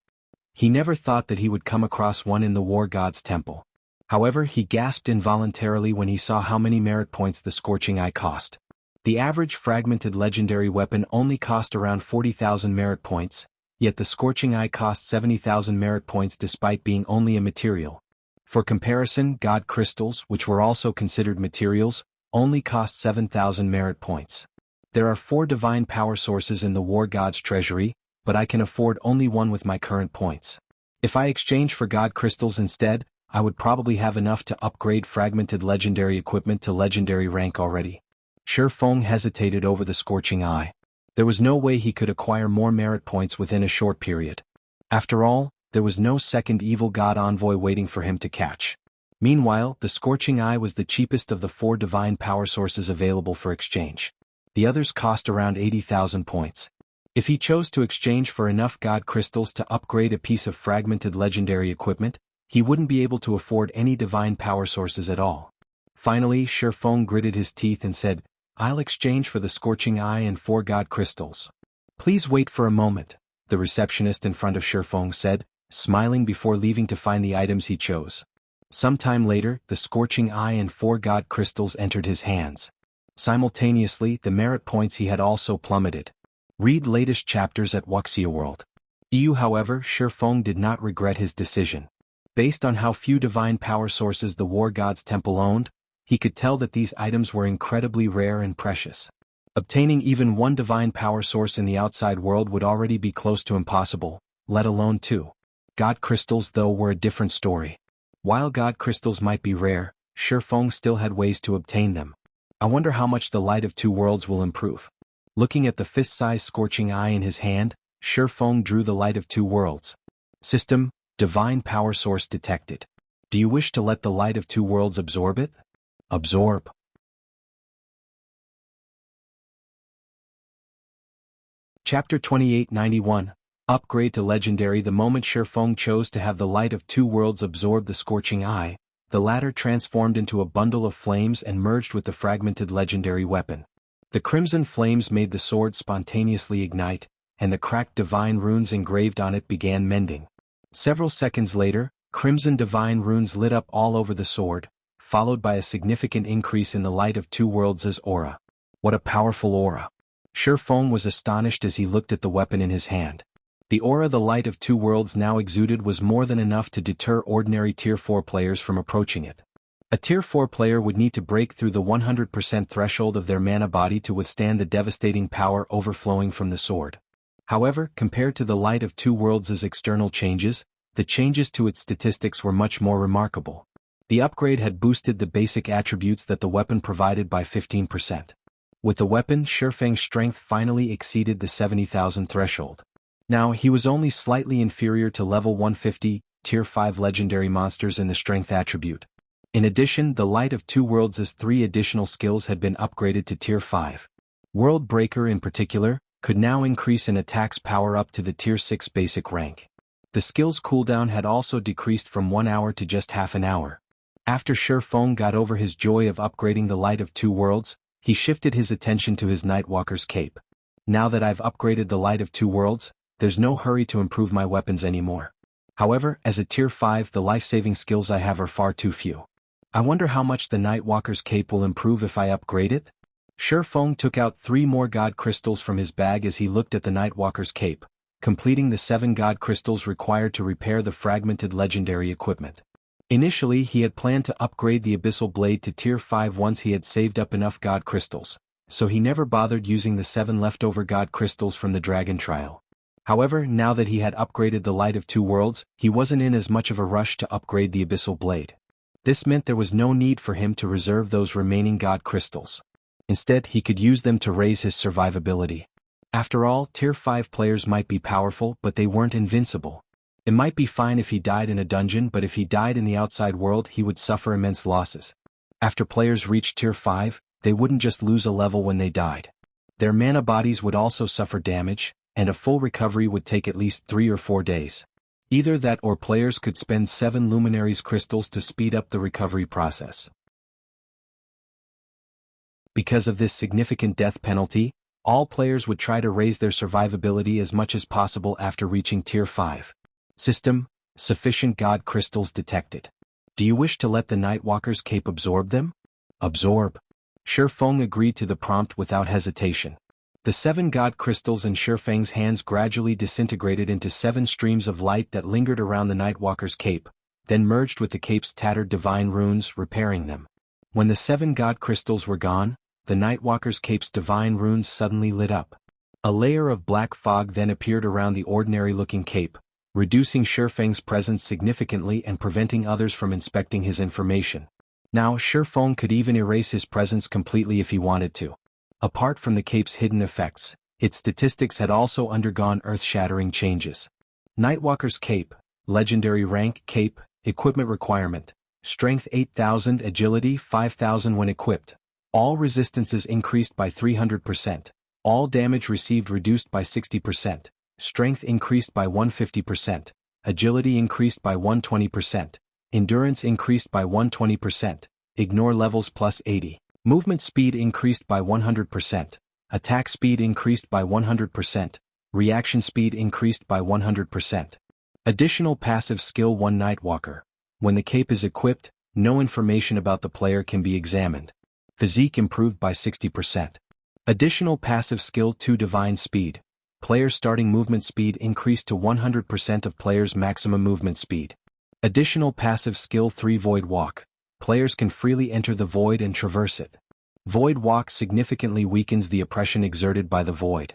He never thought that he would come across one in the War God's Temple. However, he gasped involuntarily when he saw how many merit points the Scorching Eye cost. The average fragmented legendary weapon only cost around 40,000 merit points, yet the Scorching Eye cost 70,000 merit points despite being only a material. For comparison, God crystals, which were also considered materials, Only cost 7,000 merit points. There are 4 divine power sources in the War God's treasury, but I can afford only one with my current points. If I exchange for God crystals instead, I would probably have enough to upgrade fragmented legendary equipment to legendary rank already. Feng hesitated over the Scorching Eye. There was no way he could acquire more merit points within a short period. After all, there was no second evil god envoy waiting for him to catch. Meanwhile, the Scorching Eye was the cheapest of the 4 divine power sources available for exchange. The others cost around 80,000 points. If he chose to exchange for enough god crystals to upgrade a piece of fragmented legendary equipment, he wouldn't be able to afford any divine power sources at all. Finally, Feng gritted his teeth and said, "I'll exchange for the Scorching Eye and 4 god crystals." "Please wait for a moment," the receptionist in front of Feng said, smiling before leaving to find the items he chose. Sometime later, the Scorching Eye and 4 god crystals entered his hands. Simultaneously, the merit points he had also plummeted. Read latest chapters at Wuxia World. However, Feng did not regret his decision. Based on how few divine power sources the War God's temple owned, he could tell that these items were incredibly rare and precious. Obtaining even one divine power source in the outside world would already be close to impossible, let alone 2. God crystals, though, were a different story. While god crystals might be rare, Feng still had ways to obtain them. I wonder how much the Light of 2 Worlds will improve. Looking at the fist-sized Scorching Eye in his hand, Feng drew the Light of 2 Worlds. System: Divine Power Source detected. Do you wish to let the Light of 2 Worlds absorb it? Absorb. Chapter 2891. Upgrade to Legendary. The moment Feng chose to have the Light of 2 Worlds absorb the Scorching Eye, the latter transformed into a bundle of flames and merged with the fragmented legendary weapon. The crimson flames made the sword spontaneously ignite, and the cracked divine runes engraved on it began mending. Several seconds later, crimson divine runes lit up all over the sword, followed by a significant increase in the Light of 2 Worlds' aura. What a powerful aura! Feng was astonished as he looked at the weapon in his hand. The aura the Light of 2 Worlds now exuded was more than enough to deter ordinary Tier 4 players from approaching it. A Tier 4 player would need to break through the 100% threshold of their mana body to withstand the devastating power overflowing from the sword. However, compared to the Light of 2 Worlds' external changes, the changes to its statistics were much more remarkable. The upgrade had boosted the basic attributes that the weapon provided by 15%. With the weapon, Feng's strength finally exceeded the 70,000 threshold. Now, he was only slightly inferior to level 150, Tier 5 legendary monsters in the strength attribute. In addition, the Light of 2 Worlds' 3 additional skills had been upgraded to Tier 5. World Breaker in particular, could now increase an attack's power up to the Tier 6 basic rank. The skill's cooldown had also decreased from 1 hour to just half an hour. After Feng got over his joy of upgrading the Light of 2 Worlds, he shifted his attention to his Nightwalker's cape. Now that I've upgraded the Light of 2 Worlds, there's no hurry to improve my weapons anymore. However, as a Tier 5, the life-saving skills I have are far too few. I wonder how much the Nightwalker's cape will improve if I upgrade it? Feng took out 3 more god crystals from his bag as he looked at the Nightwalker's cape, completing the 7 god crystals required to repair the fragmented legendary equipment. Initially, he had planned to upgrade the Abyssal Blade to Tier 5 once he had saved up enough god crystals, so he never bothered using the 7 leftover god crystals from the Dragon Trial. However, now that he had upgraded the Light of 2 Worlds, he wasn't in as much of a rush to upgrade the Abyssal Blade. This meant there was no need for him to reserve those remaining god crystals. Instead, he could use them to raise his survivability. After all, Tier 5 players might be powerful, but they weren't invincible. It might be fine if he died in a dungeon, but if he died in the outside world, he would suffer immense losses. After players reached Tier 5, they wouldn't just lose a level when they died. Their mana bodies would also suffer damage, and a full recovery would take at least 3 or 4 days. Either that or players could spend 7 Luminaries crystals to speed up the recovery process. Because of this significant death penalty, all players would try to raise their survivability as much as possible after reaching Tier 5. System: Sufficient god crystals detected. Do you wish to let the Nightwalker's cape absorb them? Absorb. Feng agreed to the prompt without hesitation. The 7 god crystals in Feng's hands gradually disintegrated into 7 streams of light that lingered around the Nightwalker's cape, then merged with the cape's tattered divine runes, repairing them. When the 7 god crystals were gone, the Nightwalker's cape's divine runes suddenly lit up. A layer of black fog then appeared around the ordinary-looking cape, reducing Feng's presence significantly and preventing others from inspecting his information. Now Feng could even erase his presence completely if he wanted to. Apart from the cape's hidden effects, its statistics had also undergone earth-shattering changes. Nightwalker's cape, legendary rank cape, equipment requirement, strength 8,000, agility 5,000 when equipped. All resistances increased by 300%, all damage received reduced by 60%, strength increased by 150%, agility increased by 120%, endurance increased by 120%, ignore levels plus 80, movement speed increased by 100%, attack speed increased by 100%, reaction speed increased by 100%. Additional passive skill 1 Nightwalker. When the cape is equipped, no information about the player can be examined. Physique improved by 60%. Additional passive skill 2 Divine Speed. Player's starting movement speed increased to 100% of player's maximum movement speed. Additional passive skill 3 Void Walk. Players can freely enter the void and traverse it. Void Walk significantly weakens the oppression exerted by the void.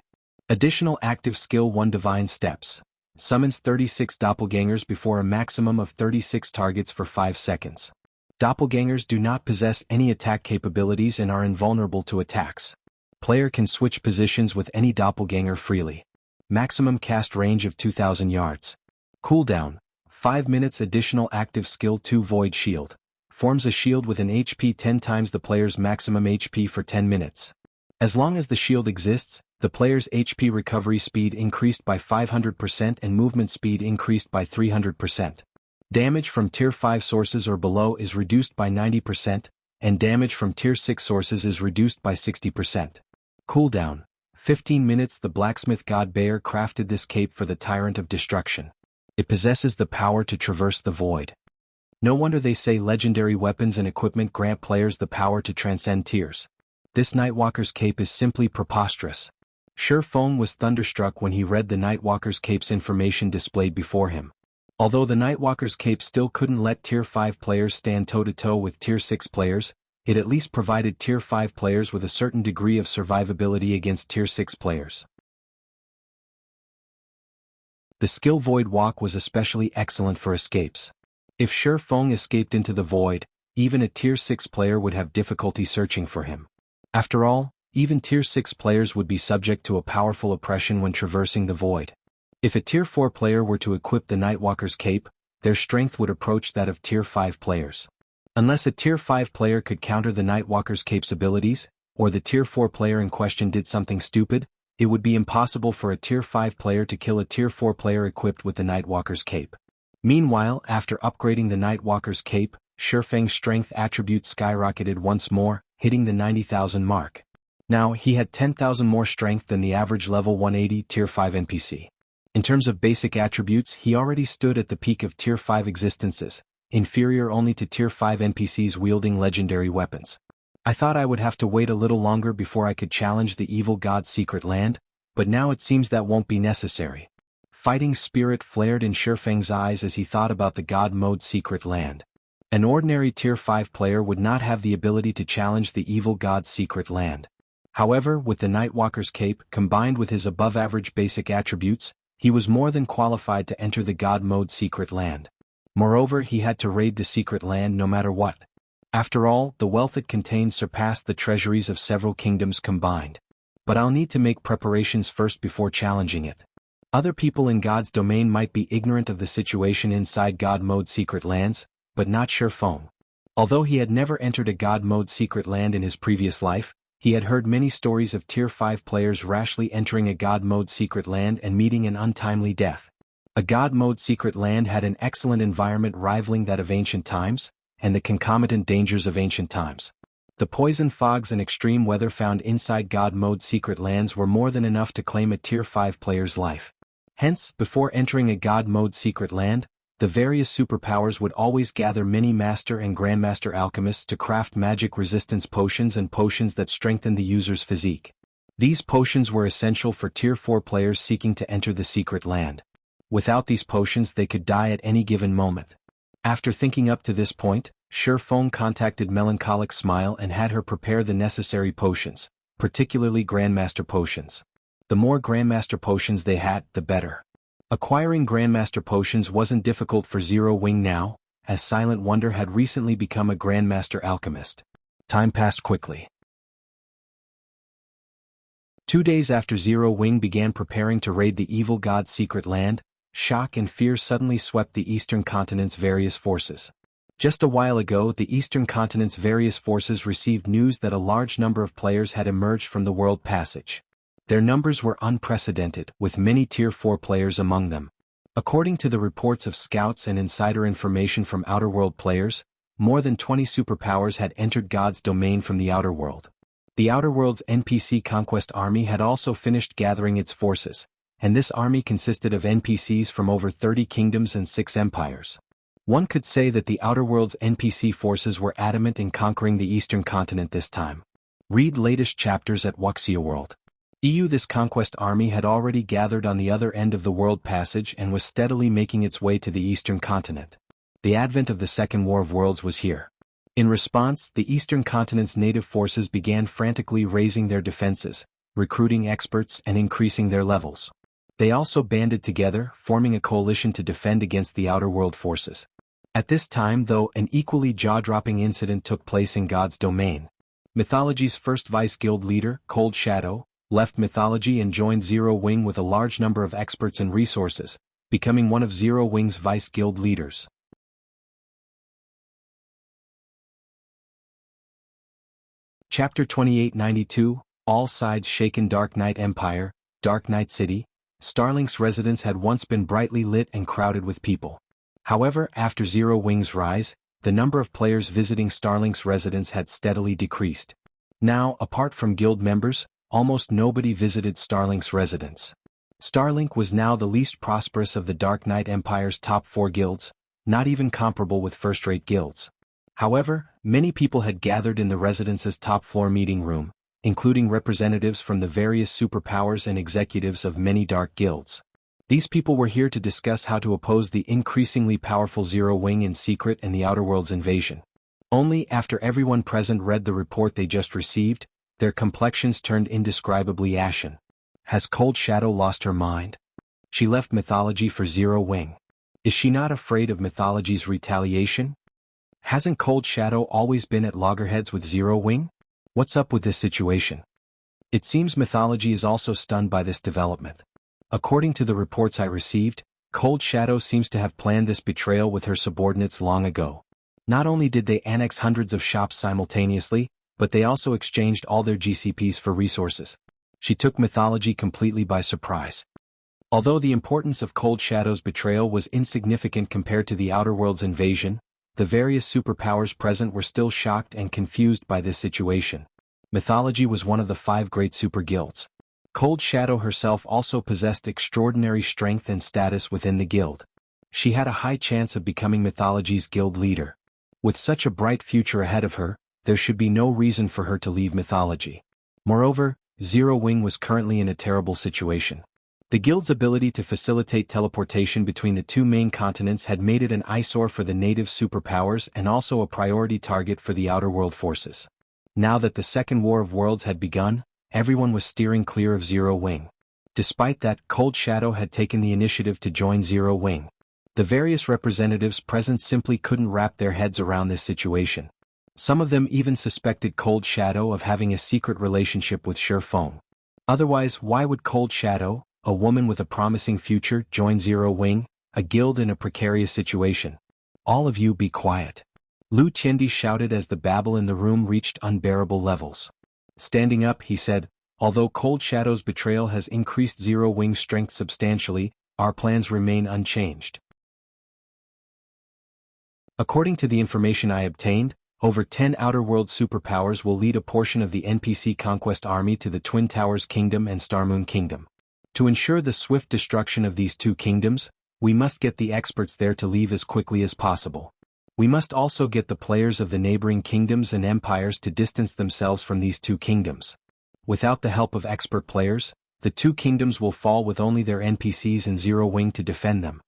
Additional active skill 1 Divine Steps. Summons 36 doppelgangers before a maximum of 36 targets for 5 seconds. Doppelgangers do not possess any attack capabilities and are invulnerable to attacks. Player can switch positions with any doppelganger freely. Maximum cast range of 2,000 yards. Cooldown, 5 minutes. Additional active skill 2 Void Shield. Forms a shield with an HP 10 times the player's maximum HP for 10 minutes. As long as the shield exists, the player's HP recovery speed increased by 500% and movement speed increased by 300%. Damage from Tier 5 sources or below is reduced by 90%, and damage from Tier 6 sources is reduced by 60%. Cooldown, 15 minutes. The blacksmith god Bear crafted this cape for the Tyrant of Destruction. It possesses the power to traverse the void. No wonder they say legendary weapons and equipment grant players the power to transcend tiers. This Nightwalker's cape is simply preposterous. Feng was thunderstruck when he read the Nightwalker's cape's information displayed before him. Although the Nightwalker's cape still couldn't let Tier 5 players stand toe-to-toe with Tier 6 players, it at least provided Tier 5 players with a certain degree of survivability against Tier 6 players. The skill Void Walk was especially excellent for escapes. If Feng escaped into the void, even a Tier 6 player would have difficulty searching for him. After all, even Tier 6 players would be subject to a powerful oppression when traversing the void. If a Tier 4 player were to equip the Nightwalker's cape, their strength would approach that of Tier 5 players. Unless a Tier 5 player could counter the Nightwalker's cape's abilities, or the Tier 4 player in question did something stupid, it would be impossible for a Tier 5 player to kill a Tier 4 player equipped with the Nightwalker's cape. Meanwhile, after upgrading the Nightwalker's cape, Feng's strength attribute skyrocketed once more, hitting the 90,000 mark. Now he had 10,000 more strength than the average level 180 Tier 5 NPC. In terms of basic attributes, he already stood at the peak of Tier 5 existences, inferior only to Tier 5 NPCs wielding legendary weapons. I thought I would have to wait a little longer before I could challenge the evil god's secret land, but now it seems that won't be necessary. Fighting spirit flared in Feng's eyes as he thought about the god mode secret land. An ordinary Tier 5 player would not have the ability to challenge the evil god's secret land. However, with the Nightwalker's cape combined with his above-average basic attributes, he was more than qualified to enter the god mode secret land. Moreover, he had to raid the secret land no matter what. After all, the wealth it contained surpassed the treasuries of several kingdoms combined. But I'll need to make preparations first before challenging it. Other people in God's domain might be ignorant of the situation inside God mode secret lands, but not Feng. Although he had never entered a God mode secret land in his previous life, he had heard many stories of Tier 5 players rashly entering a God mode secret land and meeting an untimely death. A God mode secret land had an excellent environment rivaling that of ancient times, and the concomitant dangers of ancient times. The poison fogs and extreme weather found inside God mode secret lands were more than enough to claim a Tier 5 player's life. Hence, before entering a God mode secret land, the various superpowers would always gather many Master and Grandmaster alchemists to craft magic resistance potions and potions that strengthen the user's physique. These potions were essential for Tier 4 players seeking to enter the secret land. Without these potions they could die at any given moment. After thinking up to this point, Feng contacted Melancholic Smile and had her prepare the necessary potions, particularly Grandmaster potions. The more Grandmaster potions they had, the better. Acquiring Grandmaster potions wasn't difficult for Zero Wing now, as Silent Wonder had recently become a Grandmaster alchemist. Time passed quickly. 2 days after Zero Wing began preparing to raid the evil god's secret land, shock and fear suddenly swept the Eastern Continent's various forces. Just a while ago, the Eastern Continent's various forces received news that a large number of players had emerged from the World Passage. Their numbers were unprecedented, with many Tier 4 players among them. According to the reports of scouts and insider information from Outer World players, more than 20 superpowers had entered God's domain from the Outer World. The Outer World's NPC Conquest Army had also finished gathering its forces, and this army consisted of NPCs from over 30 kingdoms and 6 empires. One could say that the Outer World's NPC forces were adamant in conquering the Eastern Continent this time. Read latest chapters at Wuxia World. This conquest army had already gathered on the other end of the World Passage and was steadily making its way to the Eastern Continent. The advent of the Second War of Worlds was here. In response, the Eastern Continent's native forces began frantically raising their defenses, recruiting experts and increasing their levels. They also banded together, forming a coalition to defend against the Outer World forces. At this time, though, an equally jaw-dropping incident took place in God's domain. Mythology's first Vice Guild leader, Cold Shadow, left Mythology and joined Zero Wing with a large number of experts and resources, becoming one of Zero Wing's Vice Guild leaders. Chapter 2892, All Sides Shaken. Dark Knight Empire, Dark Knight City. Starlink's residence had once been brightly lit and crowded with people. However, after Zero Wing's rise, the number of players visiting Starlink's residence had steadily decreased. Now, apart from guild members, almost nobody visited Starlink's residence. Starlink was now the least prosperous of the Dark Knight Empire's top 4 guilds, not even comparable with first-rate guilds. However, many people had gathered in the residence's top-floor meeting room, including representatives from the various superpowers and executives of many dark guilds. These people were here to discuss how to oppose the increasingly powerful Zero Wing in secret and the Outer World's invasion. Only after everyone present read the report they just received, their complexions turned indescribably ashen. Has Cold Shadow lost her mind? She left Mythology for Zero Wing. Is she not afraid of Mythology's retaliation? Hasn't Cold Shadow always been at loggerheads with Zero Wing? What's up with this situation? It seems Mythology is also stunned by this development. According to the reports I received, Cold Shadow seems to have planned this betrayal with her subordinates long ago. Not only did they annex hundreds of shops simultaneously, but they also exchanged all their GCPs for resources. She took Mythology completely by surprise. Although the importance of Cold Shadow's betrayal was insignificant compared to the Outer World's invasion, the various superpowers present were still shocked and confused by this situation. Mythology was one of the 5 great super guilds. Cold Shadow herself also possessed extraordinary strength and status within the guild. She had a high chance of becoming Mythology's guild leader. With such a bright future ahead of her, there should be no reason for her to leave Mythology. Moreover, Zero Wing was currently in a terrible situation. The guild's ability to facilitate teleportation between the 2 main continents had made it an eyesore for the native superpowers and also a priority target for the Outer World forces. Now that the Second War of Worlds had begun, everyone was steering clear of Zero Wing. Despite that, Cold Shadow had taken the initiative to join Zero Wing. The various representatives present simply couldn't wrap their heads around this situation. Some of them even suspected Cold Shadow of having a secret relationship with Feng. Otherwise, why would Cold Shadow, a woman with a promising future, join Zero Wing, a guild in a precarious situation? All of you be quiet. Lu Tiendi shouted as the babble in the room reached unbearable levels. Standing up, he said, although Cold Shadow's betrayal has increased Zero Wing's strength substantially, our plans remain unchanged. According to the information I obtained, over 10 Outer World superpowers will lead a portion of the NPC Conquest Army to the Twin Towers Kingdom and Starmoon Kingdom. To ensure the swift destruction of these 2 kingdoms, we must get the experts there to leave as quickly as possible. We must also get the players of the neighboring kingdoms and empires to distance themselves from these 2 kingdoms. Without the help of expert players, the 2 kingdoms will fall with only their NPCs and Zero Wing to defend them.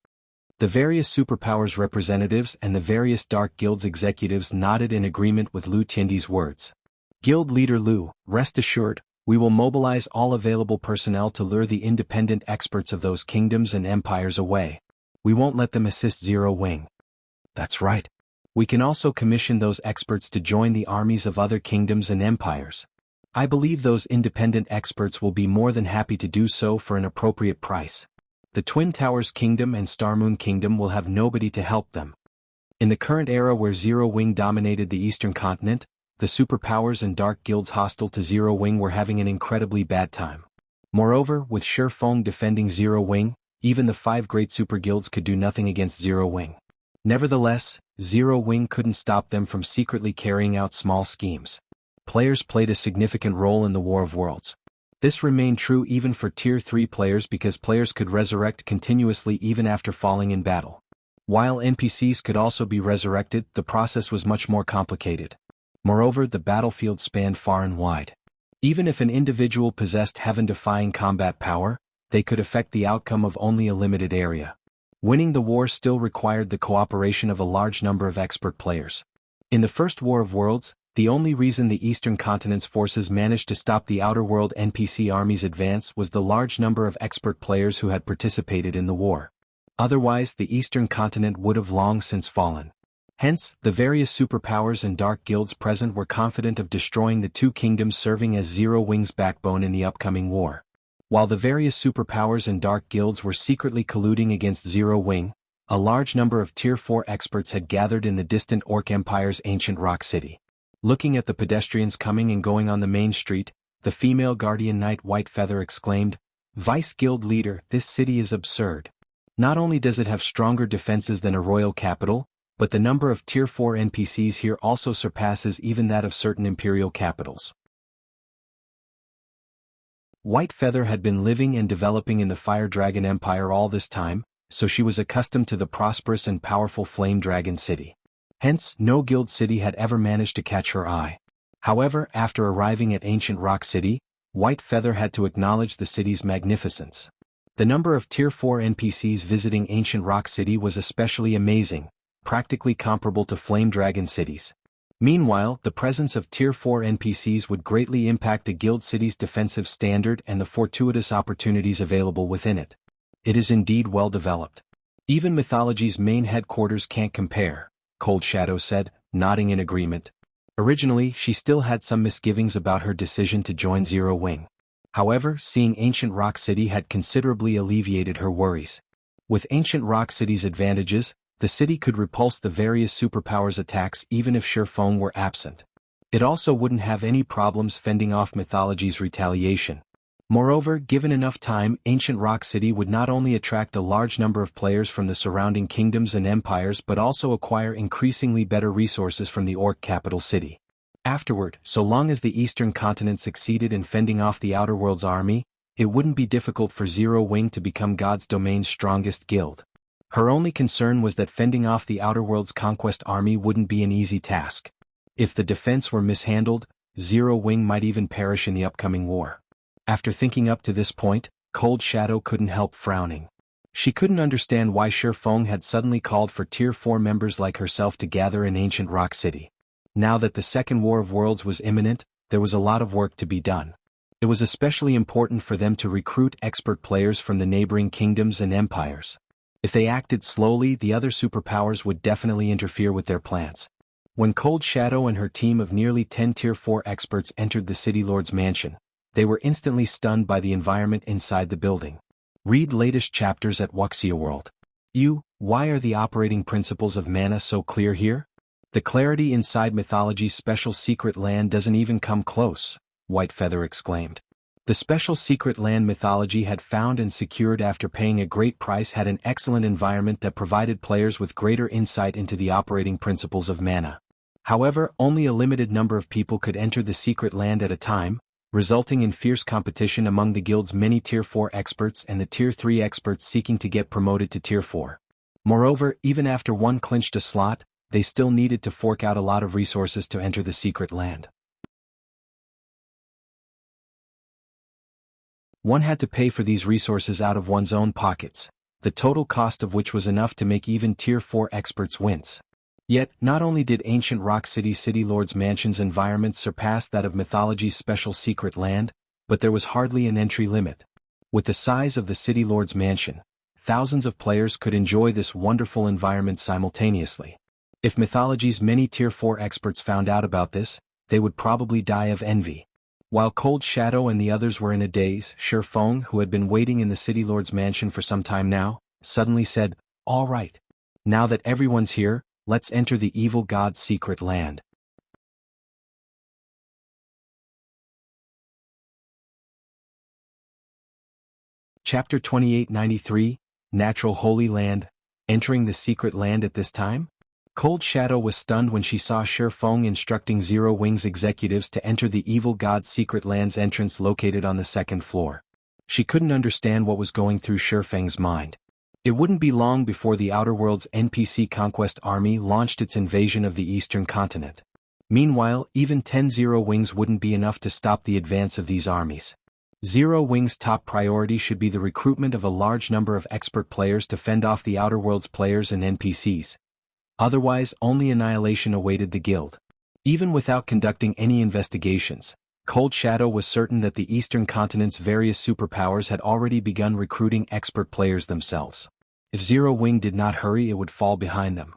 The various superpowers representatives and the various Dark Guilds executives nodded in agreement with Lu Tiandi's words. Guild leader Lu, rest assured, we will mobilize all available personnel to lure the independent experts of those kingdoms and empires away. We won't let them assist Zero Wing. That's right. We can also commission those experts to join the armies of other kingdoms and empires. I believe those independent experts will be more than happy to do so for an appropriate price. The Twin Towers Kingdom and Starmoon Kingdom will have nobody to help them. In the current era where Zero Wing dominated the Eastern Continent, the superpowers and dark guilds hostile to Zero Wing were having an incredibly bad time. Moreover, with Feng defending Zero Wing, even the 5 great super guilds could do nothing against Zero Wing. Nevertheless, Zero Wing couldn't stop them from secretly carrying out small schemes. Players played a significant role in the War of Worlds. This remained true even for Tier 3 players because players could resurrect continuously even after falling in battle. While NPCs could also be resurrected, the process was much more complicated. Moreover, the battlefield spanned far and wide. Even if an individual possessed heaven-defying combat power, they could affect the outcome of only a limited area. Winning the war still required the cooperation of a large number of expert players. In the First War of Worlds, the only reason the Eastern Continent's forces managed to stop the Outer World NPC army's advance was the large number of expert players who had participated in the war. Otherwise, the Eastern Continent would have long since fallen. Hence, the various superpowers and dark guilds present were confident of destroying the 2 kingdoms serving as Zero Wing's backbone in the upcoming war. While the various superpowers and dark guilds were secretly colluding against Zero Wing, a large number of Tier 4 experts had gathered in the distant Orc Empire's ancient rock city. Looking at the pedestrians coming and going on the main street, the female guardian knight Whitefeather exclaimed, "Vice Guild leader, this city is absurd. Not only does it have stronger defenses than a royal capital, but the number of Tier 4 NPCs here also surpasses even that of certain imperial capitals." Whitefeather had been living and developing in the Fire Dragon Empire all this time, so she was accustomed to the prosperous and powerful Flame Dragon City. Hence, no guild city had ever managed to catch her eye. However, after arriving at Ancient Rock City, Whitefeather had to acknowledge the city's magnificence. The number of Tier 4 NPCs visiting Ancient Rock City was especially amazing, practically comparable to Flame Dragon cities. Meanwhile, the presence of Tier 4 NPCs would greatly impact a guild city's defensive standard and the fortuitous opportunities available within it. It is indeed well developed. Even Mythology's main headquarters can't compare, Cold Shadow said, nodding in agreement. Originally, she still had some misgivings about her decision to join Zero Wing. However, seeing Ancient Rock City had considerably alleviated her worries. With Ancient Rock City's advantages, the city could repulse the various superpowers' attacks even if Feng were absent. It also wouldn't have any problems fending off Mythology's retaliation. Moreover, given enough time, Ancient Rock City would not only attract a large number of players from the surrounding kingdoms and empires but also acquire increasingly better resources from the Orc capital city. Afterward, so long as the Eastern Continent succeeded in fending off the Outer World's army, it wouldn't be difficult for Zero Wing to become God's domain's strongest guild. Her only concern was that fending off the Outer World's conquest army wouldn't be an easy task. If the defense were mishandled, Zero Wing might even perish in the upcoming war. After thinking up to this point, Cold Shadow couldn't help frowning. She couldn't understand why Feng had suddenly called for Tier 4 members like herself to gather in Ancient Rock City. Now that the Second War of Worlds was imminent, there was a lot of work to be done. It was especially important for them to recruit expert players from the neighboring kingdoms and empires. If they acted slowly, the other superpowers would definitely interfere with their plans. When Cold Shadow and her team of nearly 10 Tier 4 experts entered the City Lord's mansion, they were instantly stunned by the environment inside the building. Read latest chapters at Wuxia World. Why are the operating principles of mana so clear here? The clarity inside Mythology's special secret land doesn't even come close, Whitefeather exclaimed. The special secret land Mythology had found and secured after paying a great price had an excellent environment that provided players with greater insight into the operating principles of mana. However, only a limited number of people could enter the secret land at a time, resulting in fierce competition among the guild's many Tier 4 experts and the Tier 3 experts seeking to get promoted to Tier 4. Moreover, even after one clinched a slot, they still needed to fork out a lot of resources to enter the secret land. One had to pay for these resources out of one's own pockets. the total cost of which was enough to make even Tier 4 experts wince. Yet, not only did ancient Rock City's City Lord's Mansion's environment surpass that of Mythology's special secret land, but there was hardly an entry limit. With the size of the City Lord's Mansion, thousands of players could enjoy this wonderful environment simultaneously. If Mythology's many Tier 4 experts found out about this, they would probably die of envy. While Cold Shadow and the others were in a daze, Feng, who had been waiting in the City Lord's Mansion for some time now, suddenly said, "All right. Now that everyone's here, let's enter the evil god's secret land." Chapter 2893, Natural Holy Land, Entering the Secret Land at this time? Cold Shadow was stunned when she saw Feng instructing Zero Wing's executives to enter the evil god's secret land's entrance located on the second floor. She couldn't understand what was going through Feng's mind. It wouldn't be long before the Outer World's NPC conquest army launched its invasion of the eastern continent. Meanwhile, even 10 Zero Wings wouldn't be enough to stop the advance of these armies. Zero Wing's top priority should be the recruitment of a large number of expert players to fend off the Outer World's players and NPCs. Otherwise, only annihilation awaited the guild. Even without conducting any investigations, Cold Shadow was certain that the eastern continent's various superpowers had already begun recruiting expert players themselves. If Zero Wing did not hurry, it would fall behind them.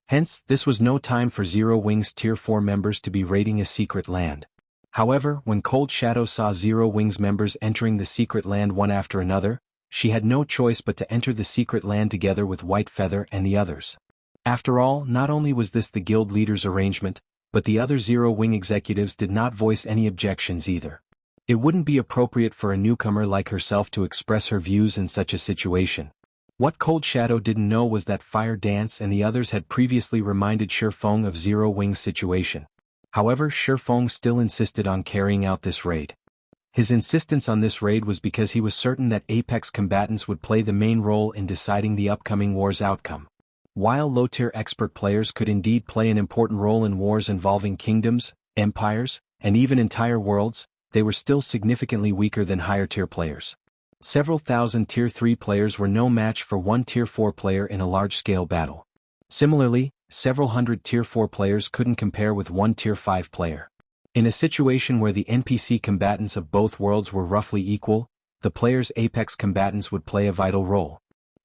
Hence, this was no time for Zero Wing's Tier 4 members to be raiding a secret land. However, when Cold Shadow saw Zero Wing's members entering the secret land one after another, she had no choice but to enter the secret land together with White Feather and the others. After all, not only was this the guild leader's arrangement, but the other Zero Wing executives did not voice any objections either. It wouldn't be appropriate for a newcomer like herself to express her views in such a situation. What Cold Shadow didn't know was that Fire Dance and the others had previously reminded Feng of Zero Wing's situation. However, Feng still insisted on carrying out this raid. His insistence on this raid was because he was certain that Apex combatants would play the main role in deciding the upcoming war's outcome. While low-tier expert players could indeed play an important role in wars involving kingdoms, empires, and even entire worlds, they were still significantly weaker than higher-tier players. Several thousand Tier 3 players were no match for one Tier 4 player in a large-scale battle. Similarly, several hundred Tier 4 players couldn't compare with one Tier 5 player. In a situation where the NPC combatants of both worlds were roughly equal, the players' Apex combatants would play a vital role.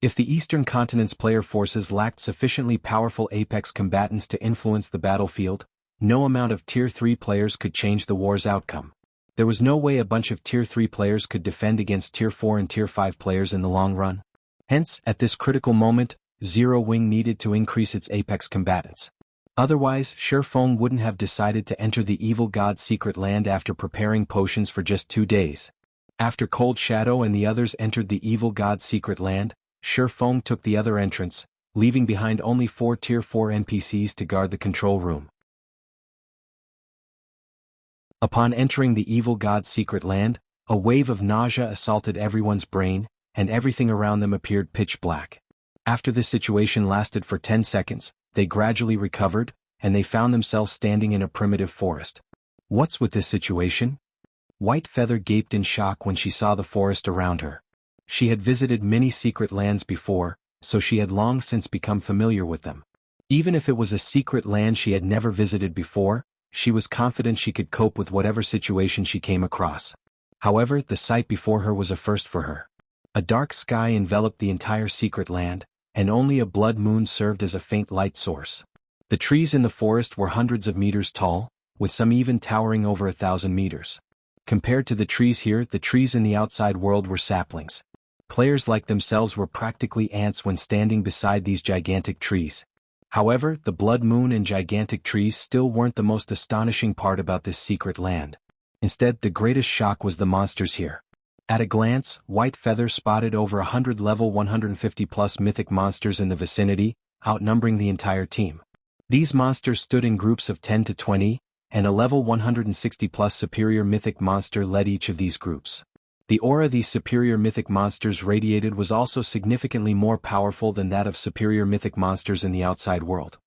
If the Eastern Continent's player forces lacked sufficiently powerful Apex combatants to influence the battlefield, no amount of Tier 3 players could change the war's outcome. There was no way a bunch of Tier 3 players could defend against Tier 4 and Tier 5 players in the long run. Hence, at this critical moment, Zero Wing needed to increase its Apex combatants. Otherwise, Feng wouldn't have decided to enter the evil god's secret land after preparing potions for just 2 days. After Cold Shadow and the others entered the evil god's secret land, Feng took the other entrance, leaving behind only 4 Tier 4 NPCs to guard the control room. Upon entering the evil god's secret land, a wave of nausea assaulted everyone's brain, and everything around them appeared pitch black. After this situation lasted for 10 seconds, they gradually recovered, and they found themselves standing in a primitive forest. What's with this situation? White Feather gaped in shock when she saw the forest around her. She had visited many secret lands before, so she had long since become familiar with them. Even if it was a secret land she had never visited before, she was confident she could cope with whatever situation she came across. However, the sight before her was a first for her. A dark sky enveloped the entire secret land, and only a blood moon served as a faint light source. The trees in the forest were hundreds of meters tall, with some even towering over 1,000 meters. Compared to the trees here, the trees in the outside world were saplings. Players like themselves were practically ants when standing beside these gigantic trees. However, the blood moon and gigantic trees still weren't the most astonishing part about this secret land. Instead, the greatest shock was the monsters here. At a glance, White Feather spotted over 100 level 150+ mythic monsters in the vicinity, outnumbering the entire team. These monsters stood in groups of 10 to 20, and a level 160+ superior mythic monster led each of these groups. The aura these superior mythic monsters radiated was also significantly more powerful than that of superior mythic monsters in the outside world.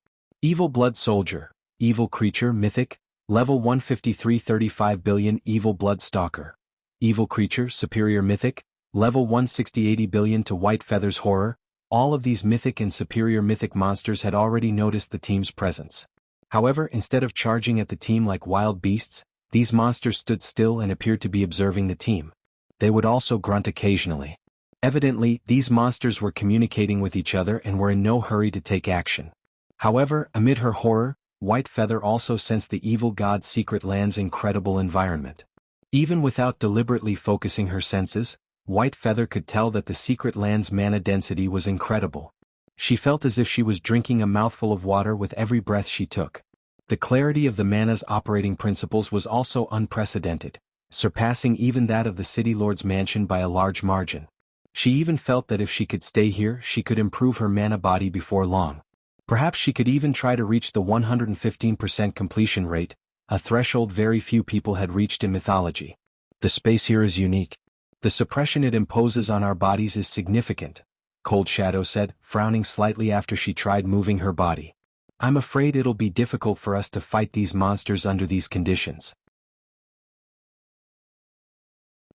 Evil Blood Soldier, Evil Creature Mythic, Level 153 35 billion Evil Blood Stalker. Evil Creature Superior Mythic, Level 160 80 billion to White Feather's Horror, All of these mythic and superior mythic monsters had already noticed the team's presence. However, instead of charging at the team like wild beasts, these monsters stood still and appeared to be observing the team. They would also grunt occasionally. Evidently, these monsters were communicating with each other and were in no hurry to take action. However, amid her horror, White Feather also sensed the evil god's secret land's incredible environment. Even without deliberately focusing her senses, White Feather could tell that the secret land's mana density was incredible. She felt as if she was drinking a mouthful of water with every breath she took. The clarity of the mana's operating principles was also unprecedented, surpassing even that of the City Lord's mansion by a large margin. She even felt that if she could stay here, she could improve her mana body before long. Perhaps she could even try to reach the 115% completion rate, a threshold very few people had reached in mythology. The space here is unique. The suppression it imposes on our bodies is significant, Cold Shadow said, frowning slightly after she tried moving her body. I'm afraid it'll be difficult for us to fight these monsters under these conditions.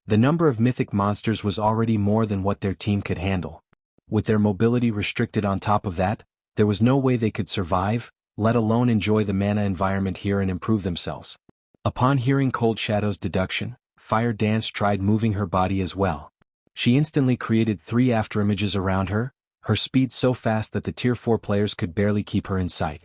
The number of mythic monsters was already more than what their team could handle. With their mobility restricted on top of that, there was no way they could survive, let alone enjoy the mana environment here and improve themselves. Upon hearing Cold Shadow's deduction, Fire Dance tried moving her body as well. She instantly created 3 afterimages around her, her speed so fast that the Tier 4 players could barely keep her in sight.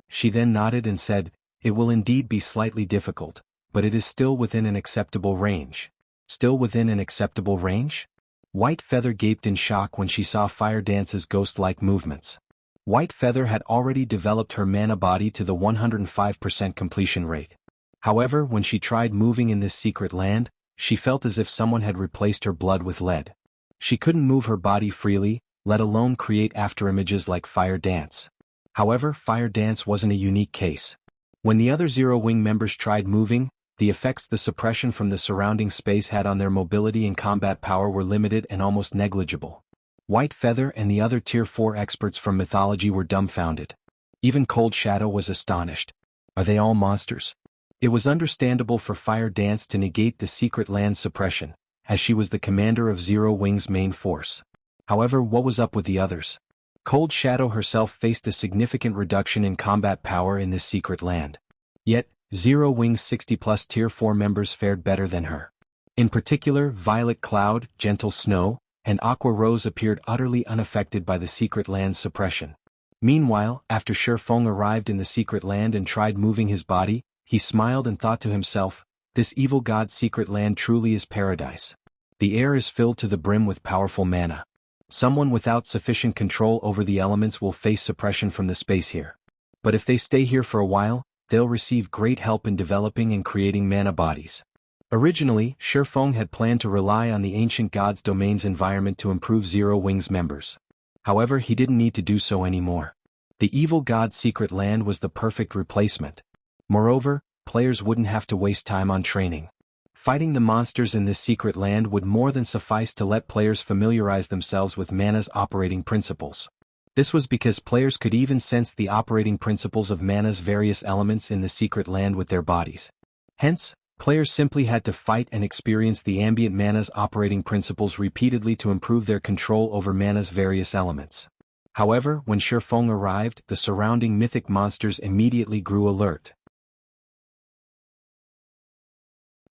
She then nodded and said, "It will indeed be slightly difficult, but it is still within an acceptable range." Still within an acceptable range? White Feather gaped in shock when she saw Fire Dance's ghost-like movements. White Feather had already developed her mana body to the 105% completion rate. However, when she tried moving in this secret land, she felt as if someone had replaced her blood with lead. She couldn't move her body freely, let alone create afterimages like Fire Dance. However, Fire Dance wasn't a unique case. When the other Zero Wing members tried moving, the effects the suppression from the surrounding space had on their mobility and combat power were limited and almost negligible. White Feather and the other Tier 4 experts from mythology were dumbfounded. Even Cold Shadow was astonished. Are they all monsters? It was understandable for Fire Dance to negate the secret land suppression, as she was the commander of Zero Wing's main force. However, what was up with the others? Cold Shadow herself faced a significant reduction in combat power in this secret land. Yet, Zero Wing's 60-plus Tier 4 members fared better than her. In particular, Violet Cloud, Gentle Snow, and Aqua Rose appeared utterly unaffected by the secret land's suppression. Meanwhile, after Feng arrived in the secret land and tried moving his body, he smiled and thought to himself, "This evil god's secret land truly is paradise. The air is filled to the brim with powerful mana. Someone without sufficient control over the elements will face suppression from the space here. But if they stay here for a while, they'll receive great help in developing and creating mana bodies." Originally, Feng had planned to rely on the ancient god's domain's environment to improve Zero Wing's members. However, he didn't need to do so anymore. The evil god's secret land was the perfect replacement. Moreover, players wouldn't have to waste time on training. Fighting the monsters in this secret land would more than suffice to let players familiarize themselves with mana's operating principles. This was because players could even sense the operating principles of mana's various elements in the secret land with their bodies. Hence, players simply had to fight and experience the ambient mana's operating principles repeatedly to improve their control over mana's various elements. However, when Feng arrived, the surrounding mythic monsters immediately grew alert.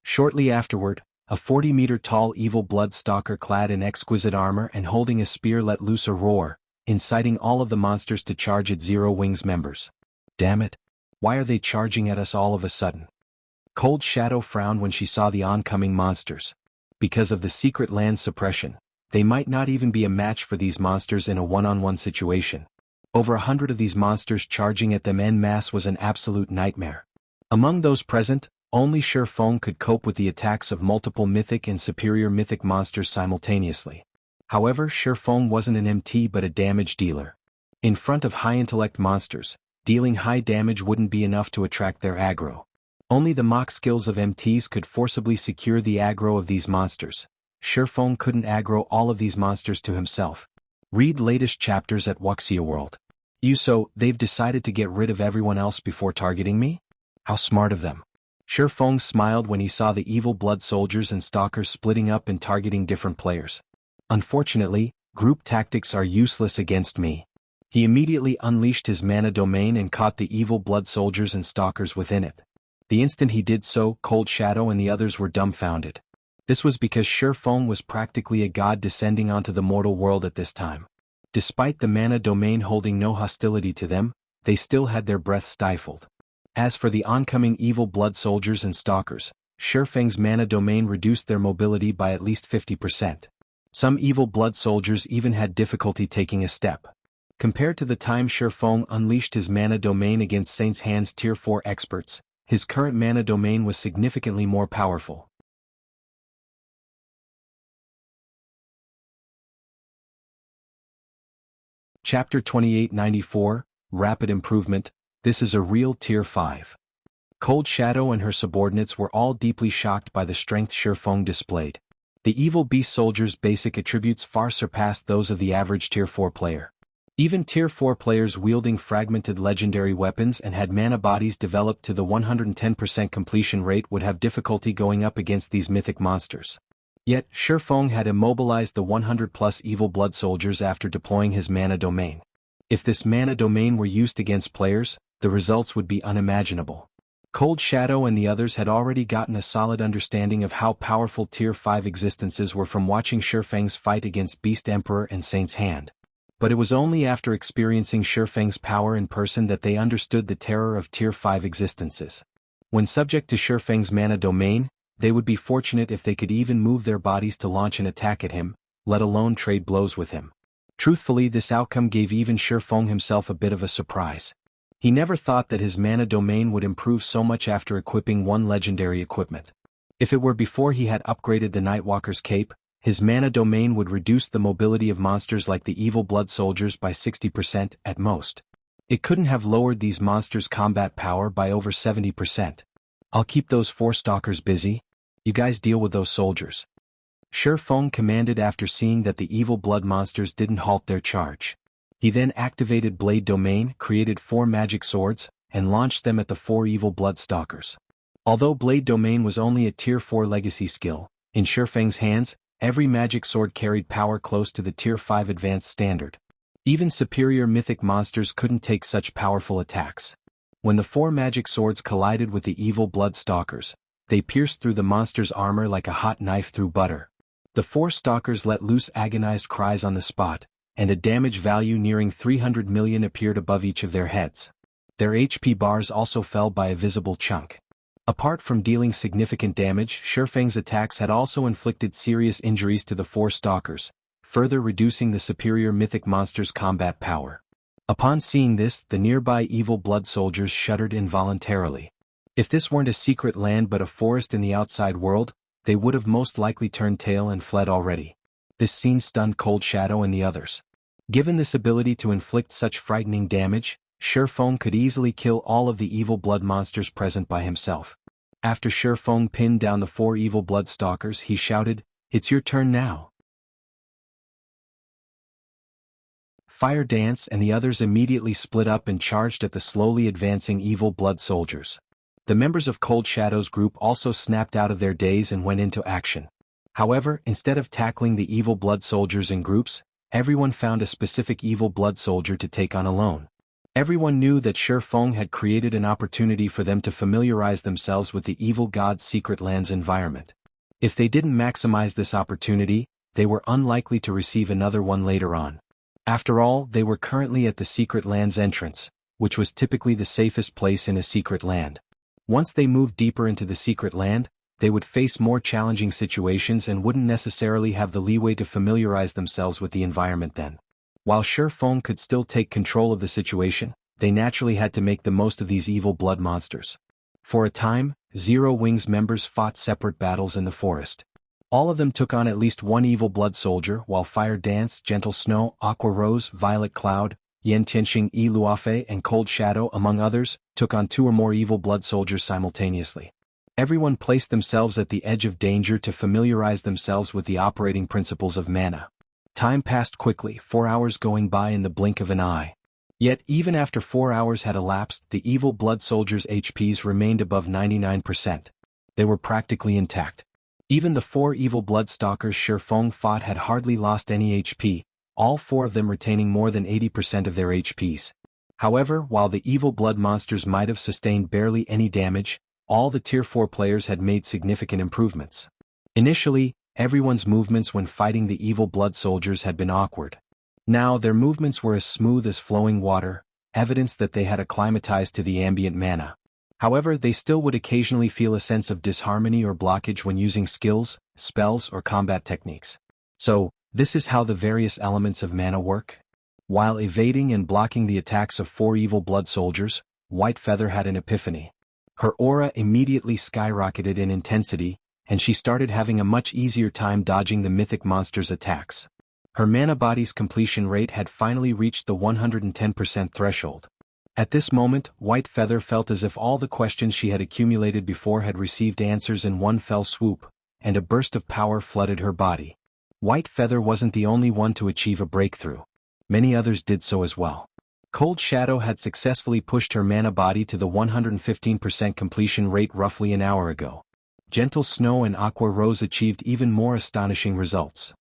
Shortly afterward, a 40-meter-tall evil bloodstalker clad in exquisite armor and holding a spear let loose a roar, inciting all of the monsters to charge at Zero Wing's members. Damn it! Why are they charging at us all of a sudden? Cold Shadow frowned when she saw the oncoming monsters. Because of the secret land suppression, they might not even be a match for these monsters in a one-on-one situation. Over 100 of these monsters charging at them en masse was an absolute nightmare. Among those present, only Feng could cope with the attacks of multiple mythic and superior mythic monsters simultaneously. However, Feng wasn't an MT but a damage dealer. In front of high-intellect monsters, dealing high damage wouldn't be enough to attract their aggro. Only the mock skills of MTs could forcibly secure the aggro of these monsters. Feng couldn't aggro all of these monsters to himself. Read latest chapters at Wuxia World. So, they've decided to get rid of everyone else before targeting me? How smart of them. Feng smiled when he saw the evil blood soldiers and stalkers splitting up and targeting different players. Unfortunately, Group tactics are useless against me. He immediately unleashed his mana domain and caught the evil blood soldiers and stalkers within it. The instant he did so, Cold Shadow and the others were dumbfounded. This was because Feng was practically a god descending onto the mortal world at this time. Despite the mana domain holding no hostility to them, they still had their breath stifled. As for the oncoming evil blood soldiers and stalkers, Feng's mana domain reduced their mobility by at least 50%. Some evil blood soldiers even had difficulty taking a step. Compared to the time Feng unleashed his mana domain against Saint's Hand's Tier 4 experts, his current mana domain was significantly more powerful. Chapter 2894, Rapid Improvement. This is a real Tier 5. Cold Shadow and her subordinates were all deeply shocked by the strength Feng displayed. The evil beast soldier's basic attributes far surpassed those of the average Tier 4 player. Even Tier 4 players wielding fragmented legendary weapons and had mana bodies developed to the 110% completion rate would have difficulty going up against these mythic monsters. Yet, Feng had immobilized the 100+ evil blood soldiers after deploying his mana domain. If this mana domain were used against players, the results would be unimaginable. Cold Shadow and the others had already gotten a solid understanding of how powerful Tier 5 existences were from watching Feng's fight against Beast Emperor and Saint's Hand. But it was only after experiencing Feng's power in person that they understood the terror of Tier 5 existences. When subject to Feng's mana domain, they would be fortunate if they could even move their bodies to launch an attack at him, let alone trade blows with him. Truthfully, this outcome gave even Feng himself a bit of a surprise. He never thought that his mana domain would improve so much after equipping one legendary equipment. If it were before he had upgraded the Nightwalker's cape, his mana domain would reduce the mobility of monsters like the evil blood soldiers by 60% at most. It couldn't have lowered these monsters' combat power by over 70%. I'll keep those 4 stalkers busy. You guys deal with those soldiers. Feng commanded after seeing that the evil blood monsters didn't halt their charge. He then activated Blade Domain, created 4 magic swords, and launched them at the 4 evil blood stalkers. Although Blade Domain was only a Tier 4 legacy skill, in Feng's hands, every magic sword carried power close to the Tier 5 advanced standard. Even superior mythic monsters couldn't take such powerful attacks. When the 4 magic swords collided with the evil blood stalkers, they pierced through the monster's armor like a hot knife through butter. The 4 stalkers let loose agonized cries on the spot, and a damage value nearing 300 million appeared above each of their heads. Their HP bars also fell by a visible chunk. Apart from dealing significant damage, Feng's attacks had also inflicted serious injuries to the 4 stalkers, further reducing the superior mythic monster's combat power. Upon seeing this, the nearby evil blood soldiers shuddered involuntarily. If this weren't a secret land but a forest in the outside world, they would have most likely turned tail and fled already. This scene stunned Cold Shadow and the others. Given this ability to inflict such frightening damage, Feng could easily kill all of the evil blood monsters present by himself. After Feng pinned down the 4 evil blood stalkers, he shouted, "It's your turn now." Fire Dance and the others immediately split up and charged at the slowly advancing evil blood soldiers. The members of Cold Shadow's group also snapped out of their daze and went into action. However, instead of tackling the evil blood soldiers in groups, everyone found a specific evil blood soldier to take on alone. Everyone knew that Feng had created an opportunity for them to familiarize themselves with the evil god's secret land's environment. If they didn't maximize this opportunity, they were unlikely to receive another one later on. After all, they were currently at the secret land's entrance, which was typically the safest place in a secret land. Once they moved deeper into the secret land, they would face more challenging situations and wouldn't necessarily have the leeway to familiarize themselves with the environment then. While Feng could still take control of the situation, they naturally had to make the most of these evil blood monsters. For a time, Zero Wings members fought separate battles in the forest. All of them took on at least one evil blood soldier, while Fire Dance, Gentle Snow, Aqua Rose, Violet Cloud, Yen Tianxing Yi Luofei and Cold Shadow, among others, took on 2 or more evil blood soldiers simultaneously. Everyone placed themselves at the edge of danger to familiarize themselves with the operating principles of mana. Time passed quickly, 4 hours going by in the blink of an eye. Yet even after 4 hours had elapsed, the evil blood soldiers' HPs remained above 99%. They were practically intact. Even the 4 evil blood stalkers Feng fought had hardly lost any HP, all 4 of them retaining more than 80% of their HPs. However, while the evil blood monsters might have sustained barely any damage, all the Tier 4 players had made significant improvements. Initially, everyone's movements when fighting the evil blood soldiers had been awkward. Now their movements were as smooth as flowing water, evidence that they had acclimatized to the ambient mana. However, they still would occasionally feel a sense of disharmony or blockage when using skills, spells, or combat techniques. So, this is how the various elements of mana work? While evading and blocking the attacks of 4 evil blood soldiers, White Feather had an epiphany. Her aura immediately skyrocketed in intensity, and she started having a much easier time dodging the mythic monster's attacks. Her mana body's completion rate had finally reached the 110% threshold. At this moment, White Feather felt as if all the questions she had accumulated before had received answers in one fell swoop, and a burst of power flooded her body. White Feather wasn't the only one to achieve a breakthrough. Many others did so as well. Cold Shadow had successfully pushed her mana body to the 115% completion rate roughly an hour ago. Gentle Snow and Aqua Rose achieved even more astonishing results.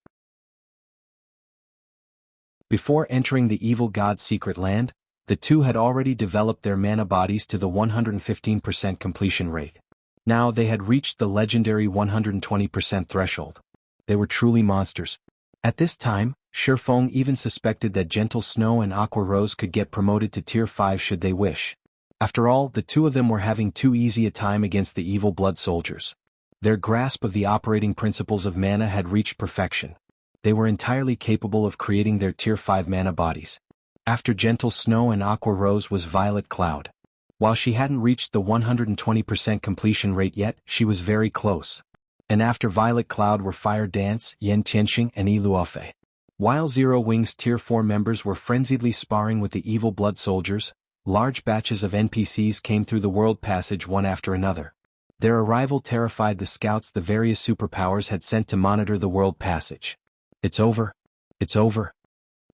Before entering the evil god's secret land, the two had already developed their mana bodies to the 115% completion rate. Now they had reached the legendary 120% threshold. They were truly monsters. At this time, Feng even suspected that Gentle Snow and Aqua Rose could get promoted to Tier 5 should they wish. After all, the two of them were having too easy a time against the evil blood soldiers. Their grasp of the operating principles of mana had reached perfection. They were entirely capable of creating their Tier 5 mana bodies. After Gentle Snow and Aqua Rose was Violet Cloud. While she hadn't reached the 120% completion rate yet, she was very close. And after Violet Cloud were Fire Dance, Yen Tianxing, and Iluofe. While Zero Wing's Tier 4 members were frenziedly sparring with the evil blood soldiers, large batches of NPCs came through the world passage one after another. Their arrival terrified the scouts the various superpowers had sent to monitor the world passage. It's over. It's over.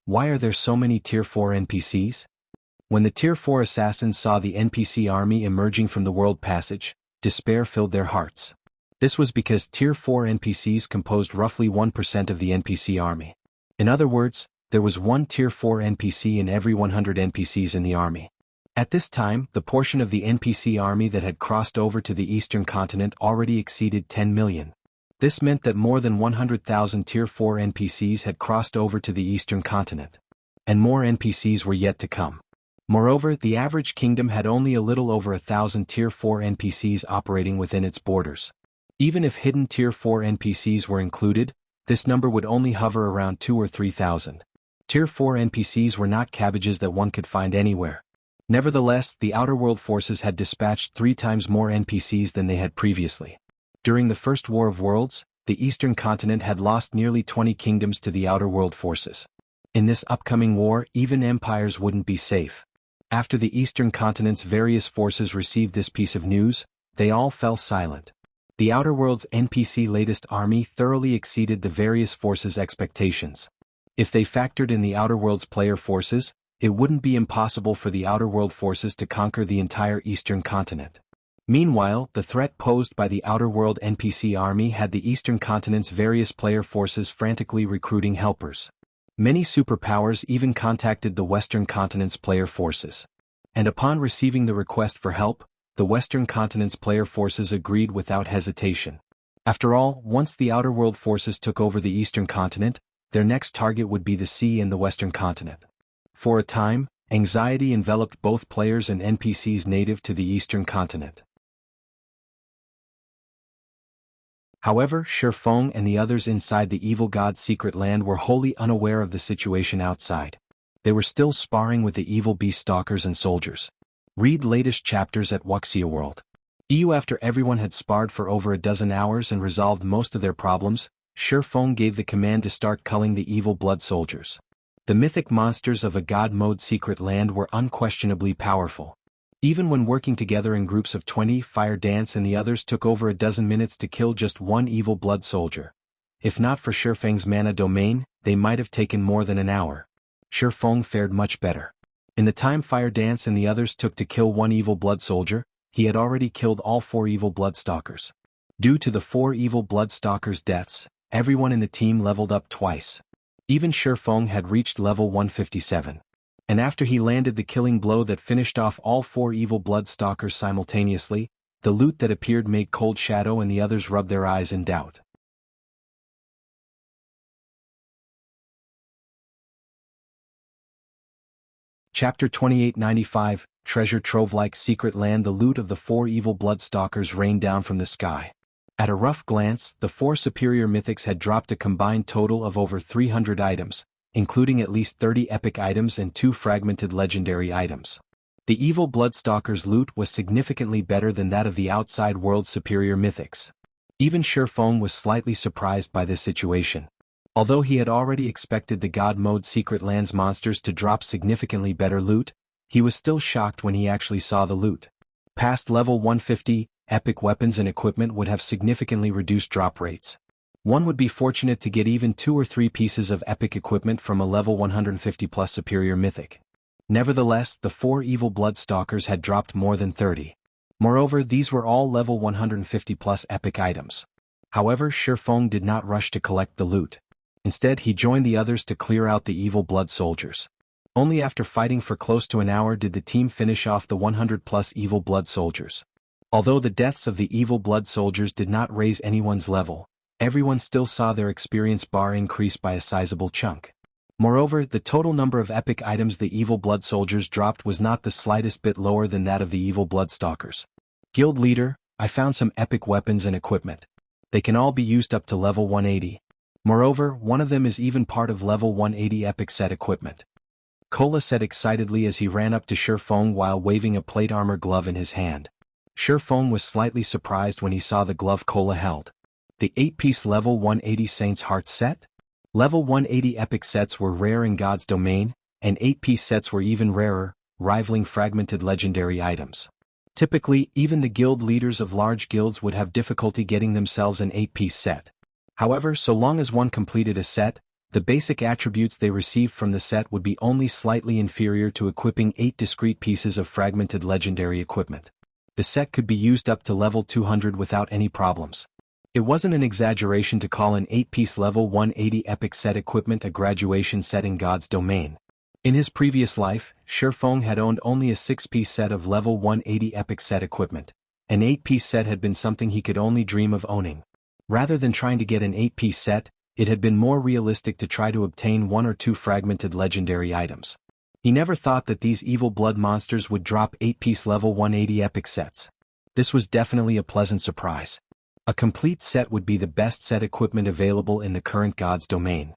Why are there so many Tier 4 NPCs? When the Tier 4 assassins saw the NPC army emerging from the world passage, despair filled their hearts. This was because Tier 4 NPCs composed roughly 1% of the NPC army. In other words, there was one Tier 4 NPC in every 100 NPCs in the army. At this time, the portion of the NPC army that had crossed over to the eastern continent already exceeded 10 million. This meant that more than 100,000 Tier 4 NPCs had crossed over to the eastern continent. And more NPCs were yet to come. Moreover, the average kingdom had only a little over 1,000 Tier 4 NPCs operating within its borders. Even if hidden Tier 4 NPCs were included, this number would only hover around 2,000 or 3,000. Tier 4 NPCs were not cabbages that one could find anywhere. Nevertheless, the Outer World forces had dispatched 3 times more NPCs than they had previously. During the First War of Worlds, the Eastern Continent had lost nearly 20 kingdoms to the Outer World forces. In this upcoming war, even empires wouldn't be safe. After the Eastern Continent's various forces received this piece of news, they all fell silent. The Outer World's NPC latest army thoroughly exceeded the various forces' expectations. If they factored in the Outer World's player forces, it wouldn't be impossible for the Outer World forces to conquer the entire Eastern Continent. Meanwhile, the threat posed by the Outer World NPC army had the Eastern Continent's various player forces frantically recruiting helpers. Many superpowers even contacted the Western Continent's player forces. And upon receiving the request for help, the Western Continent's player forces agreed without hesitation. After all, once the Outer World forces took over the Eastern Continent, their next target would be the sea and the Western Continent. For a time, anxiety enveloped both players and NPCs native to the Eastern Continent. However, Feng and the others inside the evil god's secret land were wholly unaware of the situation outside. They were still sparring with the evil beast stalkers and soldiers. Read latest chapters at Wuxia World. After everyone had sparred for over a dozen hours and resolved most of their problems, Feng gave the command to start culling the evil blood soldiers. The mythic monsters of a god mode secret land were unquestionably powerful. Even when working together in groups of 20, Fire Dance and the others took over a dozen minutes to kill just one evil blood soldier. If not for Feng's mana domain, they might have taken more than an hour. Feng fared much better. In the time Fire Dance and the others took to kill one evil blood soldier, he had already killed all 4 evil blood stalkers. Due to the 4 evil blood stalkers' deaths, everyone in the team leveled up twice. Even Feng had reached level 157. And after he landed the killing blow that finished off all 4 evil Bloodstalkers simultaneously, the loot that appeared made Cold Shadow and the others rub their eyes in doubt. Chapter 2895, Treasure Trove-like Secret Land. The loot of the 4 evil Bloodstalkers rained down from the sky. At a rough glance, the 4 superior mythics had dropped a combined total of over 300 items, including at least 30 epic items and 2 fragmented legendary items. The evil Bloodstalkers' loot was significantly better than that of the outside world's superior mythics. Even Feng was slightly surprised by this situation. Although he had already expected the God Mode Secret Lands monsters to drop significantly better loot, he was still shocked when he actually saw the loot. Past level 150, epic weapons and equipment would have significantly reduced drop rates. One would be fortunate to get even 2 or 3 pieces of epic equipment from a level 150 plus superior mythic. Nevertheless, the 4 evil Bloodstalkers had dropped more than 30. Moreover, these were all level 150 plus epic items. However, Feng did not rush to collect the loot. Instead, he joined the others to clear out the evil blood soldiers. Only after fighting for close to an hour did the team finish off the 100 plus evil blood soldiers. Although the deaths of the evil blood soldiers did not raise anyone's level, everyone still saw their experience bar increase by a sizable chunk. Moreover, the total number of epic items the evil blood soldiers dropped was not the slightest bit lower than that of the evil Bloodstalkers. Guild leader, I found some epic weapons and equipment. They can all be used up to level 180. Moreover, one of them is even part of level 180 epic set equipment. Cola said excitedly as he ran up to Feng while waving a plate armor glove in his hand. Feng was slightly surprised when he saw the glove Cola held. The 8-piece level 180 Saint's Heart set? Level 180 epic sets were rare in God's domain, and 8-piece sets were even rarer, rivaling fragmented legendary items. Typically, even the guild leaders of large guilds would have difficulty getting themselves an 8-piece set. However, so long as one completed a set, the basic attributes they received from the set would be only slightly inferior to equipping 8 discrete pieces of fragmented legendary equipment. The set could be used up to level 200 without any problems. It wasn't an exaggeration to call an 8-piece level 180 epic set equipment a graduation set in God's domain. In his previous life, Feng had owned only a 6-piece set of level 180 epic set equipment. An 8-piece set had been something he could only dream of owning. Rather than trying to get an 8-piece set, it had been more realistic to try to obtain 1 or 2 fragmented legendary items. He never thought that these evil blood monsters would drop 8-piece level 180 epic sets. This was definitely a pleasant surprise. A complete set would be the best set equipment available in the current God's domain.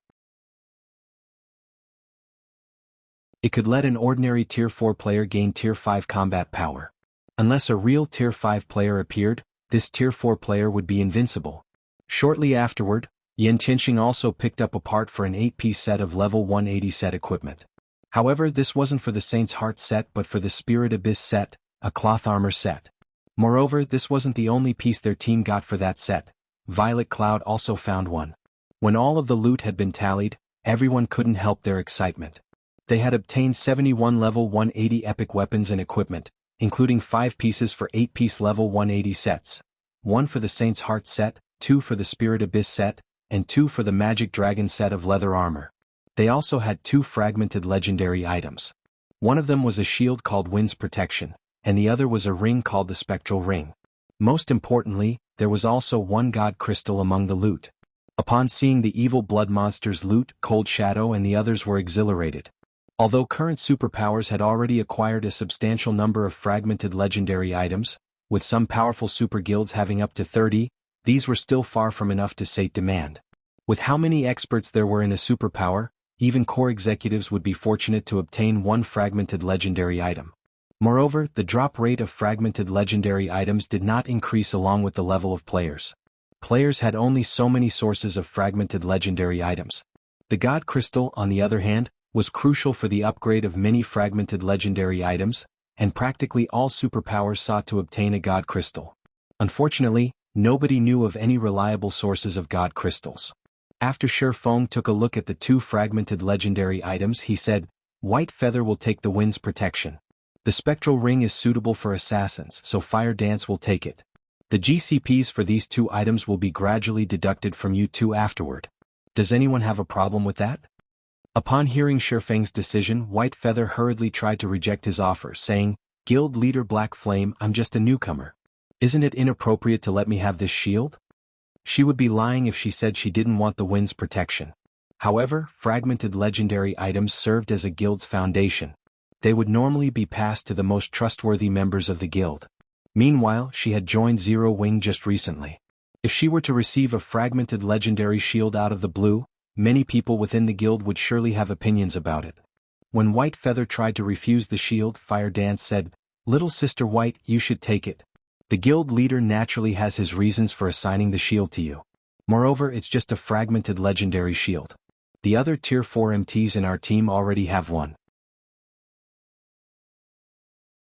It could let an ordinary Tier 4 player gain Tier 5 combat power. Unless a real Tier 5 player appeared, this Tier 4 player would be invincible. Shortly afterward, Yan Tianxing also picked up a part for an 8-piece set of level 180 set equipment. However, this wasn't for the Saint's Heart set but for the Spirit Abyss set, a cloth armor set. Moreover, this wasn't the only piece their team got for that set. Violet Cloud also found one. When all of the loot had been tallied, everyone couldn't help their excitement. They had obtained 71 level 180 epic weapons and equipment, including 5 pieces for 8-piece level 180 sets. 1 for the Saint's Heart set, 2 for the Spirit Abyss set, and 2 for the Magic Dragon set of leather armor. They also had 2 fragmented legendary items. One of them was a shield called Wind's Protection, and the other was a ring called the Spectral Ring. Most importantly, there was also 1 God Crystal among the loot. Upon seeing the evil blood monsters' loot, Cold Shadow and the others were exhilarated. Although current superpowers had already acquired a substantial number of fragmented legendary items, with some powerful super guilds having up to 30, these were still far from enough to sate demand. With how many experts there were in a superpower, even core executives would be fortunate to obtain 1 fragmented legendary item. Moreover, the drop rate of fragmented legendary items did not increase along with the level of players. Players had only so many sources of fragmented legendary items. The God Crystal, on the other hand, was crucial for the upgrade of many fragmented legendary items, and practically all superpowers sought to obtain a God Crystal. Unfortunately, nobody knew of any reliable sources of God Crystals. After Feng took a look at the 2 fragmented legendary items, he said, "White Feather will take the Wind's Protection. The Spectral Ring is suitable for assassins, so Fire Dance will take it. The GCPs for these 2 items will be gradually deducted from you 2 afterward. Does anyone have a problem with that?" Upon hearing Feng's decision, White Feather hurriedly tried to reject his offer, saying, "Guild leader Black Flame, I'm just a newcomer. Isn't it inappropriate to let me have this shield?" She would be lying if she said she didn't want the wind's protection. However, fragmented legendary items served as a guild's foundation. They would normally be passed to the most trustworthy members of the guild. Meanwhile, she had joined Zero Wing just recently. If she were to receive a fragmented legendary shield out of the blue, many people within the guild would surely have opinions about it. When White Feather tried to refuse the shield, Fire Dance said, "Little Sister White, you should take it. The guild leader naturally has his reasons for assigning the shield to you. Moreover, it's just a fragmented legendary shield. The other Tier 4 MTs in our team already have one.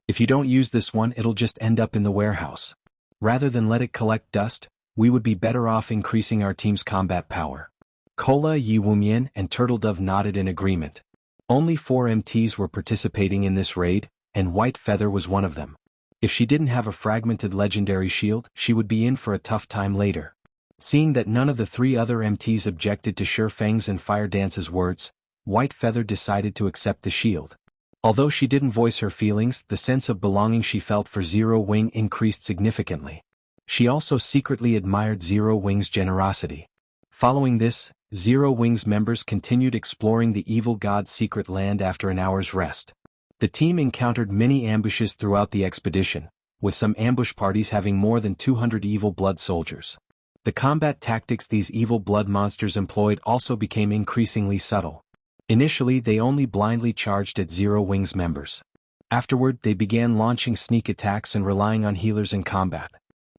If you don't use this one, it'll just end up in the warehouse. Rather than let it collect dust, we would be better off increasing our team's combat power." Kola, Yi Wumian, and Turtledove nodded in agreement. Only 4 MTs were participating in this raid, and White Feather was one of them. If she didn't have a fragmented legendary shield, she would be in for a tough time later. Seeing that none of the 3 other MTs objected to Feng's and Fire Dance's words, White Feather decided to accept the shield. Although she didn't voice her feelings, the sense of belonging she felt for Zero Wing increased significantly. She also secretly admired Zero Wing's generosity. Following this, Zero Wing's members continued exploring the evil god's secret land after an hour's rest. The team encountered many ambushes throughout the expedition, with some ambush parties having more than 200 evil blood soldiers. The combat tactics these evil blood monsters employed also became increasingly subtle. Initially, they only blindly charged at Zero Wing's members. Afterward, they began launching sneak attacks and relying on healers in combat.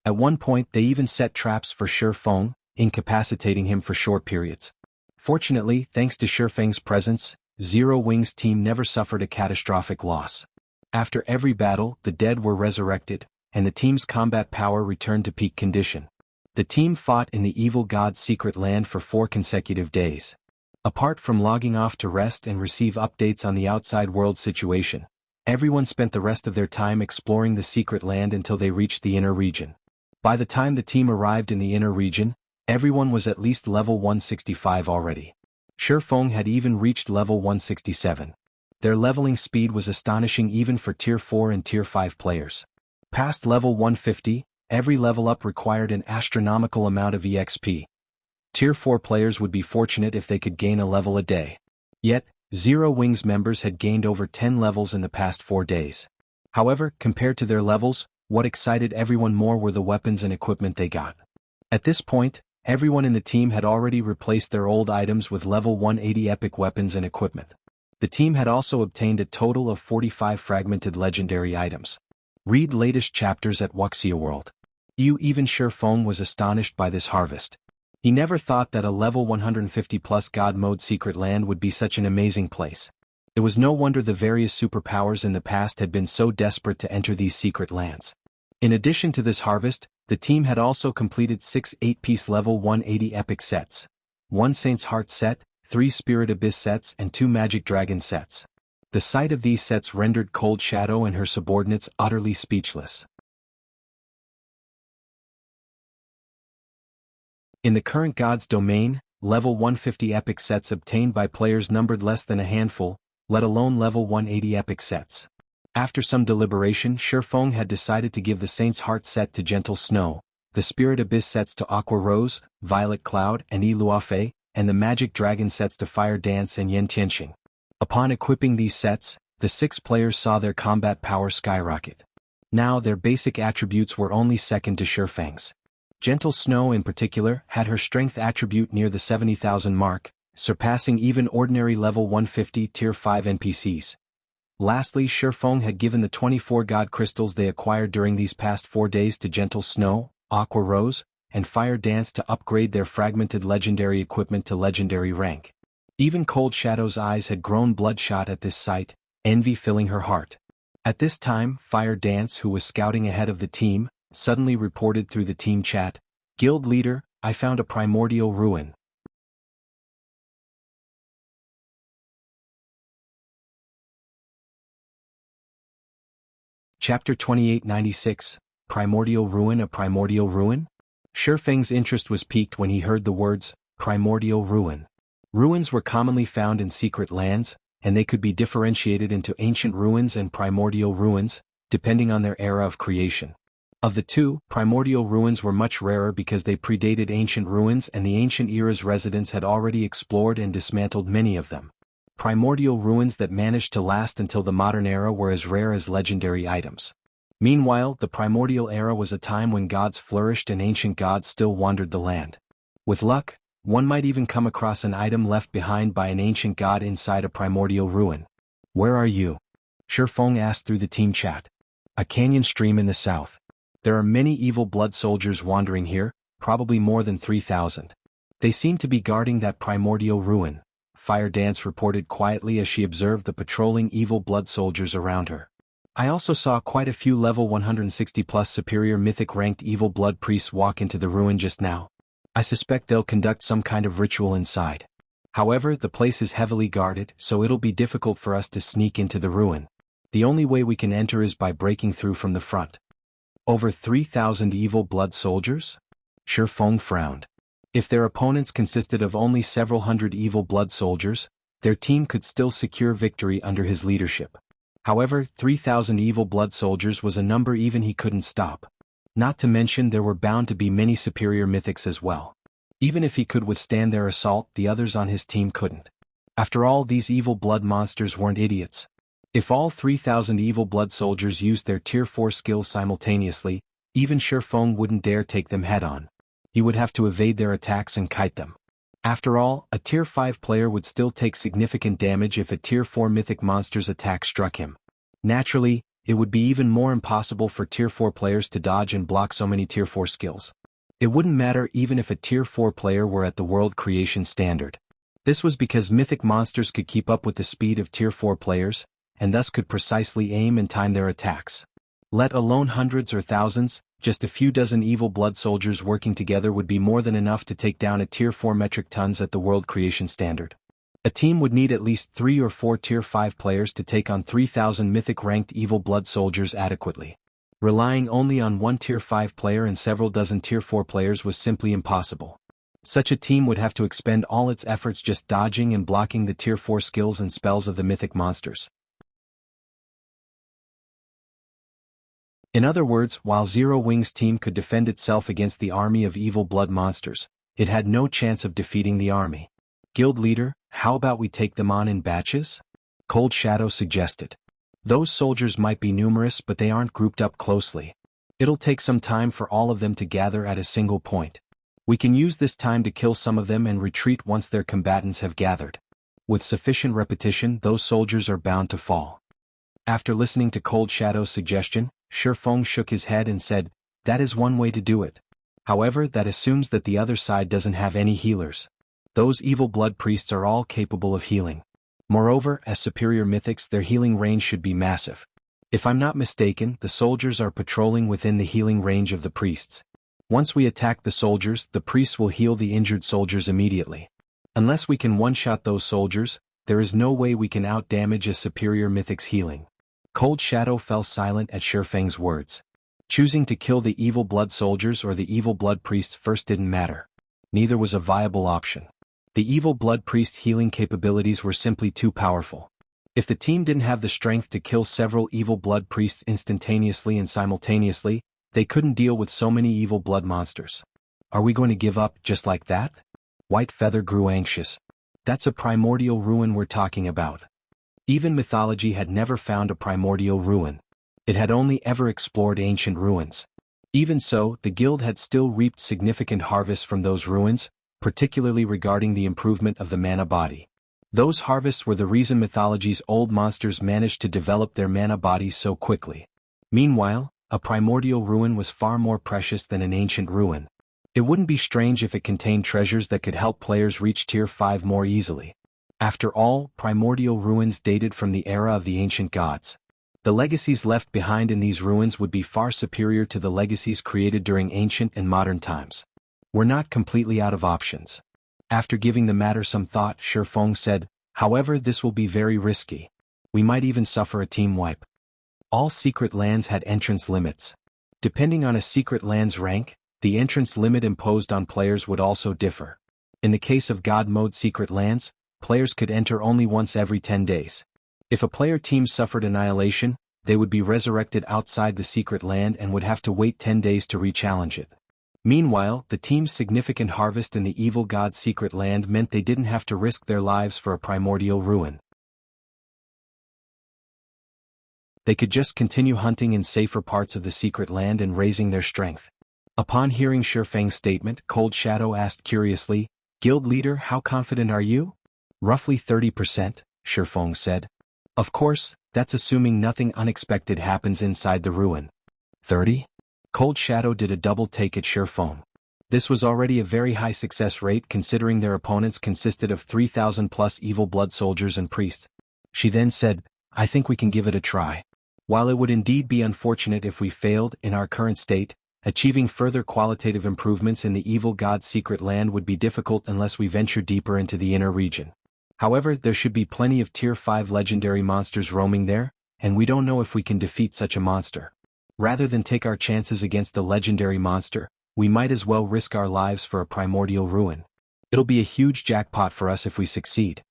At one point, they even set traps for Feng, incapacitating him for short periods. Fortunately, thanks to Feng's presence, Zero Wing's team never suffered a catastrophic loss. After every battle, the dead were resurrected, and the team's combat power returned to peak condition. The team fought in the evil god's secret land for 4 consecutive days. Apart from logging off to rest and receive updates on the outside world situation, everyone spent the rest of their time exploring the secret land until they reached the inner region. By the time the team arrived in the inner region, everyone was at least level 165 already. Feng had even reached level 167. Their leveling speed was astonishing even for Tier 4 and Tier 5 players. Past level 150, every level up required an astronomical amount of EXP. Tier 4 players would be fortunate if they could gain a level a day. Yet, Zero Wing's members had gained over 10 levels in the past 4 days. However, compared to their levels, what excited everyone more were the weapons and equipment they got. At this point, everyone in the team had already replaced their old items with level 180 epic weapons and equipment. The team had also obtained a total of 45 fragmented legendary items. Read latest chapters at Wuxia World. Even Feng was astonished by this harvest. He never thought that a level 150+ God mode secret land would be such an amazing place. It was no wonder the various superpowers in the past had been so desperate to enter these secret lands. In addition to this harvest, the team had also completed 6 8-piece level 180 epic sets, 1 Saint's Heart set, 3 Spirit Abyss sets and 2 Magic Dragon sets. The sight of these sets rendered Cold Shadow and her subordinates utterly speechless. In the current God's domain, level 150 epic sets obtained by players numbered less than a handful, let alone level 180 epic sets. After some deliberation, Feng had decided to give the Saint's Heart set to Gentle Snow, the Spirit Abyss sets to Aqua Rose, Violet Cloud and Yi Luofei, and the Magic Dragon sets to Fire Dance and Yen Tianxing. Upon equipping these sets, the 6 players saw their combat power skyrocket. Now their basic attributes were only second to Feng's. Gentle Snow in particular had her strength attribute near the 70,000 mark, surpassing even ordinary level 150 Tier 5 NPCs. Lastly, Feng had given the 24 God crystals they acquired during these past 4 days to Gentle Snow, Aqua Rose, and Fire Dance to upgrade their fragmented legendary equipment to legendary rank. Even Cold Shadow's eyes had grown bloodshot at this sight, envy filling her heart. At this time, Fire Dance, who was scouting ahead of the team, suddenly reported through the team chat, "Guild leader, I found a primordial ruin." Chapter 2896, Primordial Ruin. A primordial ruin? Feng's interest was piqued when he heard the words, primordial ruin. Ruins were commonly found in secret lands, and they could be differentiated into ancient ruins and primordial ruins, depending on their era of creation. Of the two, primordial ruins were much rarer because they predated ancient ruins and the ancient era's residents had already explored and dismantled many of them. Primordial ruins that managed to last until the modern era were as rare as legendary items. Meanwhile, the primordial era was a time when gods flourished and ancient gods still wandered the land. With luck, one might even come across an item left behind by an ancient god inside a primordial ruin. "Where are you?" Feng asked through the team chat. "A canyon stream in the south. There are many evil blood soldiers wandering here, probably more than 3,000. They seem to be guarding that primordial ruin," Fire Dance reported quietly as she observed the patrolling evil blood soldiers around her. "I also saw quite a few level 160+ superior mythic ranked evil blood priests walk into the ruin just now. I suspect they'll conduct some kind of ritual inside. However, the place is heavily guarded, so it'll be difficult for us to sneak into the ruin. The only way we can enter is by breaking through from the front." "Over 3,000 evil blood soldiers?" Feng frowned. If their opponents consisted of only several hundred evil blood soldiers, their team could still secure victory under his leadership. However, 3,000 evil blood soldiers was a number even he couldn't stop. Not to mention there were bound to be many superior mythics as well. Even if he could withstand their assault, the others on his team couldn't. After all, these evil blood monsters weren't idiots. If all 3,000 evil blood soldiers used their tier 4 skills simultaneously, even Feng wouldn't dare take them head-on. He would have to evade their attacks and kite them. After all, a tier 5 player would still take significant damage if a tier 4 mythic monster's attack struck him. Naturally, it would be even more impossible for tier 4 players to dodge and block so many tier 4 skills. It wouldn't matter even if a tier 4 player were at the world creation standard. This was because mythic monsters could keep up with the speed of tier 4 players, and thus could precisely aim and time their attacks. Let alone hundreds or thousands, just a few dozen evil blood soldiers working together would be more than enough to take down a tier 4 metric tons at the world creation standard. A team would need at least 3 or 4 tier 5 players to take on 3,000 mythic ranked evil blood soldiers adequately. Relying only on one tier 5 player and several dozen tier 4 players was simply impossible. Such a team would have to expend all its efforts just dodging and blocking the tier 4 skills and spells of the mythic monsters. In other words, while Zero Wing's team could defend itself against the army of evil blood monsters, it had no chance of defeating the army. "Guild leader, how about we take them on in batches?" Cold Shadow suggested. "Those soldiers might be numerous but they aren't grouped up closely. It'll take some time for all of them to gather at a single point. We can use this time to kill some of them and retreat once their combatants have gathered. With sufficient repetition, those soldiers are bound to fall." After listening to Cold Shadow's suggestion, Feng shook his head and said, "That is one way to do it. However, that assumes that the other side doesn't have any healers. Those evil blood priests are all capable of healing. Moreover, as superior mythics, their healing range should be massive. If I'm not mistaken, the soldiers are patrolling within the healing range of the priests. Once we attack the soldiers, the priests will heal the injured soldiers immediately. Unless we can one-shot those soldiers, there is no way we can out-damage a superior mythic's healing." Cold Shadow fell silent at Feng's words. Choosing to kill the evil blood soldiers or the evil blood priests first didn't matter. Neither was a viable option. The evil blood priest's healing capabilities were simply too powerful. If the team didn't have the strength to kill several evil blood priests instantaneously and simultaneously, they couldn't deal with so many evil blood monsters. "Are we going to give up just like that?" White Feather grew anxious. "That's a primordial ruin we're talking about." Even mythology had never found a primordial ruin. It had only ever explored ancient ruins. Even so, the guild had still reaped significant harvests from those ruins, particularly regarding the improvement of the mana body. Those harvests were the reason mythology's old monsters managed to develop their mana bodies so quickly. Meanwhile, a primordial ruin was far more precious than an ancient ruin. It wouldn't be strange if it contained treasures that could help players reach tier 5 more easily. After all, primordial ruins dated from the era of the ancient gods. The legacies left behind in these ruins would be far superior to the legacies created during ancient and modern times. "We're not completely out of options." After giving the matter some thought, Feng said, "However, this will be very risky. We might even suffer a team wipe." All secret lands had entrance limits. Depending on a secret land's rank, the entrance limit imposed on players would also differ. In the case of God Mode secret lands, players could enter only once every 10 days. If a player team suffered annihilation, they would be resurrected outside the secret land and would have to wait 10 days to re-challenge it. Meanwhile, the team's significant harvest in the evil god's secret land meant they didn't have to risk their lives for a primordial ruin. They could just continue hunting in safer parts of the secret land and raising their strength. Upon hearing Feng's statement, Cold Shadow asked curiously, "Guild leader, how confident are you?" "Roughly 30%, Feng said. "Of course, that's assuming nothing unexpected happens inside the ruin." 30? Cold Shadow did a double take at Feng. This was already a very high success rate considering their opponents consisted of 3,000 plus evil blood soldiers and priests. She then said, "I think we can give it a try. While it would indeed be unfortunate if we failed in our current state, achieving further qualitative improvements in the evil god's secret land would be difficult unless we venture deeper into the inner region. However, there should be plenty of Tier 5 legendary monsters roaming there, and we don't know if we can defeat such a monster. Rather than take our chances against the legendary monster, we might as well risk our lives for a primordial ruin. It'll be a huge jackpot for us if we succeed."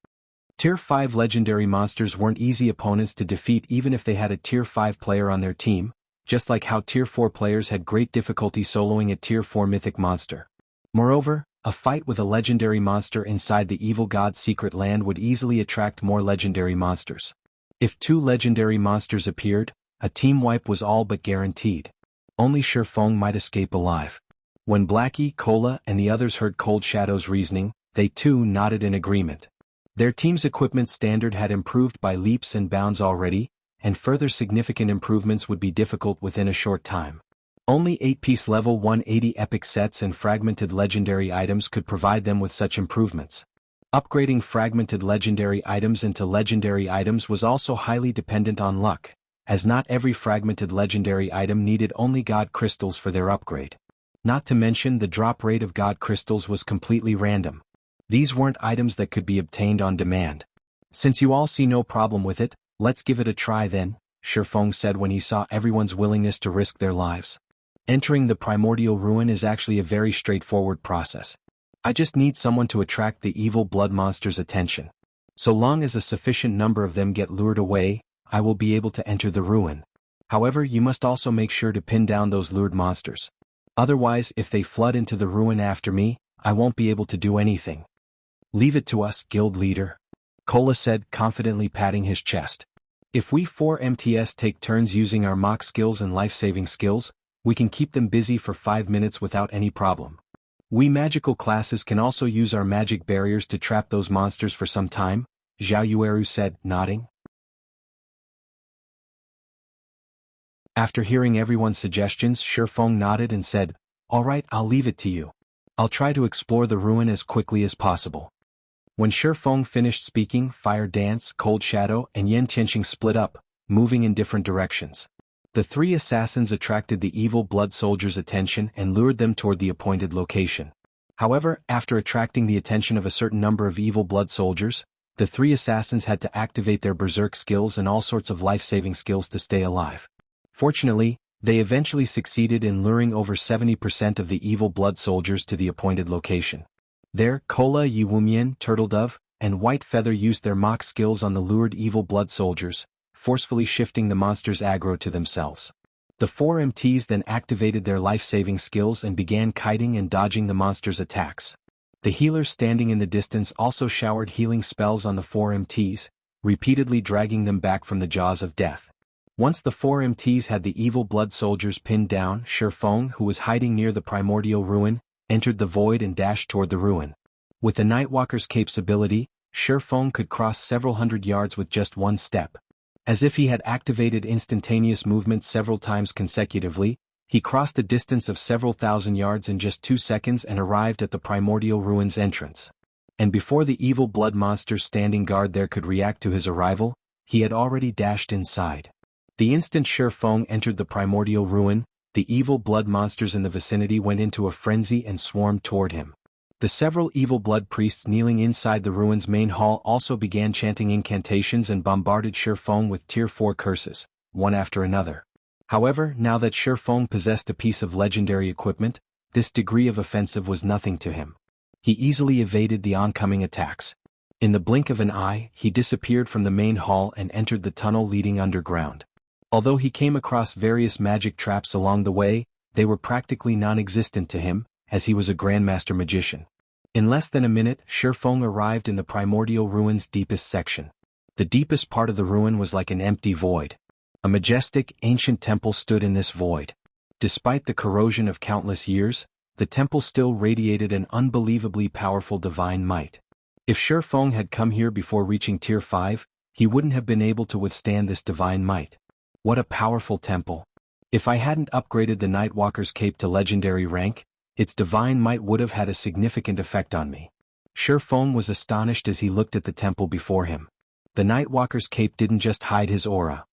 Tier 5 legendary monsters weren't easy opponents to defeat even if they had a Tier 5 player on their team, just like how Tier 4 players had great difficulty soloing a Tier 4 mythic monster. Moreover, a fight with a legendary monster inside the evil god's secret land would easily attract more legendary monsters. If 2 legendary monsters appeared, a team wipe was all but guaranteed. Only Feng might escape alive. When Blackie, Cola, and the others heard Cold Shadow's reasoning, they too nodded in agreement. Their team's equipment standard had improved by leaps and bounds already, and further significant improvements would be difficult within a short time. Only 8-piece level 180 epic sets and fragmented legendary items could provide them with such improvements. Upgrading fragmented legendary items into legendary items was also highly dependent on luck, as not every fragmented legendary item needed only god crystals for their upgrade. Not to mention the drop rate of god crystals was completely random. These weren't items that could be obtained on demand. "Since you all see no problem with it, let's give it a try then," Feng said when he saw everyone's willingness to risk their lives. "Entering the primordial ruin is actually a very straightforward process. I just need someone to attract the evil blood monster's attention. So long as a sufficient number of them get lured away, I will be able to enter the ruin. However, you must also make sure to pin down those lured monsters. Otherwise, if they flood into the ruin after me, I won't be able to do anything." "Leave it to us, guild leader," Cola said, confidently patting his chest. "If we 4 MTS take turns using our mock skills and life-saving skills, we can keep them busy for 5 minutes without any problem. We magical classes can also use our magic barriers to trap those monsters for some time," Zhao Yueru said, nodding. After hearing everyone's suggestions, Feng nodded and said, "All right, I'll leave it to you. I'll try to explore the ruin as quickly as possible." When Feng finished speaking, Fire Dance, Cold Shadow, and Yen Tianqing split up, moving in different directions. The 3 assassins attracted the evil blood soldiers' attention and lured them toward the appointed location. However, after attracting the attention of a certain number of evil blood soldiers, the 3 assassins had to activate their berserk skills and all sorts of life-saving skills to stay alive. Fortunately, they eventually succeeded in luring over 70% of the evil blood soldiers to the appointed location. There, Cola, Yiwumian, Turtledove, and White Feather used their mock skills on the lured evil blood soldiers, forcefully shifting the monster's aggro to themselves. The 4 MTs then activated their life-saving skills and began kiting and dodging the monster's attacks. The healers standing in the distance also showered healing spells on the 4 MTs, repeatedly dragging them back from the jaws of death. Once the 4 MTs had the evil blood soldiers pinned down, Feng, who was hiding near the primordial ruin, entered the void and dashed toward the ruin. With the Nightwalker's Cape's ability, Feng could cross several hundred yards with just one step. As if he had activated instantaneous movement several times consecutively, he crossed a distance of several thousand yards in just 2 seconds and arrived at the primordial ruin's entrance. And before the evil blood monster's standing guard there could react to his arrival, he had already dashed inside. The instant Feng entered the primordial ruin, the evil blood monsters in the vicinity went into a frenzy and swarmed toward him. The several evil blood priests kneeling inside the ruin's main hall also began chanting incantations and bombarded Feng with Tier 4 curses, one after another. However, now that Feng possessed a piece of legendary equipment, this degree of offensive was nothing to him. He easily evaded the oncoming attacks. In the blink of an eye, he disappeared from the main hall and entered the tunnel leading underground. Although he came across various magic traps along the way, they were practically non-existent to him, as he was a grandmaster magician. In less than a minute, Feng arrived in the Primordial ruin's deepest section. The deepest part of the ruin was like an empty void. A majestic, ancient temple stood in this void. Despite the corrosion of countless years, the temple still radiated an unbelievably powerful divine might. If Feng had come here before reaching Tier 5, he wouldn't have been able to withstand this divine might. What a powerful temple. If I hadn't upgraded the Nightwalker's cape to legendary rank, its divine might would have had a significant effect on me. Feng was astonished as he looked at the temple before him. The Nightwalker's cape didn't just hide his aura.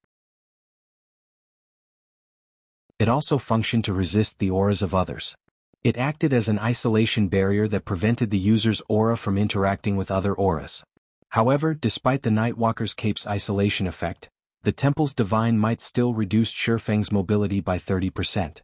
It also functioned to resist the auras of others. It acted as an isolation barrier that prevented the user's aura from interacting with other auras. However, despite the Nightwalker's cape's isolation effect, the temple's divine might still reduced Feng's mobility by 30%.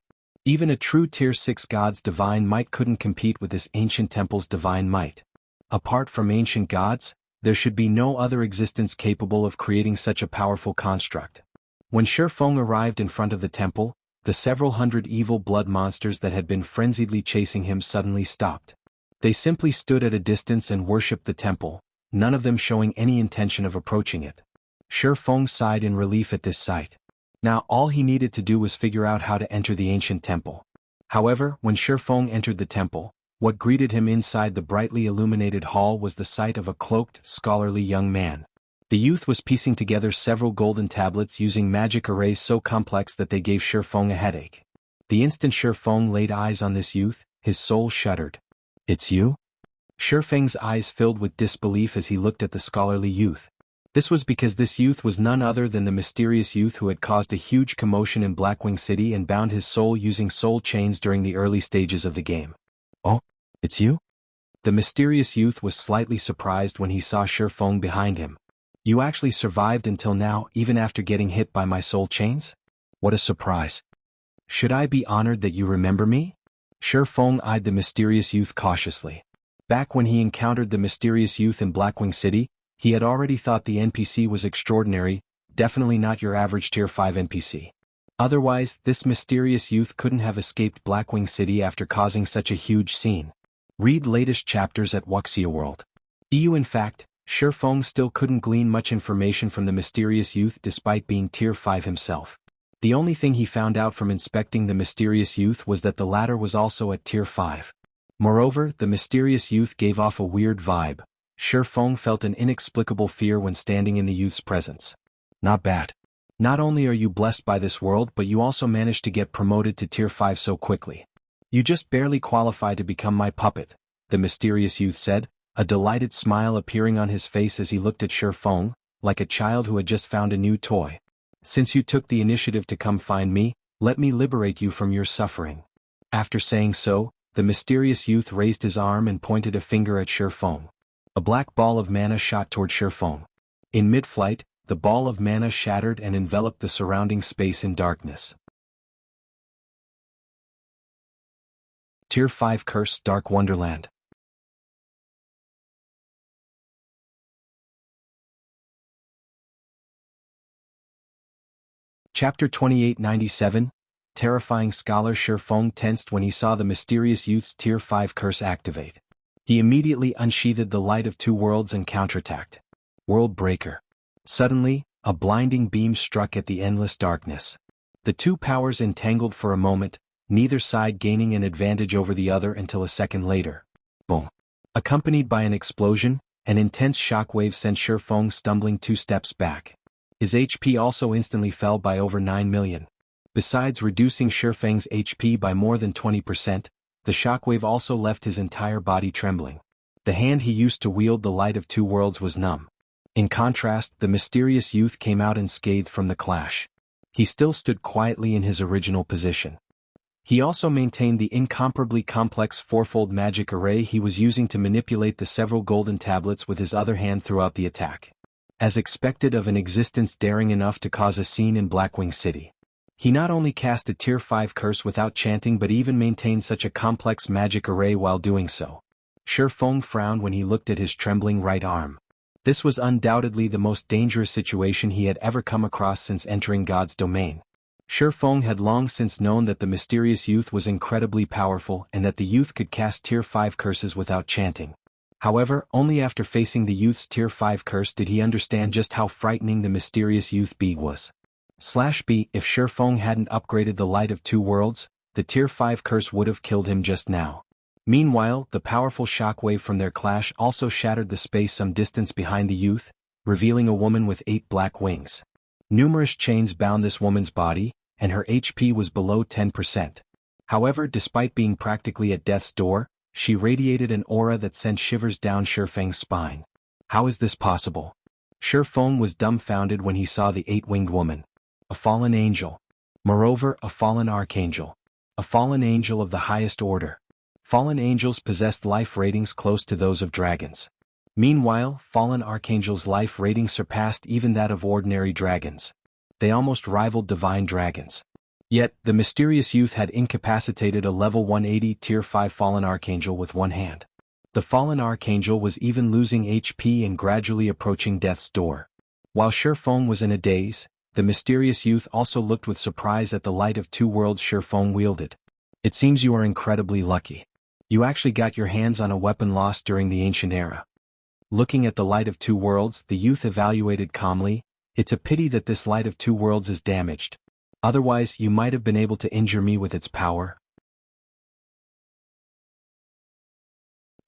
Even a true Tier 6 god's divine might couldn't compete with this ancient temple's divine might. Apart from ancient gods, there should be no other existence capable of creating such a powerful construct. When Feng arrived in front of the temple, the several hundred evil blood monsters that had been frenziedly chasing him suddenly stopped. They simply stood at a distance and worshipped the temple, none of them showing any intention of approaching it. Feng sighed in relief at this sight. Now all he needed to do was figure out how to enter the ancient temple. However, when Feng entered the temple, what greeted him inside the brightly illuminated hall was the sight of a cloaked, scholarly young man. The youth was piecing together several golden tablets using magic arrays so complex that they gave Feng a headache. The instant Feng laid eyes on this youth, his soul shuddered. "It's you?" Feng's eyes filled with disbelief as he looked at the scholarly youth. This was because this youth was none other than the mysterious youth who had caused a huge commotion in Blackwing City and bound his soul using soul chains during the early stages of the game. "Oh, it's you?" The mysterious youth was slightly surprised when he saw Feng behind him. "You actually survived until now, even after getting hit by my soul chains? What a surprise. Should I be honored that you remember me?" Feng eyed the mysterious youth cautiously. Back when he encountered the mysterious youth in Blackwing City, he had already thought the NPC was extraordinary, definitely not your average Tier 5 NPC. Otherwise, this mysterious youth couldn't have escaped Blackwing City after causing such a huge scene. Read latest chapters at Wuxia World. EU. In fact, Feng still couldn't glean much information from the mysterious youth despite being Tier 5 himself. The only thing he found out from inspecting the mysterious youth was that the latter was also at Tier 5. Moreover, the mysterious youth gave off a weird vibe. Feng felt an inexplicable fear when standing in the youth's presence. "Not bad. Not only are you blessed by this world but you also managed to get promoted to Tier 5 so quickly. You just barely qualify to become my puppet," the mysterious youth said, a delighted smile appearing on his face as he looked at Feng, like a child who had just found a new toy. "Since you took the initiative to come find me, let me liberate you from your suffering." After saying so, the mysterious youth raised his arm and pointed a finger at Feng. A black ball of mana shot toward Feng. In mid-flight, the ball of mana shattered and enveloped the surrounding space in darkness. Tier 5 Curse Dark Wonderland. Chapter 2897, Terrifying Scholar. Feng tensed when he saw the mysterious youth's Tier 5 curse activate. He immediately unsheathed the Light of Two Worlds and counterattacked. World Breaker. Suddenly, a blinding beam struck at the endless darkness. The two powers entangled for a moment, neither side gaining an advantage over the other until a second later. Boom. Accompanied by an explosion, an intense shockwave sent Feng stumbling 2 steps back. His HP also instantly fell by over 9 million. Besides reducing Feng's HP by more than 20%, the shockwave also left his entire body trembling. The hand he used to wield the Light of Two Worlds was numb. In contrast, the mysterious youth came out unscathed from the clash. He still stood quietly in his original position. He also maintained the incomparably complex fourfold magic array he was using to manipulate the several golden tablets with his other hand throughout the attack. As expected of an existence daring enough to cause a scene in Blackwing City. He not only cast a Tier 5 curse without chanting but even maintained such a complex magic array while doing so. Feng frowned when he looked at his trembling right arm. This was undoubtedly the most dangerous situation he had ever come across since entering God's domain. Feng had long since known that the mysterious youth was incredibly powerful and that the youth could cast Tier 5 curses without chanting. However, only after facing the youth's Tier 5 curse did he understand just how frightening the mysterious youth B was. /B, if Feng hadn't upgraded the Light of Two Worlds, the Tier 5 curse would have killed him just now. Meanwhile, the powerful shockwave from their clash also shattered the space some distance behind the youth, revealing a woman with 8 black wings. Numerous chains bound this woman's body, and her HP was below 10%. However, despite being practically at death's door, she radiated an aura that sent shivers down Feng's spine. How is this possible? Feng was dumbfounded when he saw the 8-winged woman. A fallen angel. Moreover, a fallen archangel. A fallen angel of the highest order. Fallen angels possessed life ratings close to those of dragons. Meanwhile, fallen archangels' life ratings surpassed even that of ordinary dragons. They almost rivaled divine dragons. Yet, the mysterious youth had incapacitated a level 180 Tier 5 fallen archangel with one hand. The fallen archangel was even losing HP and gradually approaching death's door. While Feng was in a daze, the mysterious youth also looked with surprise at the Light of Two Worlds Feng wielded. It seems you are incredibly lucky. You actually got your hands on a weapon lost during the ancient era. Looking at the Light of Two Worlds, the youth evaluated calmly, it's a pity that this Light of Two Worlds is damaged. Otherwise, you might have been able to injure me with its power.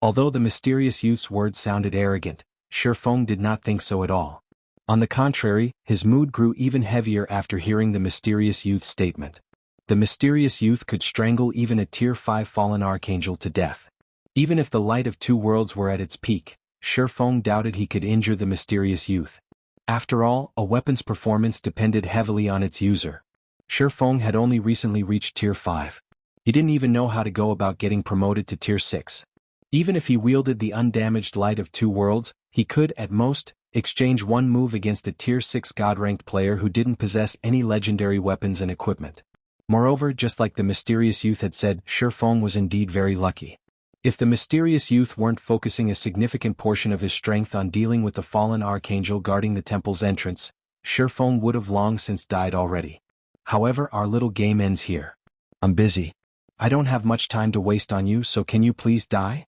Although the mysterious youth's words sounded arrogant, Feng did not think so at all. On the contrary, his mood grew even heavier after hearing the mysterious youth's statement. The mysterious youth could strangle even a Tier 5 fallen archangel to death. Even if the Light of Two Worlds were at its peak, Feng doubted he could injure the mysterious youth. After all, a weapon's performance depended heavily on its user. Feng had only recently reached Tier 5. He didn't even know how to go about getting promoted to Tier 6. Even if he wielded the undamaged Light of Two Worlds, he could, at most, exchange one move against a Tier 6 God-ranked player who didn't possess any legendary weapons and equipment. Moreover, just like the mysterious youth had said, Feng was indeed very lucky. If the mysterious youth weren't focusing a significant portion of his strength on dealing with the fallen archangel guarding the temple's entrance, Feng would have long since died already. However, our little game ends here. I'm busy. I don't have much time to waste on you, so can you please die?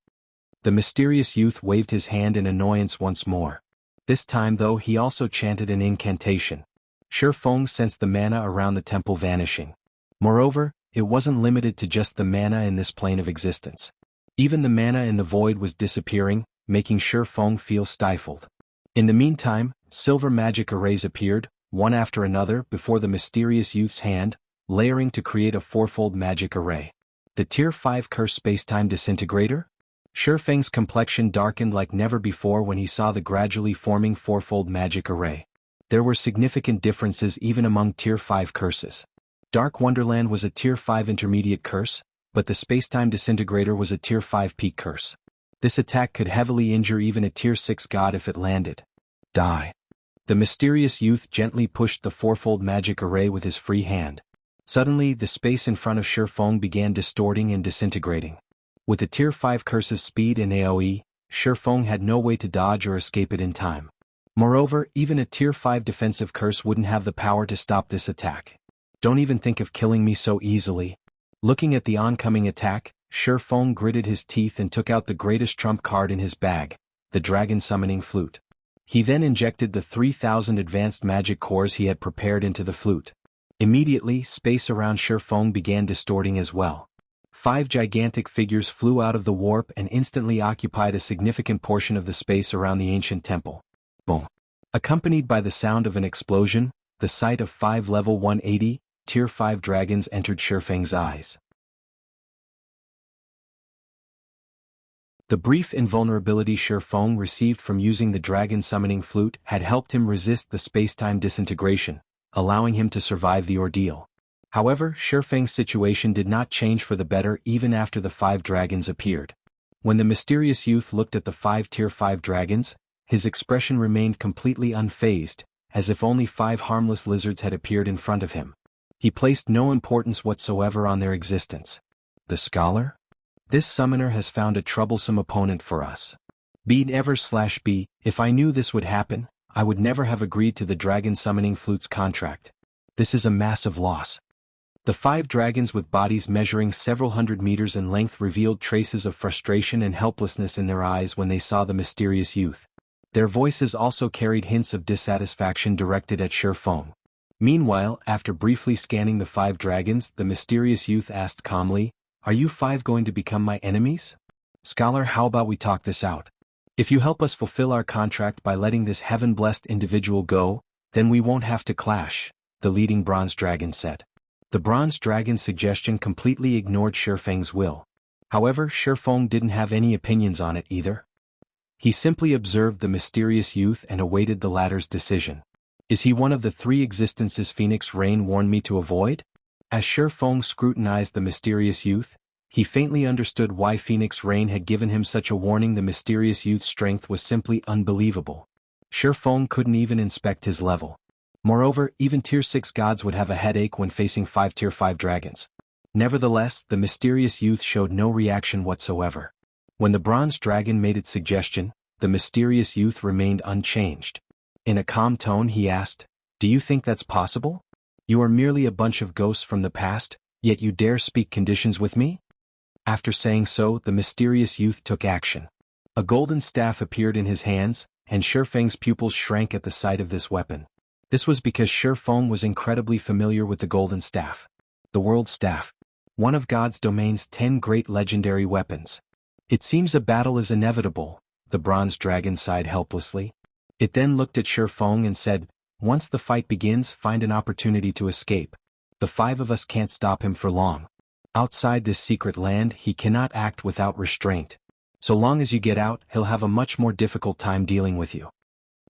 The mysterious youth waved his hand in annoyance once more. This time though he also chanted an incantation. Feng sensed the mana around the temple vanishing. Moreover, it wasn't limited to just the mana in this plane of existence. Even the mana in the void was disappearing, making Feng feel stifled. In the meantime, silver magic arrays appeared, one after another before the mysterious youth's hand, layering to create a fourfold magic array. The Tier 5 curse spacetime disintegrator? Feng's complexion darkened like never before when he saw the gradually forming fourfold magic array. There were significant differences even among Tier 5 curses. Dark Wonderland was a Tier 5 intermediate curse, but the spacetime disintegrator was a Tier 5 peak curse. This attack could heavily injure even a Tier 6 god if it landed. Die. The mysterious youth gently pushed the fourfold magic array with his free hand. Suddenly, the space in front of Feng began distorting and disintegrating. With the Tier 5 curse's speed and AoE, Feng had no way to dodge or escape it in time. Moreover, even a Tier 5 defensive curse wouldn't have the power to stop this attack. Don't even think of killing me so easily. Looking at the oncoming attack, Feng gritted his teeth and took out the greatest trump card in his bag, the Dragon Summoning Flute. He then injected the 3,000 advanced magic cores he had prepared into the flute. Immediately, space around Feng began distorting as well. 5 gigantic figures flew out of the warp and instantly occupied a significant portion of the space around the ancient temple. Boom. Accompanied by the sound of an explosion, the sight of 5 level 180, Tier 5 dragons entered Feng's eyes. The brief invulnerability Feng received from using the Dragon Summoning Flute had helped him resist the spacetime disintegration, allowing him to survive the ordeal. However, Feng's situation did not change for the better even after the 5 dragons appeared. When the mysterious youth looked at the 5 Tier 5 dragons, his expression remained completely unfazed, as if only 5 harmless lizards had appeared in front of him. He placed no importance whatsoever on their existence. The scholar? This summoner has found a troublesome opponent for us. B. If I knew this would happen, I would never have agreed to the dragon summoning flute's contract. This is a massive loss. The 5 dragons with bodies measuring several hundred meters in length revealed traces of frustration and helplessness in their eyes when they saw the mysterious youth. Their voices also carried hints of dissatisfaction directed at Feng. Meanwhile, after briefly scanning the 5 dragons, the mysterious youth asked calmly, "Are you 5 going to become my enemies? Scholar, how about we talk this out? If you help us fulfill our contract by letting this heaven-blessed individual go, then we won't have to clash," the leading bronze dragon said. The bronze dragon's suggestion completely ignored Feng's will. However, Feng didn't have any opinions on it either. He simply observed the mysterious youth and awaited the latter's decision. Is he one of the 3 existences Phoenix Rain warned me to avoid? As Feng scrutinized the mysterious youth, he faintly understood why Phoenix Rain had given him such a warning. The mysterious youth's strength was simply unbelievable. Feng couldn't even inspect his level. Moreover, even Tier 6 gods would have a headache when facing 5 Tier 5 dragons. Nevertheless, the mysterious youth showed no reaction whatsoever. When the bronze dragon made its suggestion, the mysterious youth remained unchanged. In a calm tone he asked, "Do you think that's possible? You are merely a bunch of ghosts from the past, yet you dare speak conditions with me?" After saying so, the mysterious youth took action. A golden staff appeared in his hands, and Feng's pupils shrank at the sight of this weapon. This was because Feng was incredibly familiar with the golden staff. The world staff. One of God's domain's 10 great legendary weapons. "It seems a battle is inevitable," the bronze dragon sighed helplessly. It then looked at Feng and said, "Once the fight begins, find an opportunity to escape. The 5 of us can't stop him for long. Outside this secret land, he cannot act without restraint. So long as you get out, he'll have a much more difficult time dealing with you."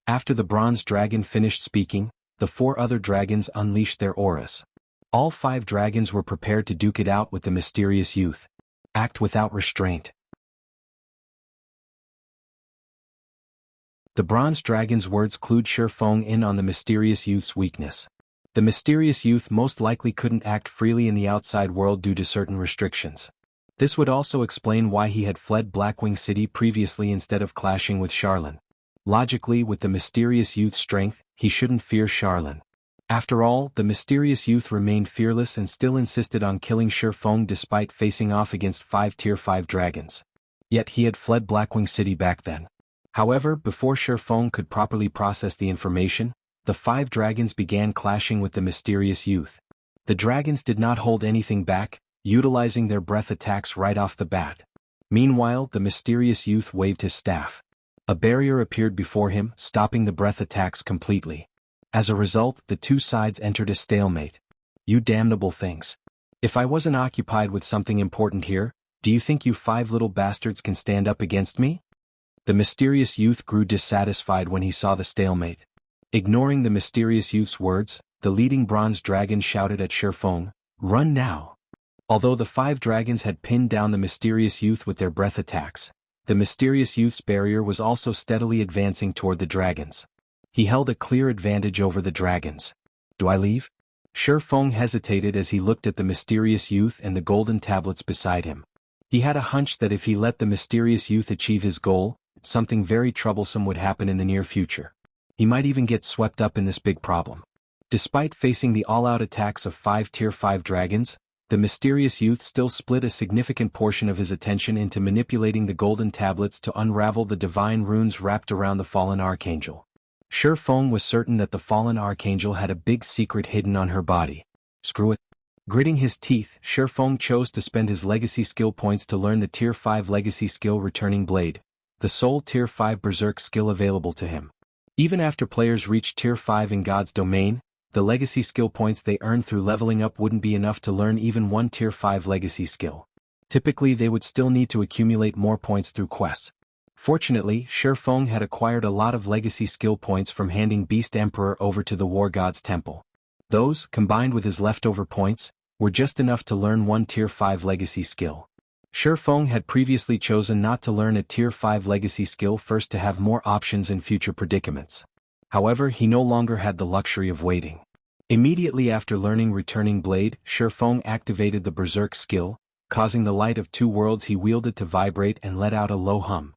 After the bronze dragon finished speaking, the 4 other dragons unleashed their auras. All 5 dragons were prepared to duke it out with the mysterious youth. Act without restraint. The bronze dragon's words clued Feng in on the mysterious youth's weakness. The mysterious youth most likely couldn't act freely in the outside world due to certain restrictions. This would also explain why he had fled Blackwing City previously instead of clashing with Charlene. Logically, with the mysterious youth's strength, he shouldn't fear Charlene. After all, the mysterious youth remained fearless and still insisted on killing Feng despite facing off against 5 Tier 5 dragons. Yet he had fled Blackwing City back then. However, before Feng could properly process the information, the 5 dragons began clashing with the mysterious youth. The dragons did not hold anything back, utilizing their breath attacks right off the bat. Meanwhile, the mysterious youth waved his staff. A barrier appeared before him, stopping the breath attacks completely. As a result, the 2 sides entered a stalemate. "You damnable things. If I wasn't occupied with something important here, do you think you 5 little bastards can stand up against me?" The mysterious youth grew dissatisfied when he saw the stalemate. Ignoring the mysterious youth's words, the leading bronze dragon shouted at Feng, "Run now!" Although the 5 dragons had pinned down the mysterious youth with their breath attacks, the mysterious youth's barrier was also steadily advancing toward the dragons. He held a clear advantage over the dragons. "Do I leave?" Feng hesitated as he looked at the mysterious youth and the golden tablets beside him. He had a hunch that if he let the mysterious youth achieve his goal, something very troublesome would happen in the near future. He might even get swept up in this big problem. Despite facing the all-out attacks of 5 Tier 5 dragons, the mysterious youth still split a significant portion of his attention into manipulating the golden tablets to unravel the divine runes wrapped around the fallen archangel. Feng was certain that the fallen archangel had a big secret hidden on her body. Screw it. Gritting his teeth, Feng chose to spend his legacy skill points to learn the Tier 5 legacy skill Returning Blade, the sole Tier 5 berserk skill available to him. Even after players reach Tier 5 in God's domain, the legacy skill points they earn through leveling up wouldn't be enough to learn even one Tier 5 legacy skill. Typically they would still need to accumulate more points through quests. Fortunately, Feng had acquired a lot of legacy skill points from handing Beast Emperor over to the War God's Temple. Those, combined with his leftover points, were just enough to learn one Tier 5 legacy skill. Feng had previously chosen not to learn a Tier 5 legacy skill first to have more options in future predicaments. However, he no longer had the luxury of waiting. Immediately after learning Returning Blade, Feng activated the berserk skill, causing the light of two worlds he wielded to vibrate and let out a low hum.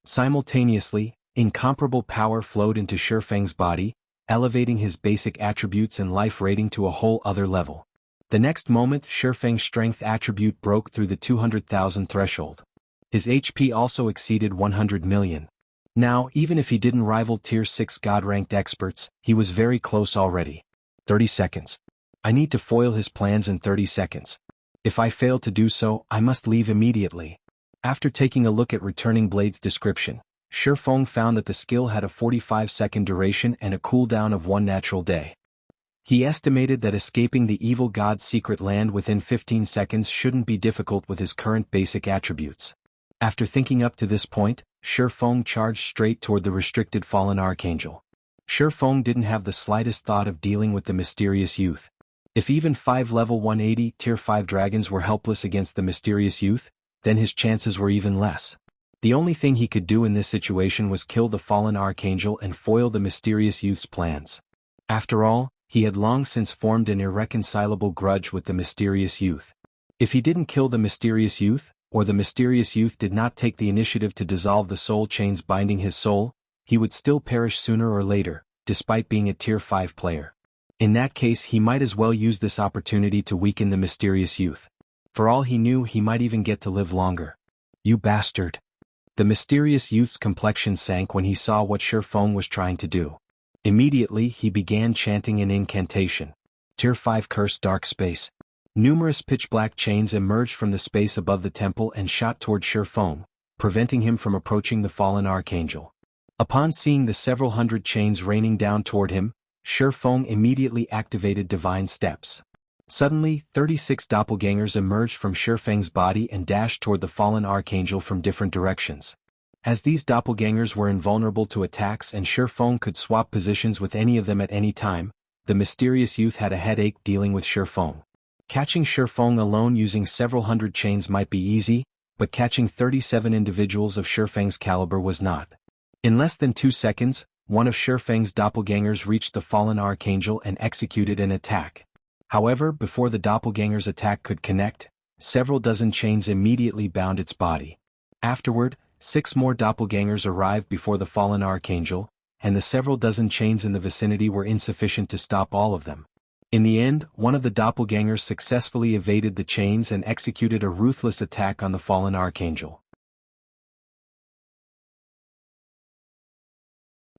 Simultaneously, incomparable power flowed into Feng's body, elevating his basic attributes and life rating to a whole other level. The next moment, Feng's strength attribute broke through the 200,000 threshold. His HP also exceeded 100 million. Now, even if he didn't rival Tier 6 God-ranked experts, he was very close already. 30 seconds. I need to foil his plans in 30 seconds. If I fail to do so, I must leave immediately. After taking a look at Returning Blade's description, Feng found that the skill had a 45-second duration and a cooldown of 1 natural day. He estimated that escaping the evil god's secret land within 15 seconds shouldn't be difficult with his current basic attributes. After thinking up to this point, Feng charged straight toward the restricted fallen archangel. Feng didn't have the slightest thought of dealing with the mysterious youth. If even 5 level 180 Tier 5 dragons were helpless against the mysterious youth, then his chances were even less. The only thing he could do in this situation was kill the fallen archangel and foil the mysterious youth's plans. After all, he had long since formed an irreconcilable grudge with the mysterious youth. If he didn't kill the mysterious youth, or the mysterious youth did not take the initiative to dissolve the soul chains binding his soul, he would still perish sooner or later, despite being a Tier 5 player. In that case, he might as well use this opportunity to weaken the mysterious youth. For all he knew, he might even get to live longer. You bastard. The mysterious youth's complexion sank when he saw what Feng was trying to do. Immediately, he began chanting an incantation. Tier 5 Curse Dark Space. Numerous pitch-black chains emerged from the space above the temple and shot toward Feng, preventing him from approaching the fallen archangel. Upon seeing the several hundred chains raining down toward him, Feng immediately activated Divine Steps. Suddenly, 36 doppelgangers emerged from Feng's body and dashed toward the fallen archangel from different directions. As these doppelgangers were invulnerable to attacks and Feng could swap positions with any of them at any time, the mysterious youth had a headache dealing with Feng. Catching Feng alone using several hundred chains might be easy, but catching 37 individuals of Feng's caliber was not. In less than 2 seconds, one of Feng's doppelgangers reached the fallen archangel and executed an attack. However, before the doppelganger's attack could connect, several dozen chains immediately bound its body. Afterward, 6 more doppelgangers arrived before the fallen archangel, and the several dozen chains in the vicinity were insufficient to stop all of them. In the end, one of the doppelgangers successfully evaded the chains and executed a ruthless attack on the fallen archangel.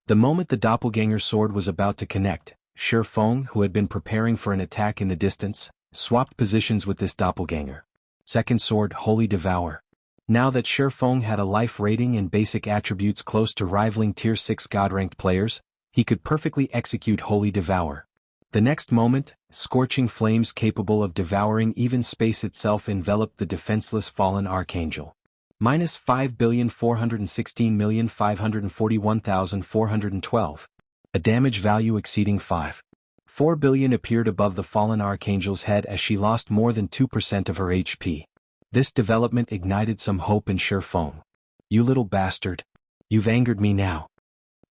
The moment the doppelganger's sword was about to connect, Feng, who had been preparing for an attack in the distance, swapped positions with this doppelganger. Second sword, Holy Devour. Now that Feng had a life rating and basic attributes close to rivaling Tier 6 God-ranked players, he could perfectly execute Holy Devour. The next moment, scorching flames capable of devouring even space itself enveloped the defenseless fallen archangel. Minus 5,416,541,412. A damage value exceeding 5.4 billion appeared above the fallen archangel's head as she lost more than 2% of her HP. This development ignited some hope in Feng. You little bastard. You've angered me now.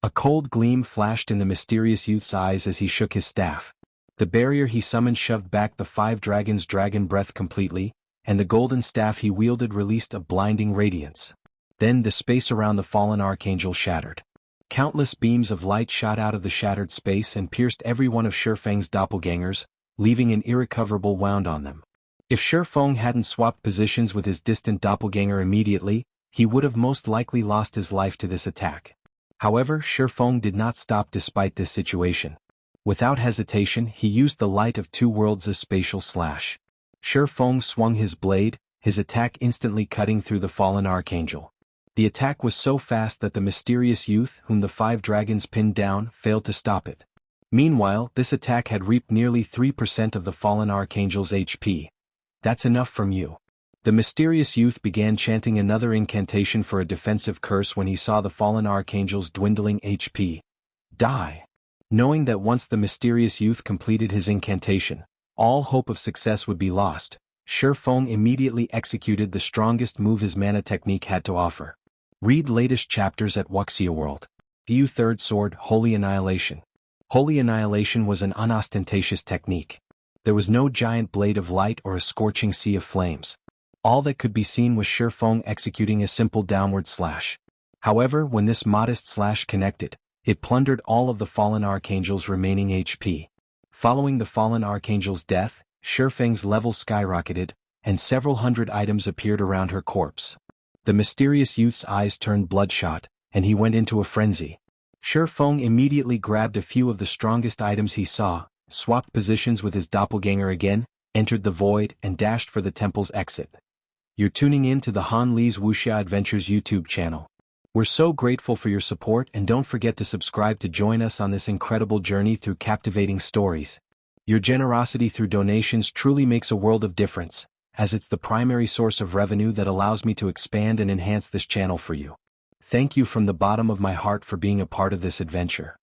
A cold gleam flashed in the mysterious youth's eyes as he shook his staff. The barrier he summoned shoved back the 5 dragons' dragon breath completely, and the golden staff he wielded released a blinding radiance. Then the space around the fallen archangel shattered. Countless beams of light shot out of the shattered space and pierced every one of Feng's doppelgangers, leaving an irrecoverable wound on them. If Feng hadn't swapped positions with his distant doppelganger immediately, he would have most likely lost his life to this attack. However, Feng did not stop despite this situation. Without hesitation, he used the light of two worlds as spatial slash. Feng swung his blade, his attack instantly cutting through the fallen archangel. The attack was so fast that the mysterious youth, whom the 5 dragons pinned down, failed to stop it. Meanwhile, this attack had reaped nearly 3% of the fallen archangel's HP. That's enough from you. The mysterious youth began chanting another incantation for a defensive curse when he saw the fallen archangel's dwindling HP. Die. Knowing that once the mysterious youth completed his incantation, all hope of success would be lost, Feng immediately executed the strongest move his mana technique had to offer. Read latest chapters at Wuxia World. View third sword, Holy Annihilation. Holy Annihilation was an unostentatious technique. There was no giant blade of light or a scorching sea of flames. All that could be seen was Feng executing a simple downward slash. However, when this modest slash connected, it plundered all of the fallen archangel's remaining HP. Following the fallen archangel's death, Feng's level skyrocketed, and several hundred items appeared around her corpse. The mysterious youth's eyes turned bloodshot, and he went into a frenzy. Feng immediately grabbed a few of the strongest items he saw, swapped positions with his doppelganger again, entered the void, and dashed for the temple's exit. You're tuning in to the Han Li's Wuxia Adventures YouTube channel. We're so grateful for your support, and don't forget to subscribe to join us on this incredible journey through captivating stories. Your generosity through donations truly makes a world of difference, as it's the primary source of revenue that allows me to expand and enhance this channel for you. Thank you from the bottom of my heart for being a part of this adventure.